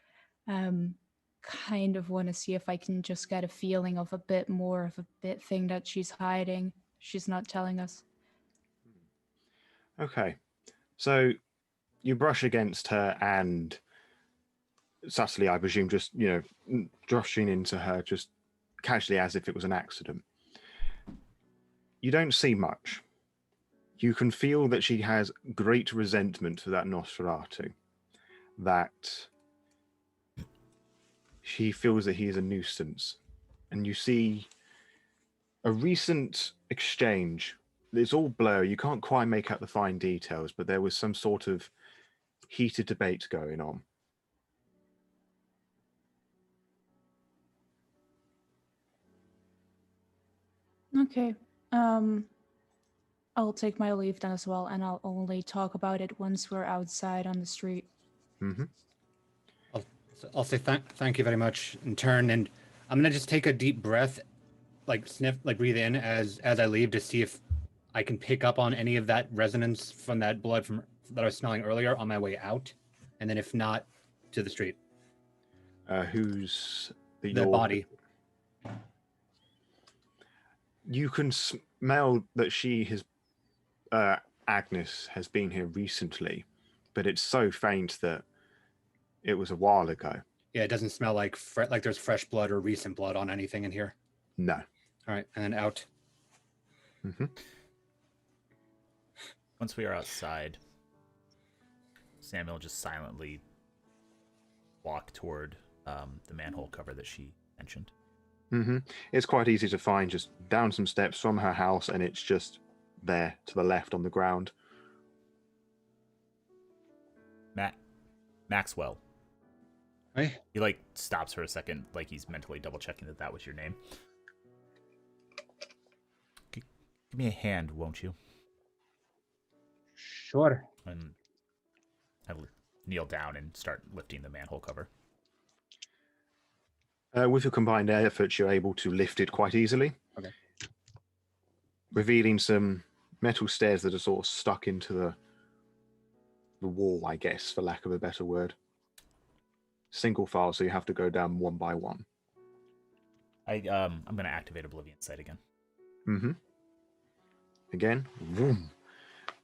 Kind of want to see if I can just get a feeling of a bit more of a bit thing that she's hiding, she's not telling us. Okay. So, you brush against her and subtly, I presume, just, brushing into her just casually as if it was an accident. You don't see much. You can feel that she has great resentment for that Nosferatu. That she feels that he is a nuisance. And you see a recent exchange. It's all blurry. You can't quite make out the fine details, but there was some sort of heated debate going on. Okay. I'll take my leave then as well, and I'll only talk about it once we're outside on the street. Mm-hmm. I'll say thank you very much in turn, and I'm gonna just take a deep breath, like sniff, like breathe in as I leave to see if I can pick up on any of that resonance from that blood that I was smelling earlier on my way out, and then if not, to the street. Who's the body? You can smell that she has, Agnes has been here recently, but it's so faint that it was a while ago. Yeah, it doesn't smell like there's fresh blood or recent blood on anything in here. No. All right, and then out. Mm-hmm. Once we are outside, Samuel just silently walk toward the manhole cover that she mentioned. Mm-hmm. It's quite easy to find, just down some steps from her house, and it's just there to the left on the ground. Maxwell. Hey? He like stops for a second, like he's mentally double checking that was your name. Give me a hand, won't you? Sure. And I kneel down and start lifting the manhole cover. With your combined efforts, you're able to lift it quite easily. Okay. Revealing some metal stairs that are sort of stuck into the wall, I guess, for lack of a better word. single file, so you have to go down one by one. I'm gonna activate Oblivion Sight again. Mm-hmm. Again, vroom.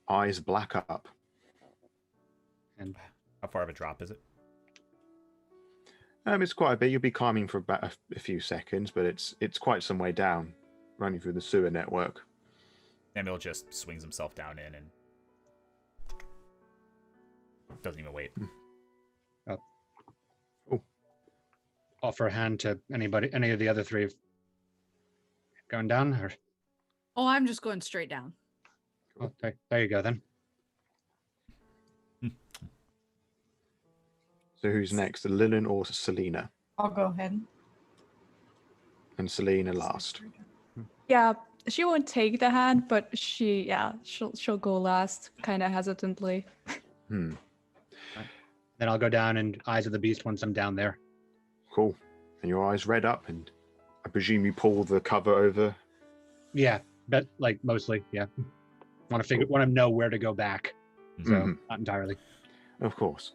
Eyes black up. And How far of a drop is it? It's quite a bit. You'll be climbing for about a few seconds, but it's quite some way down, running through the sewer network. Samuel just swings himself down in and doesn't even wait. offer a hand to any of the other three going down, or Oh, I'm just going straight down. oh, there you go then. So who's next, Lillian or Selena? I'll go ahead. And Selena last. Yeah, she won't take the hand, but she'll go last, kind of hesitantly. Hmm. Then I'll go down and Eyes of the Beast once I'm down there. Cool. And your eyes red up, and I presume you pull the cover over. Yeah, but like mostly, yeah. Want to know where to go back. So Mhm. not entirely. Of course.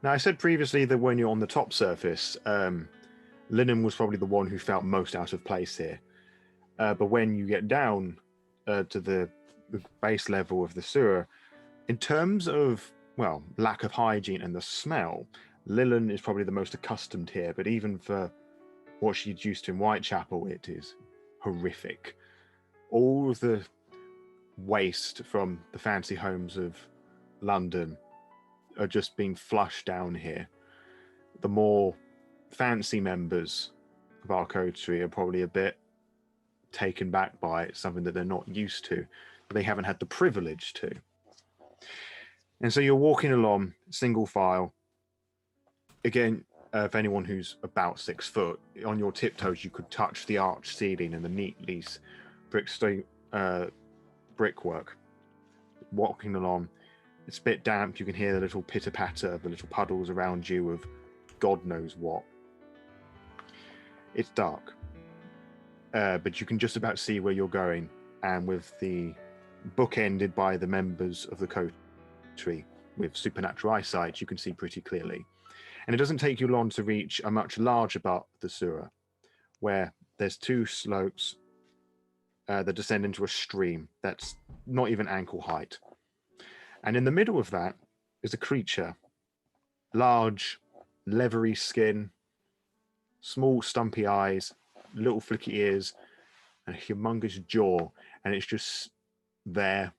Now, I said previously that when you're on the top surface, Linen was probably the one who felt most out of place here. But when you get down to the base level of the sewer, in terms of, well, lack of hygiene and the smell, Lillian is probably the most accustomed here. But even for what she's used to in Whitechapel, it is horrific. All of the waste from the fancy homes of London are just being flushed down here. The more fancy members of our coterie are probably a bit taken back by it, something that they're not used to, but they haven't had the privilege to. And so you're walking along single file. Again, for anyone who's about 6 foot, on your tiptoes you could touch the arched ceiling and the neatly brickwork. Walking along, it's a bit damp. You can hear the little pitter patter of the little puddles around you of God knows what. It's dark, but you can just about see where you're going. And with the book ended by the members of the coterie with supernatural eyesight, you can see pretty clearly. And it doesn't take you long to reach a much larger part of the sewer, where there's 2 slopes that descend into a stream that's not even ankle height. And in the middle of that is a creature. Large, leathery skin, small stumpy eyes, little flicky ears, and a humongous jaw. And it's just there,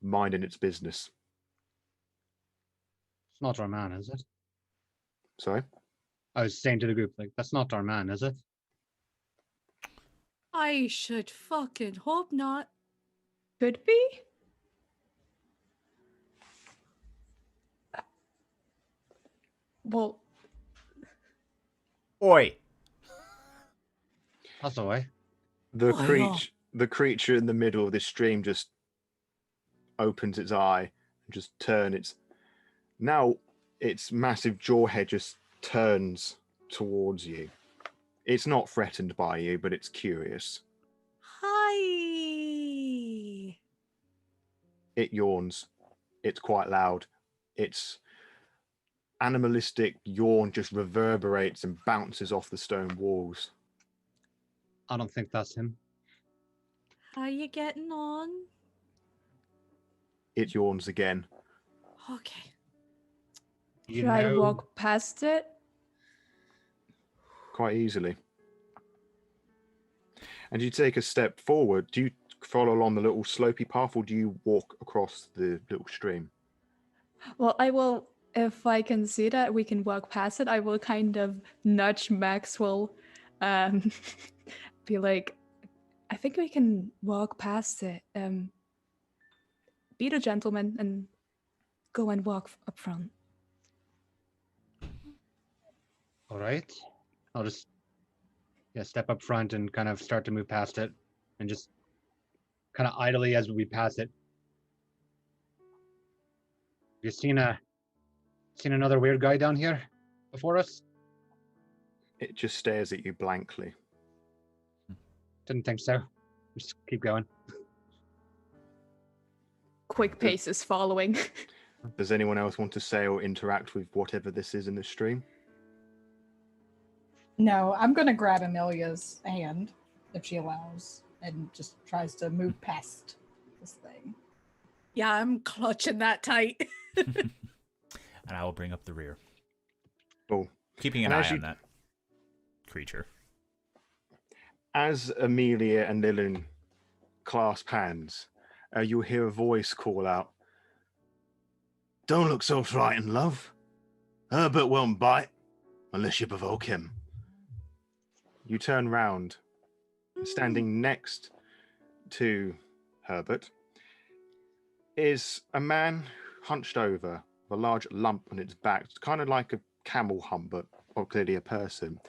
minding its business. It's not our man, is it? Sorry? I was saying to the group, like, that's not our man, is it? I should fucking hope not. Could be. Well, Oi! That's all right. The Oh, yeah. creature in the middle of this stream just opens its eye and just turns its massive jaw head just turns towards you. It's not threatened by you, but it's curious. Hi. It yawns. It's quite loud. Its animalistic yawn just reverberates and bounces off the stone walls. I don't think that's him. How you getting on? It yawns again. Okay. You should I know- walk past it? Quite easily. And you take a step forward. Do you follow along the little slopey path, or do you walk across the little stream? Well, I will, if I can see that we can walk past it, I will kind of nudge Maxwell, be like, I think we can walk past it. Be the gentleman and go and walk up front. All right. I'll just step up front and kind of start to move past it, and just kind of idly as we pass it. You seen another weird guy down here before us? It just stares at you blankly. Didn't think so. Just keep going. Quick pace is following. Does anyone else want to say or interact with whatever this is in the stream? No, I'm going to grab Amelia's hand, if she allows, and just tries to move past this thing. Yeah, I'm clutching that tight. And I will bring up the rear. Cool. Keeping an And eye as you- on that creature. As Amelia and Lillian clasp hands, you'll hear a voice call out, "Don't look so frightened, love. Herbert won't bite unless you provoke him." You turn round, and standing next to Herbert is a man hunched over with a large lump on its back. It's kind of like a camel hump, but clearly a person,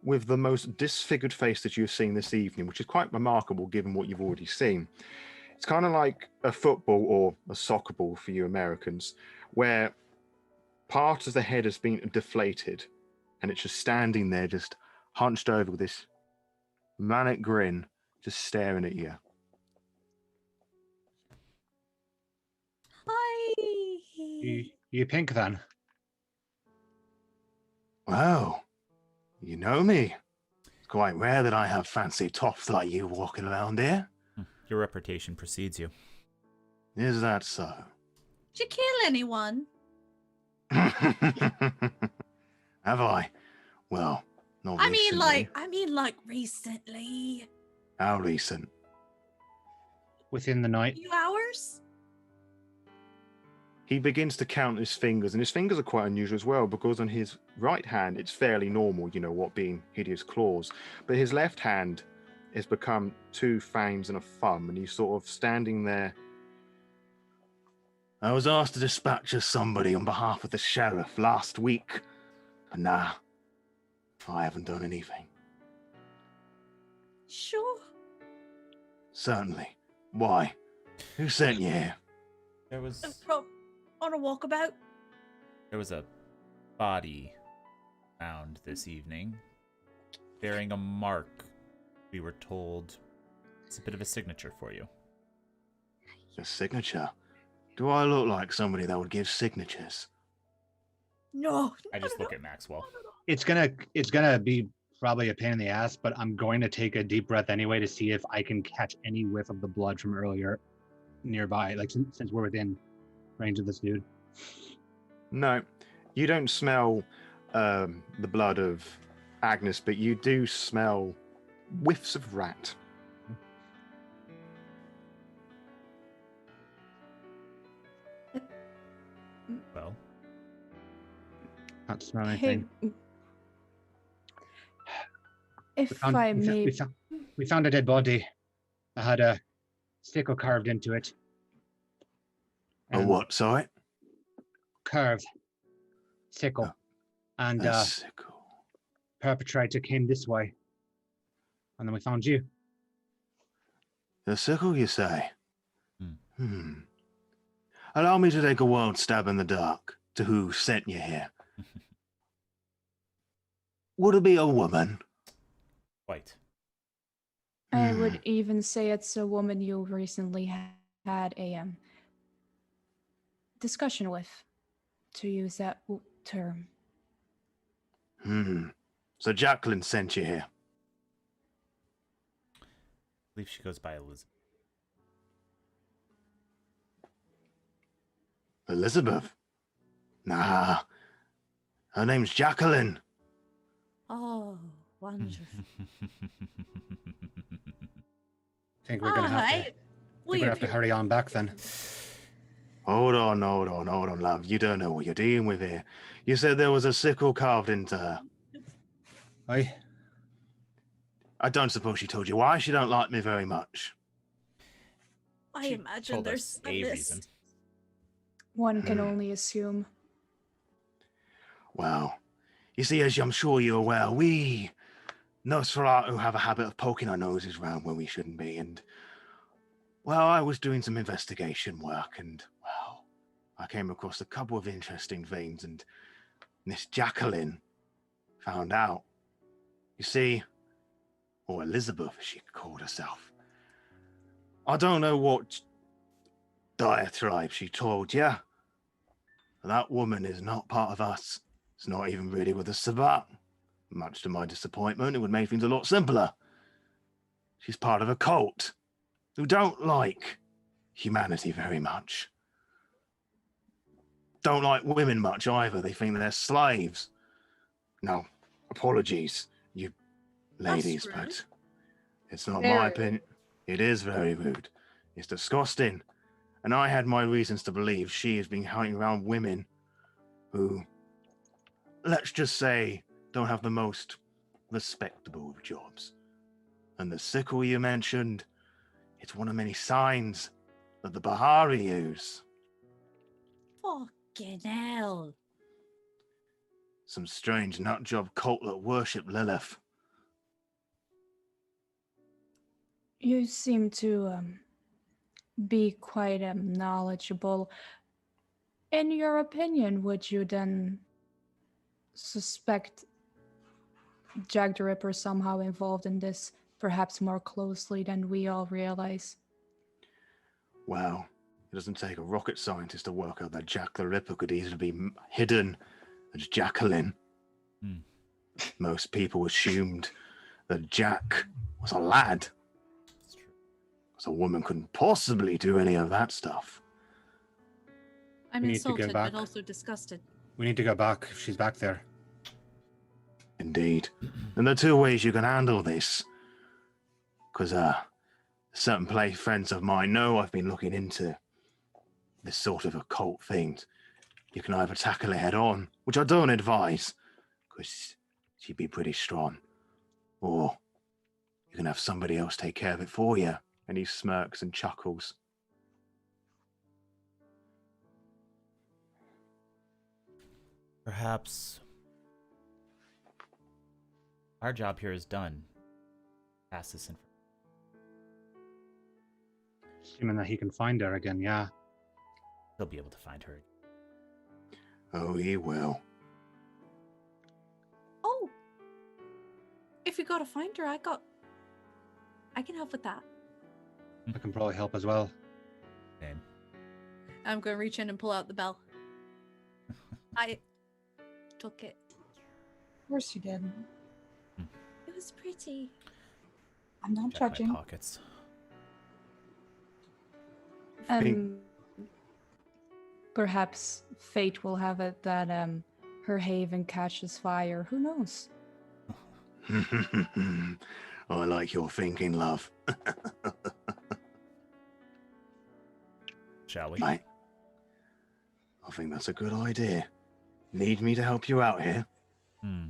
with the most disfigured face that you've seen this evening, which is quite remarkable given what you've already seen. It's kind of like a football or a soccer ball for you Americans, where part of the head has been deflated and it's just standing there, just hunched over with this manic grin, just staring at you. Hi. You pink then? Wow, you know me. It's quite rare that I have fancy toffs like you walking around here. Your reputation precedes you. Is that so? Did you kill anyone? Have I? Well, not I recently. mean like recently. How recent? Within the night. Few hours? He begins to count his fingers, and his fingers are quite unusual as well, because on his right hand it's fairly normal, you know, what being hideous claws. But his left hand has become two fangs and a thumb, and he's sort of standing there. I was asked to dispatch somebody on behalf of the sheriff last week, but nah, I haven't done anything. Sure. Certainly. Why? Who sent you here? There was On a walkabout. a body found this evening, bearing a mark. We were told it's a bit of a signature for you. A signature? Do I look like somebody that would give signatures? No. I just look at Maxwell. It's gonna be probably a pain in the ass, but I'm going to take a deep breath anyway to see if I can catch any whiff of the blood from earlier nearby, like since we're within range of this dude. No, you don't smell the blood of Agnes, but you do smell whiffs of rat. Well, Not smell anything. Hey, if I may, We found a dead body. I had a sickle carved into it. A what, sorry? Curved. Sickle. Oh, And A sickle. perpetrator came this way. And then we found you. A sickle, you say? Hmm. Allow me to take a wild stab in the dark to who sent you here. Would it be a woman? quite. I would even say it's a woman you recently had a discussion with, to use that term. So Jacqueline sent you here. I believe she goes by Elizabeth. Elizabeth? Nah. Her name's Jacqueline. Oh, wonderful. I think we're gonna have to hurry on back then. Hold on, love. You don't know what you're dealing with here. You said there was a sickle carved into her. Aye. I don't suppose she told you why. She don't like me very much. I She imagine told there's us a a list. reason. One can only assume. Well, you see, as I'm sure you're aware, we Nosferatu have a habit of poking our noses around when we shouldn't be. And, well, I was doing some investigation work and, well, I came across a couple of interesting things, and Miss Jacqueline found out. You see, or Elizabeth, as she called herself. I don't know what diatribe she told you. That woman is not part of us. It's not even really with us about. much to my disappointment, it would make things a lot simpler. She's part of a cult who don't like humanity very much. Don't like women much either. They think they're slaves. No, apologies, you ladies, rude. but it's not Very my rude. opinion. It is very rude. It's disgusting. And I had my reasons to believe she has been hanging around women who, let's just say, don't have the most respectable of jobs. And the sickle you mentioned, it's one of many signs that the Bahari use. Fucking hell. Some strange nutjob cult that worship Lilith. You seem to be quite knowledgeable. In your opinion, would you then suspect Jack the Ripper somehow involved in this, perhaps more closely than we all realize? Well, it doesn't take a rocket scientist to work out that Jack the Ripper could easily be hidden as Jacqueline. Hmm. Most people assumed that Jack was a lad. That's true. So a woman couldn't possibly do any of that stuff. I'm We need to go insulted, back. but also disgusted. We need to go back if she's back there. Indeed. And there are two ways you can handle this. Because certain play friends of mine know I've been looking into this sort of occult thing. You can either tackle it head on, which I don't advise, because she'd be pretty strong. Or you can have somebody else take care of it for you. And he smirks and chuckles. Perhaps our job here is done. Pass this information. Assuming that he can find her again, yeah. He'll be able to find her. Oh, he will. Oh. If you gotta find her, I can help with that. I can probably help as well. Same. I'm going to reach in and pull out the bell. I took it. Of course you did. It was pretty. I'm not Check my judging. pockets. Perhaps fate will have it that her haven catches fire. Who knows? I like your thinking, love. Shall we? Mate, I think that's a good idea. Need me to help you out here? Hmm.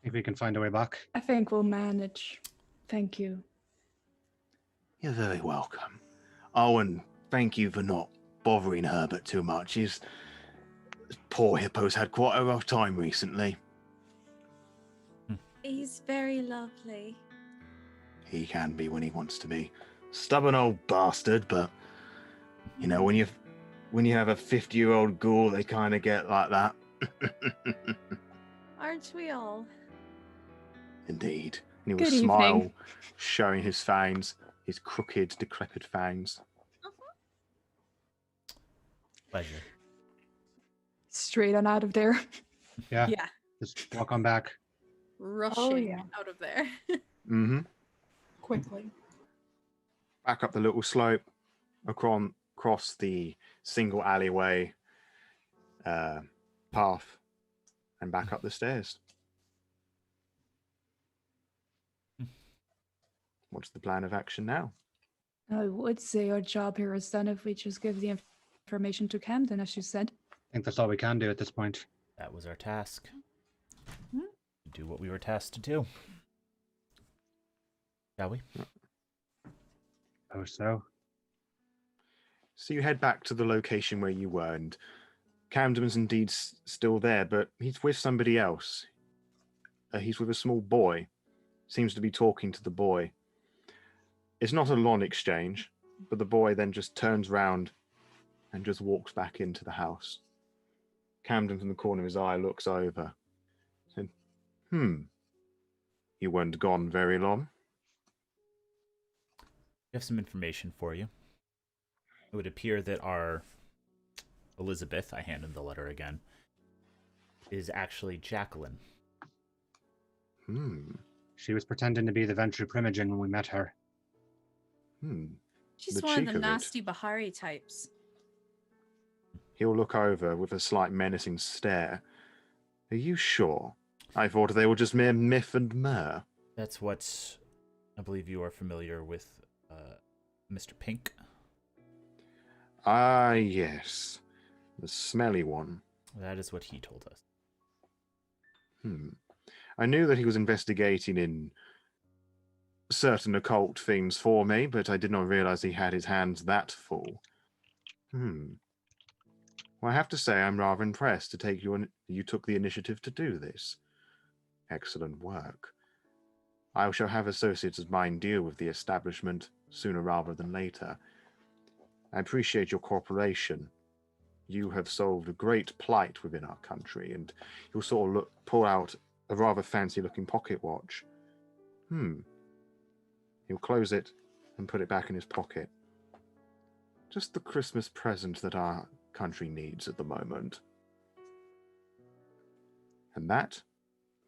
If we can find a way back. I think we'll manage. Thank you. You're very welcome. Oh, and thank you for not bothering Herbert too much. His poor hippo's had quite a rough time recently. He's very lovely. He can be when he wants to be. Stubborn old bastard, but you know, when you have a 50-year-old ghoul, they kind of get like that. Aren't we all? Indeed. And he will Good evening. smile, showing his fangs, his crooked, decrepit fangs. Pleasure. Straight on out of there. Yeah. Yeah. Just walk on back. Rushing yeah. out of there. Mm-hmm. Quickly. Back up the little slope, across the single alleyway path, and back up the stairs. What's the plan of action now? I would say our job here is done if we just give the information to Camden, as you said. I think that's all we can do at this point. That was our task. Hmm? Do what we were tasked to do. Shall we? Oh, so. So you head back to the location where you were, and Camden's indeed still there, but he's with somebody else. He's with a small boy. Seems to be talking to the boy. It's not a long exchange, but the boy then just turns round and just walks back into the house. Camden, from the corner of his eye, looks over. Said, you weren't gone very long. We have some information for you. It would appear that our Elizabeth, I hand him the letter again, is actually Jacqueline. She was pretending to be the Ventru Primogen when we met her. She's The one of cheek the of it. nasty Bahari types. He'll look over with a slight menacing stare. Are you sure? I thought they were just mere myth and myrrh. That's what I believe you are familiar with, Mr. Pink. Ah, yes. The smelly one. That is what he told us. I knew that he was investigating in certain occult things for me, but I did not realize he had his hands that full. Well, I have to say I'm rather impressed to take you took the initiative to do this. Excellent work. I shall have associates of mine deal with the establishment sooner rather than later. I appreciate your cooperation. You have solved a great plight within our country, and you'll sort of pull out a rather fancy-looking pocket watch. He'll close it and put it back in his pocket. Just the Christmas present that our country needs at the moment. And that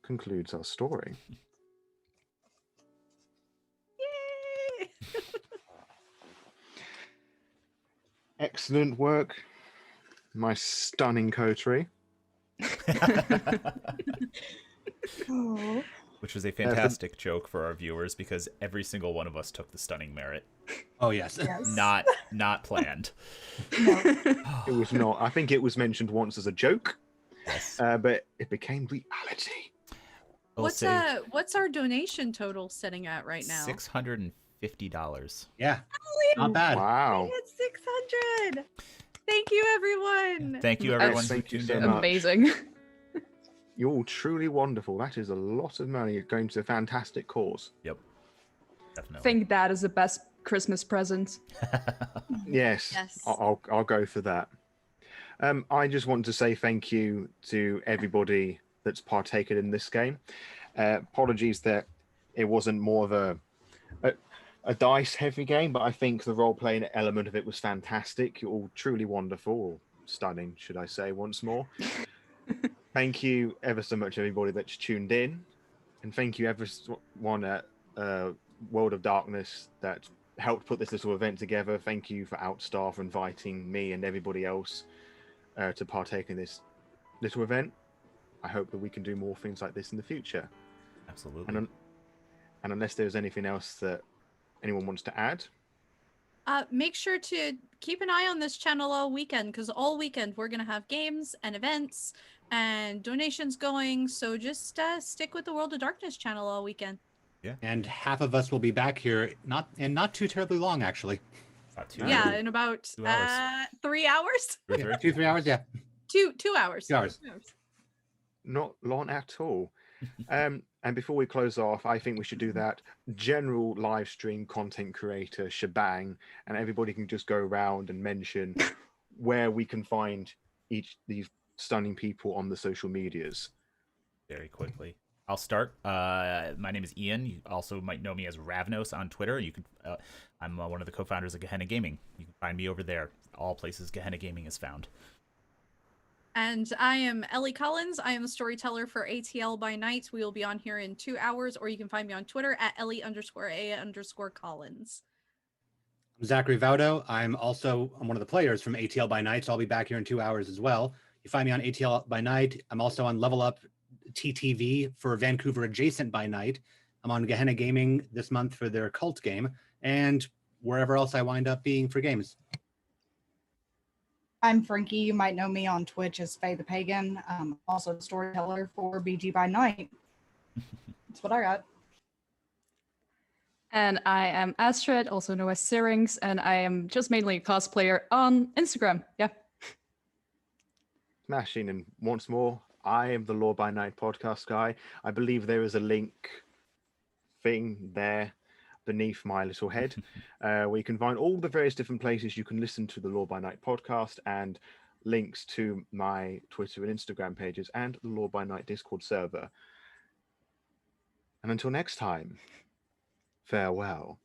concludes our story. Yay! Excellent work, my stunning coterie. Oh. Which was a fantastic joke for our viewers because every single one of us took the stunning merit. Oh, yes. Yes. Not planned. It was not. I think it was mentioned once as a joke, Yes. but it became reality. We'll What's say what's our donation total sitting at right now? $650. Yeah, not bad. Wow. It's 600. Thank you, everyone. Thank you, everyone, who Thank you tuned so in. much. Amazing. You're all truly wonderful. That is a lot of money going to a fantastic cause. Yep. Definitely. Think that is the best Christmas present. Yes, Yes. I'll go for that. I just want to say thank you to everybody that's partaken in this game. Apologies that it wasn't more of a dice heavy game, but I think the role playing element of it was fantastic. You're all truly wonderful, or stunning, should I say once more. Thank you ever so much, everybody that's tuned in, and thank you everyone at World of Darkness that helped put this little event together. Thank you for Outstaff for inviting me and everybody else to partake in this little event. I hope that we can do more things like this in the future. Absolutely. And unless there's anything else that anyone wants to add, Make sure to keep an eye on this channel all weekend, because all weekend we're going to have games and events and donations going. So just stick with the World of Darkness channel all weekend. And half of us will be back here, not too terribly long, actually. Not too Yeah, bad. in about 2 hours. 3 hours. 2 or 3? 2-3 hours, yeah. 2 hours. 2 hours. not long at all. And before we close off, I think we should do that general live stream content creator shebang, and everybody can just go around and mention where we can find these stunning people on the social medias. Very quickly. I'll start. My name is Ian. You also might know me as Ravnos on Twitter. You can. I'm one of the co-founders of Gehenna Gaming. You can find me over there. All places Gehenna Gaming is found. And I am Ellie Collins. I am the storyteller for ATL by Night. We will be on here in 2 hours, or you can find me on Twitter at Ellie_A_Collins. I'm Zachary Vaudo. I'm one of the players from ATL by Night, so I'll be back here in 2 hours as well. You find me on ATL by Night. I'm also on Level Up TTV for Vancouver Adjacent by Night. I'm on Gehenna Gaming this month for their cult game, and wherever else I wind up being for games. I'm Frankie. You might know me on Twitch as FaeThePagan. Also a storyteller for BG by Night. That's what I got. And I am Astrid, also known as Syriinx, and I am just mainly a cosplayer on Instagram. Yeah. Smashing. And once more, I am the Law by Night podcast guy. I believe there is a link thing there beneath my little head where you can find all the various different places you can listen to the Law by Night podcast, and links to my Twitter and Instagram pages and the Law by Night Discord server. And until next time, farewell.